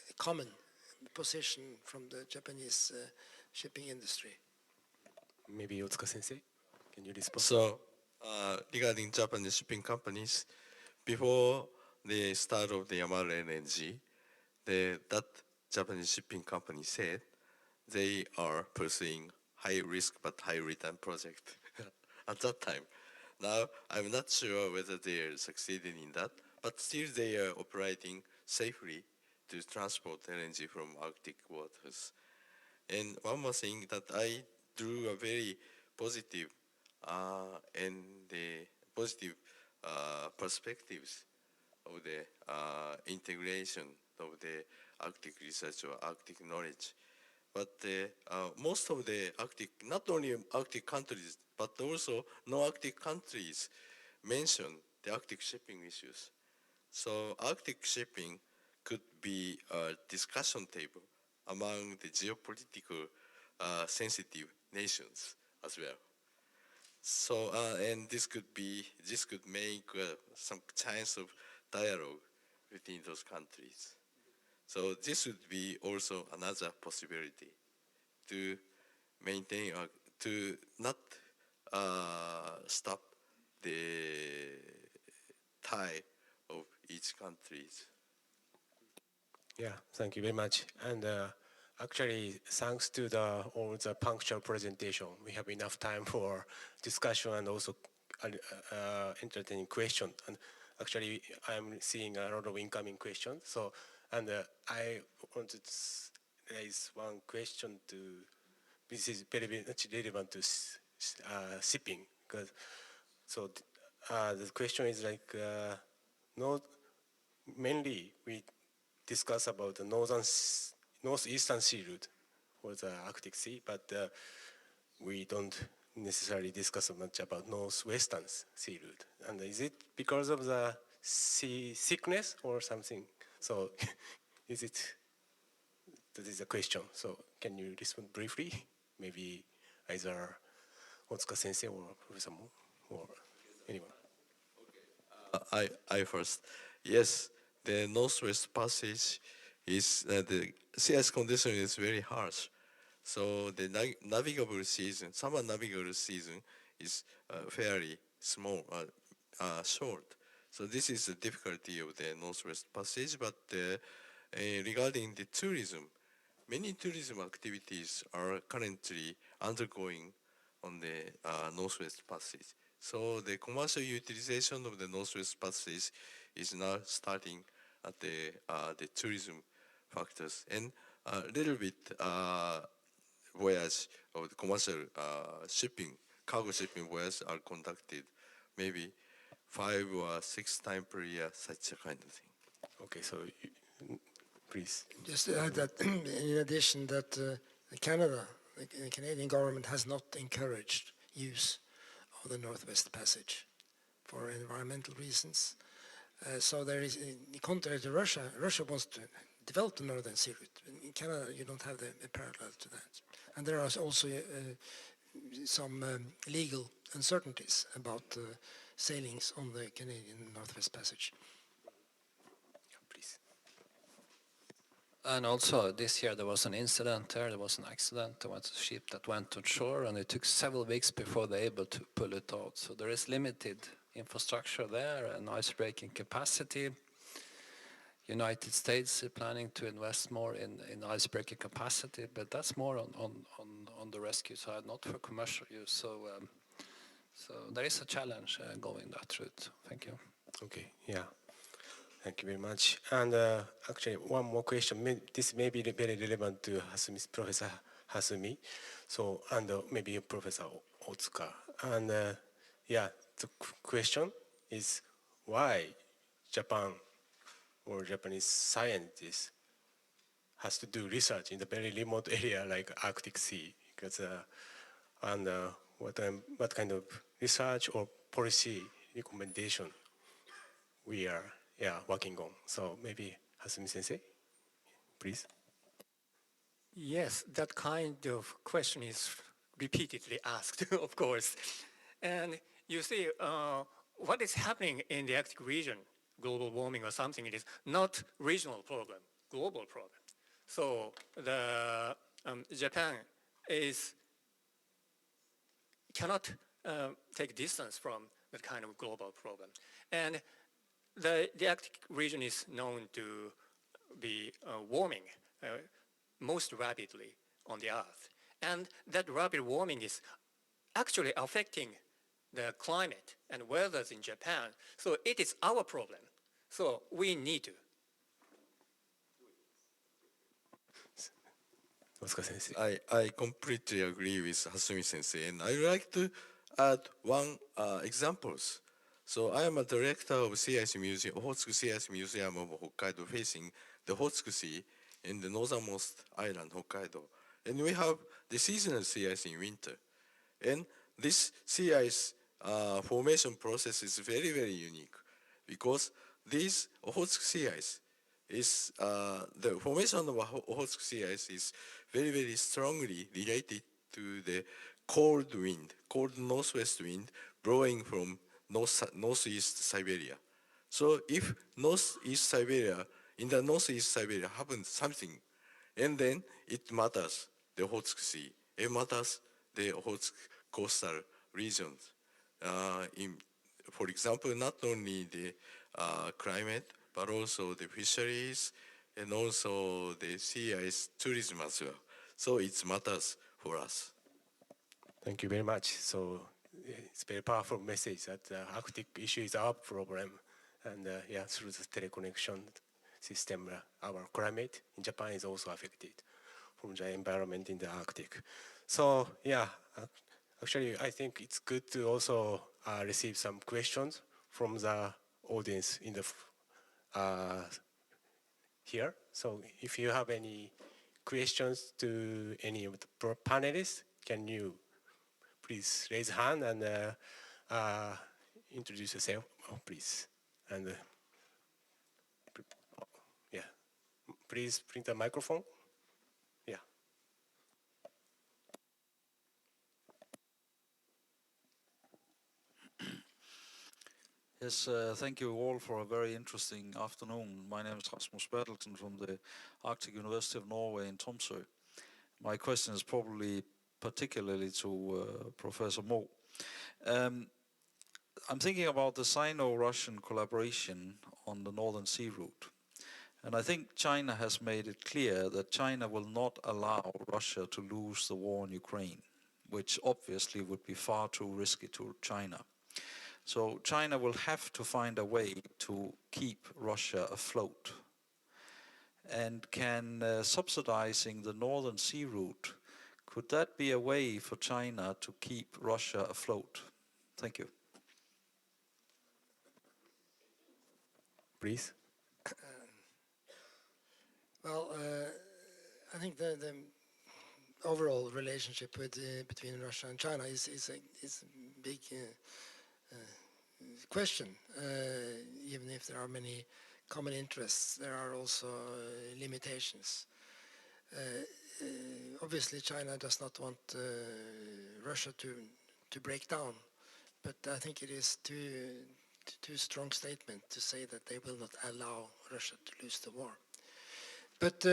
a common position from the Japanese shipping industry? Maybe Otsuka-sensei, can you respond? So, regarding Japanese shipping companies, before the start of the Yamaru LNG, that Japanese shipping company said they are pursuing high risk but high return project at that time. Now, I'm not sure whether they are succeeding in that, but still they are operating safely to transport LNG from Arctic waters. And one more thing, that I drew a very positive and the positive perspectives of the integration of the Arctic research or Arctic knowledge. But most of the Arctic, not only Arctic countries, but also no-Arctic countries mention the Arctic shipping issues. So Arctic shipping could be a discussion table among the geopolitical sensitive nations as well. So and this could make some chance of dialogue within those countries. So this would be also another possibility to maintain to not stop the tie of each countries. Yeah, thank you very much. And actually, thanks to all the punctual presentation, we have enough time for discussion and also entertaining questions. And actually, I'm seeing a lot of incoming questions. So, and I wanted to raise one question to. This is very much relevant to shipping, because so the question is like mainly we discuss about the northeastern sea route for the Arctic Sea, but we don't necessarily discuss much about northwestern sea route. And is it because of the sea thickness or something? So is it? That is a question. So can you respond briefly? Maybe either Otsuka-sensei or Professor Mo or anyone. I first. Yes, the Northwest Passage is the sea ice condition is very harsh. So the navigable season, summer navigable season, is fairly small, short. So this is the difficulty of the Northwest Passage. But regarding the tourism, many tourism activities are currently undergoing on the Northwest Passage. So the commercial utilization of the Northwest Passage is now starting at the tourism factors, and a little bit voyage of the commercial shipping, cargo shipping voyages are conducted maybe 5 or 6 times per year, such a kind of thing. Okay, so please. Just to add that, in addition, that Canada, the Canadian government has not encouraged use of the Northwest Passage for environmental reasons. So there is, contrary to Russia, Russia wants to develop the Northern Sea route. In Canada, you don't have a parallel to that. And there are also some legal uncertainties about sailings on the Canadian Northwest Passage. Please. And also this year there was an incident there was an accident, there was a ship that went on shore and it took several weeks before they were able to pull it out. So there is limited infrastructure there and ice-breaking capacity. United States is planning to invest more in ice-breaking capacity, but that's more on the rescue side, not for commercial use. So there is a challenge going that route. Thank you. Okay, yeah. Thank you very much. And actually, one more question. This may be very relevant to Professor Hasumi, so and maybe Professor Otsuka. And yeah, the question is why Japan or Japanese scientists has to do research in the very remote area like Arctic Sea, because and what kind of research or policy recommendation we are working on. So maybe Hasumi Sensei, please. Yes, that kind of question is repeatedly asked, of course. And you see, what is happening in the Arctic region, global warming or something, it is not regional problem, global problem. So the Japan cannot take distance from that kind of global problem. And the Arctic region is known to be warming most rapidly on the Earth. And that rapid warming is actually affecting the climate and weather in Japan. So it is our problem. So we need to. I completely agree with Hasumi Sensei, and I would like to add one examples. So I am a director of Sea Ice Museum, Okhotsuku Sea Ice Museum of Hokkaido, facing the Okhotsuku Sea in the northernmost island, Hokkaido. And we have the seasonal sea ice in winter. And this sea ice formation process is very, very unique because this Okhotsuku Sea Ice is, the formation of Okhotsuku Sea Ice is very, very strongly related to the cold wind, cold northwest wind blowing from northeast Siberia. So if northeast Siberia, in the northeast Siberia happens something, and then it matters the Okhotsk Sea, it matters the Okhotsk coastal regions. For example, not only the climate, but also the fisheries, and also the sea ice tourism as well. So it matters for us. Thank you very much. So it's a very powerful message that the Arctic issue is our problem. And yeah, through the teleconnection system, our climate in Japan is also affected from the environment in the Arctic. So yeah, actually I think it's good to also receive some questions from the audience in the here. So if you have any questions to any of the panelists, can you please raise a hand and introduce yourself, please. And yeah, please bring the microphone. Yeah. Yes, thank you all for a very interesting afternoon. My name is Rasmus Bertelsen from the Arctic University of Norway in Tromsø. My question is probably particularly to Professor Mo. I'm thinking about the Sino-Russian collaboration on the Northern Sea route. And I think China has made it clear that China will not allow Russia to lose the war in Ukraine, which obviously would be far too risky to China. So China will have to find a way to keep Russia afloat. And can subsidizing the Northern Sea route, could that be a way for China to keep Russia afloat? Thank you. Please. Well, I think the overall relationship between Russia and China is a big question. Even if there are many common interests, there are also limitations. Obviously, China does not want Russia to break down, but I think it is too strong statement to say that they will not allow Russia to lose the war. But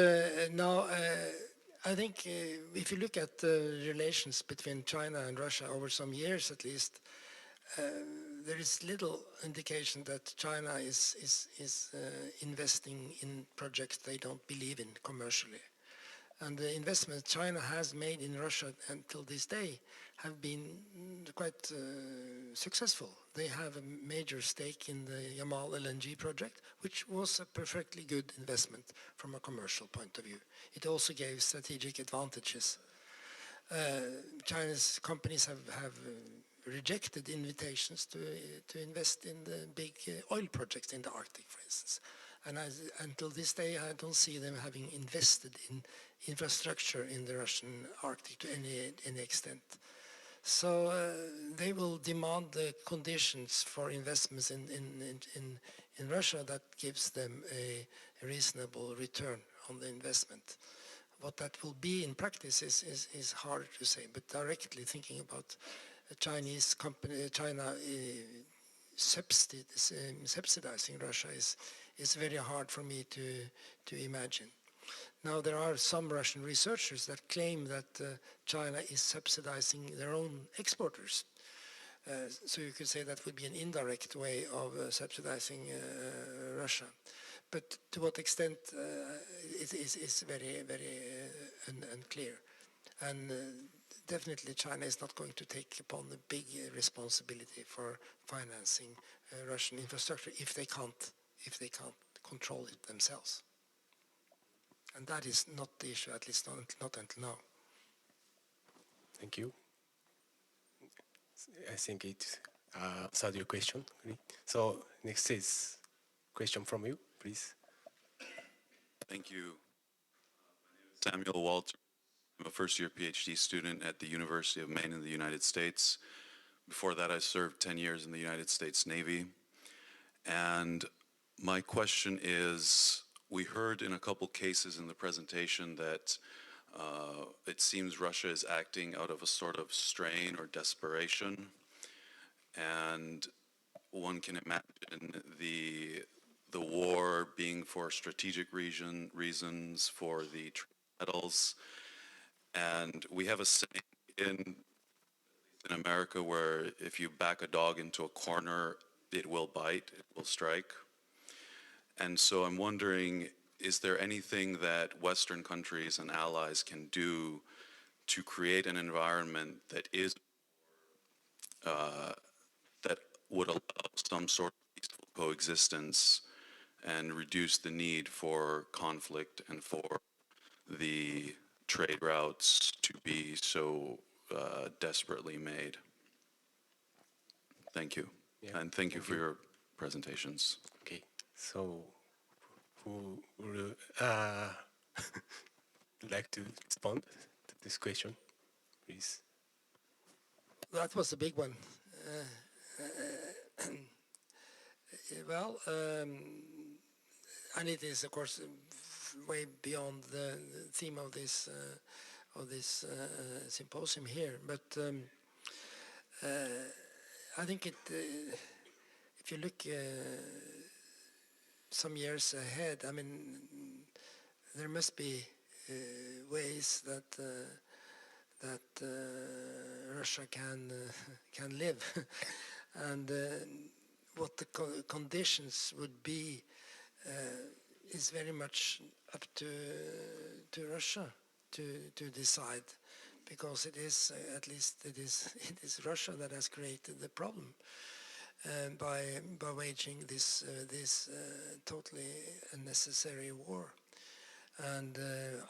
now, I think if you look at the relations between China and Russia over some years at least, there is little indication that China is investing in projects they don't believe in commercially. And the investments China has made in Russia until this day have been quite successful. They have a major stake in the Yamal LNG project, which was a perfectly good investment from a commercial point of view. It also gave strategic advantages. China's companies have rejected invitations to invest in the big oil projects in the Arctic, for instance. And until this day, I don't see them having invested in infrastructure in the Russian Arctic to any extent. So they will demand the conditions for investments in Russia that gives them a reasonable return on the investment. What that will be in practice is hard to say, but directly thinking about a Chinese company, China subsidizing Russia is very hard for me to imagine. Now, there are some Russian researchers that claim that China is subsidizing their own exporters. So you could say that would be an indirect way of subsidizing Russia. But to what extent it is very, very unclear. And definitely China is not going to take upon the big responsibility for financing Russian infrastructure if they can't control it themselves. And that is not the issue, at least not until now. Thank you. I think it answered your question. So next is question from you, please. Thank you. My name is Samuel Walter. I'm a first-year PhD student at the University of Maine in the United States. Before that, I served 10 years in the United States Navy. And my question is, we heard in a couple cases in the presentation that it seems Russia is acting out of a sort of strain or desperation. And one can imagine the war being for strategic reasons, for the metals. And we have a saying in America where if you back a dog into a corner, it will bite, it will strike. And so I'm wondering, is there anything that Western countries and allies can do to create an environment that is that would allow some sort of peaceful coexistence and reduce the need for conflict and for the trade routes to be so desperately made? Thank you. Yeah, and thank you for your presentations. Okay, so who would like to respond to this question, please? That was a big one. Well, and it is, of course, way beyond the theme of this symposium here. But I think if you look some years ahead, I mean, there must be ways that Russia can live, and what the conditions would be is very much up to Russia to decide, because it is at least it is Russia that has created the problem by waging this totally unnecessary war, and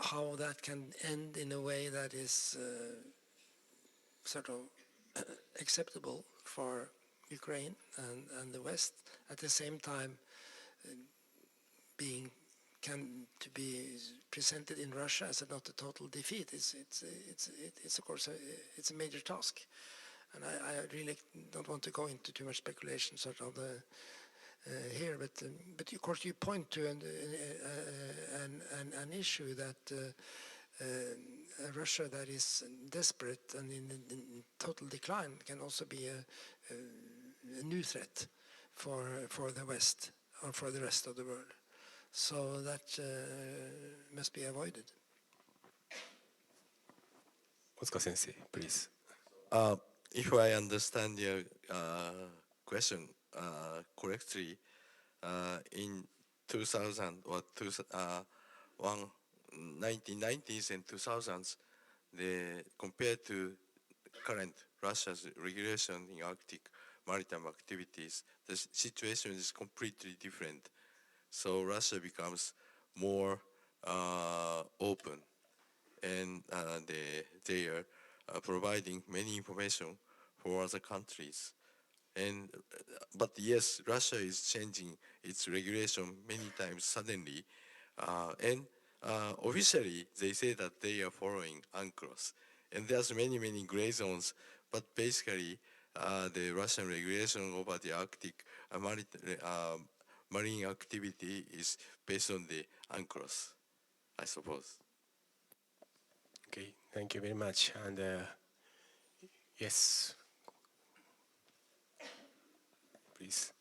how that can end in a way that is sort of acceptable for Ukraine and the West, at the same time to be presented in Russia as not a total defeat. It's of course it's a major task, And I really don't want to go into too much speculation sort of here, but of course you point to an issue that Russia that is desperate and in total decline can also be a new threat for the West or for the rest of the world. So that must be avoided. Otsuka-sensei, please. If I understand your question correctly, in 2000 or 1990s and 2000s, compared to current Russia's regulation in Arctic maritime activities, the situation is completely different. So Russia becomes more open, and they are providing many information for other countries. But yes, Russia is changing its regulation many times suddenly, and officially they say that they are following UNCLOS, and there's many gray zones. But basically, the Russian regulation over the Arctic marine activity is based on the UNCLOS, I suppose. Okay, thank you very much. And yes, please.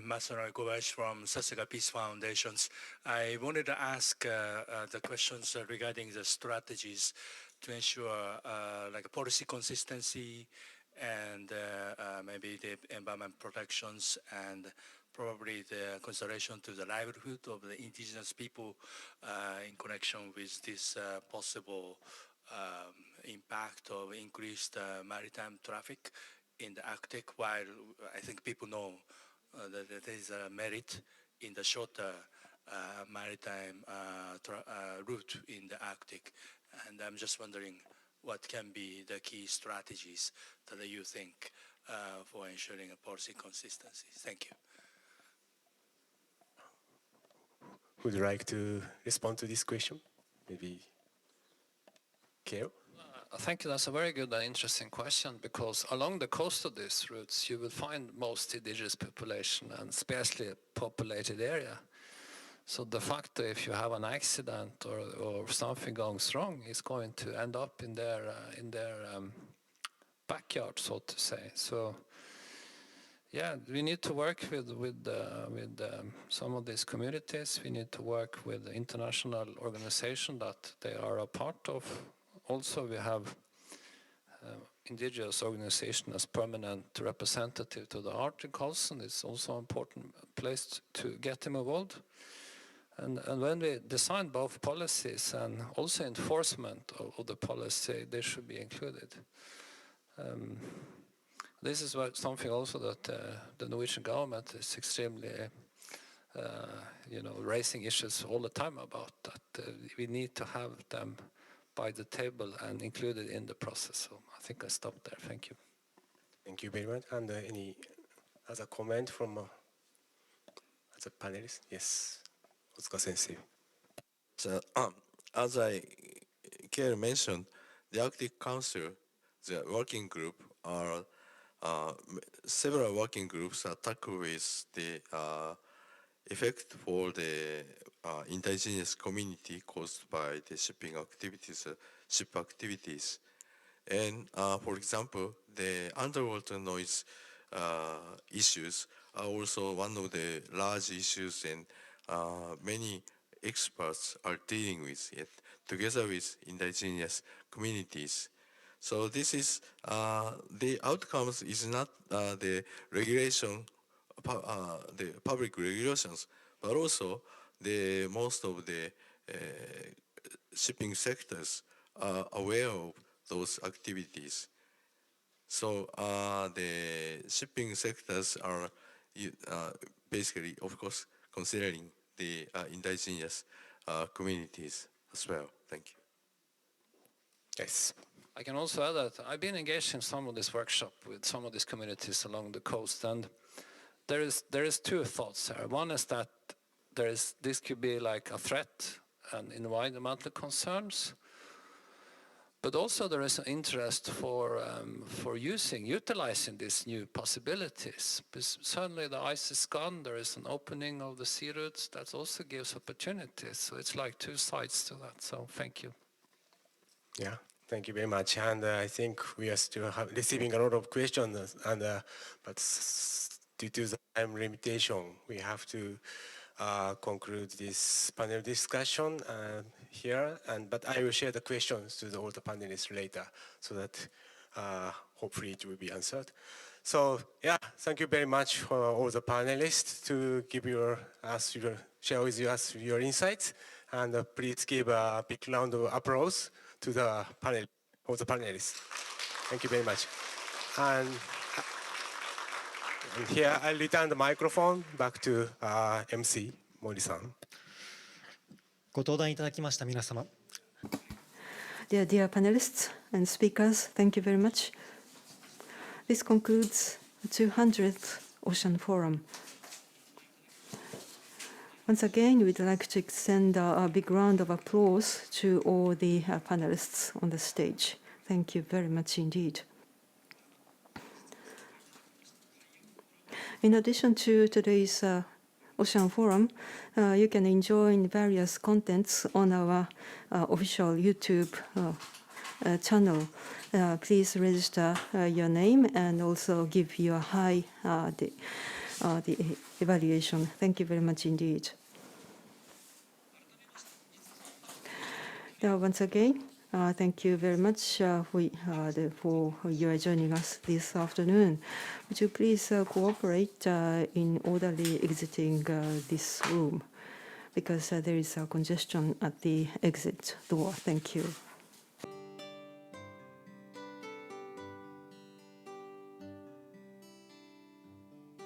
Masaru Kobayashi from Sasakawa Peace Foundations. I wanted to ask the questions regarding the strategies to ensure like policy consistency and maybe the environment protections and probably the consideration to the livelihood of the indigenous people in connection with this possible impact of increased maritime traffic in the Arctic, while I think people know that there is a merit in the shorter maritime route in the Arctic. And I'm just wondering what can be the key strategies that you think for ensuring a policy consistency. Thank you. Would you like to respond to this question? Maybe Keo? Thank you. That's a very good and interesting question, because along the coast of these routes, you will find most indigenous population and sparsely populated area. So the fact that if you have an accident or something goes wrong, it's going to end up in their backyard, so to say. So yeah, we need to work with some of these communities. We need to work with the international organization that they are a part of. Also, we have indigenous organization as permanent representative to the Arctic Council. It's also an important place to get them involved. And when we design both policies and also enforcement of the policy, they should be included. This is something also that the Norwegian government is extremely, raising issues all the time about, that we need to have them by the table and included in the process. So I think I stop there. Thank you. Thank you very much. And any other comment from other panelists? Yes, Otsuka-sensei. So, as Kale mentioned, the Arctic Council, the working group, are several working groups that tackle with the effect for the indigenous community caused by the shipping activities, ship activities. And for example, the underwater noise issues are also one of the large issues, and many experts are dealing with it together with indigenous communities. So this is the outcomes is not the regulation, the public regulations, but also the most of the shipping sectors are aware of those activities. So the shipping sectors are basically, of course, considering the indigenous communities as well. Thank you. Yes. I can also add that I've been engaged in some of this workshop with some of these communities along the coast, and there is two thoughts here. One is that this could be like a threat and environmental concerns, But also there is an interest for utilizing these new possibilities. Because suddenly the ice is gone, there is an opening of the sea routes that also gives opportunities. So it's like two sides to that. So thank you. Yeah, thank you very much. And I think we are still receiving a lot of questions, but due to the time limitation, we have to conclude this panel discussion here. But I will share the questions to all the panelists later, so that hopefully it will be answered. So yeah, thank you very much for all the panelists to share with us your insights, and please give a big round of applause to the panelists. Thank you very much. And here I return the microphone back to MC Mori-san. ご登壇いただきました皆様。Dear panelists and speakers, thank you very much. This concludes the 200th Ocean Forum. Once again, we'd like to extend a big round of applause to all the panelists on the stage. Thank you very much indeed. In addition to today's Ocean Forum, you can enjoy various contents on our official YouTube channel. Please register your name and also give your high the evaluation. Thank you very much indeed. Once again, thank you very much for your joining us this afternoon. Would you please cooperate in orderly exiting this room, because there is a congestion at the exit door. Thank you.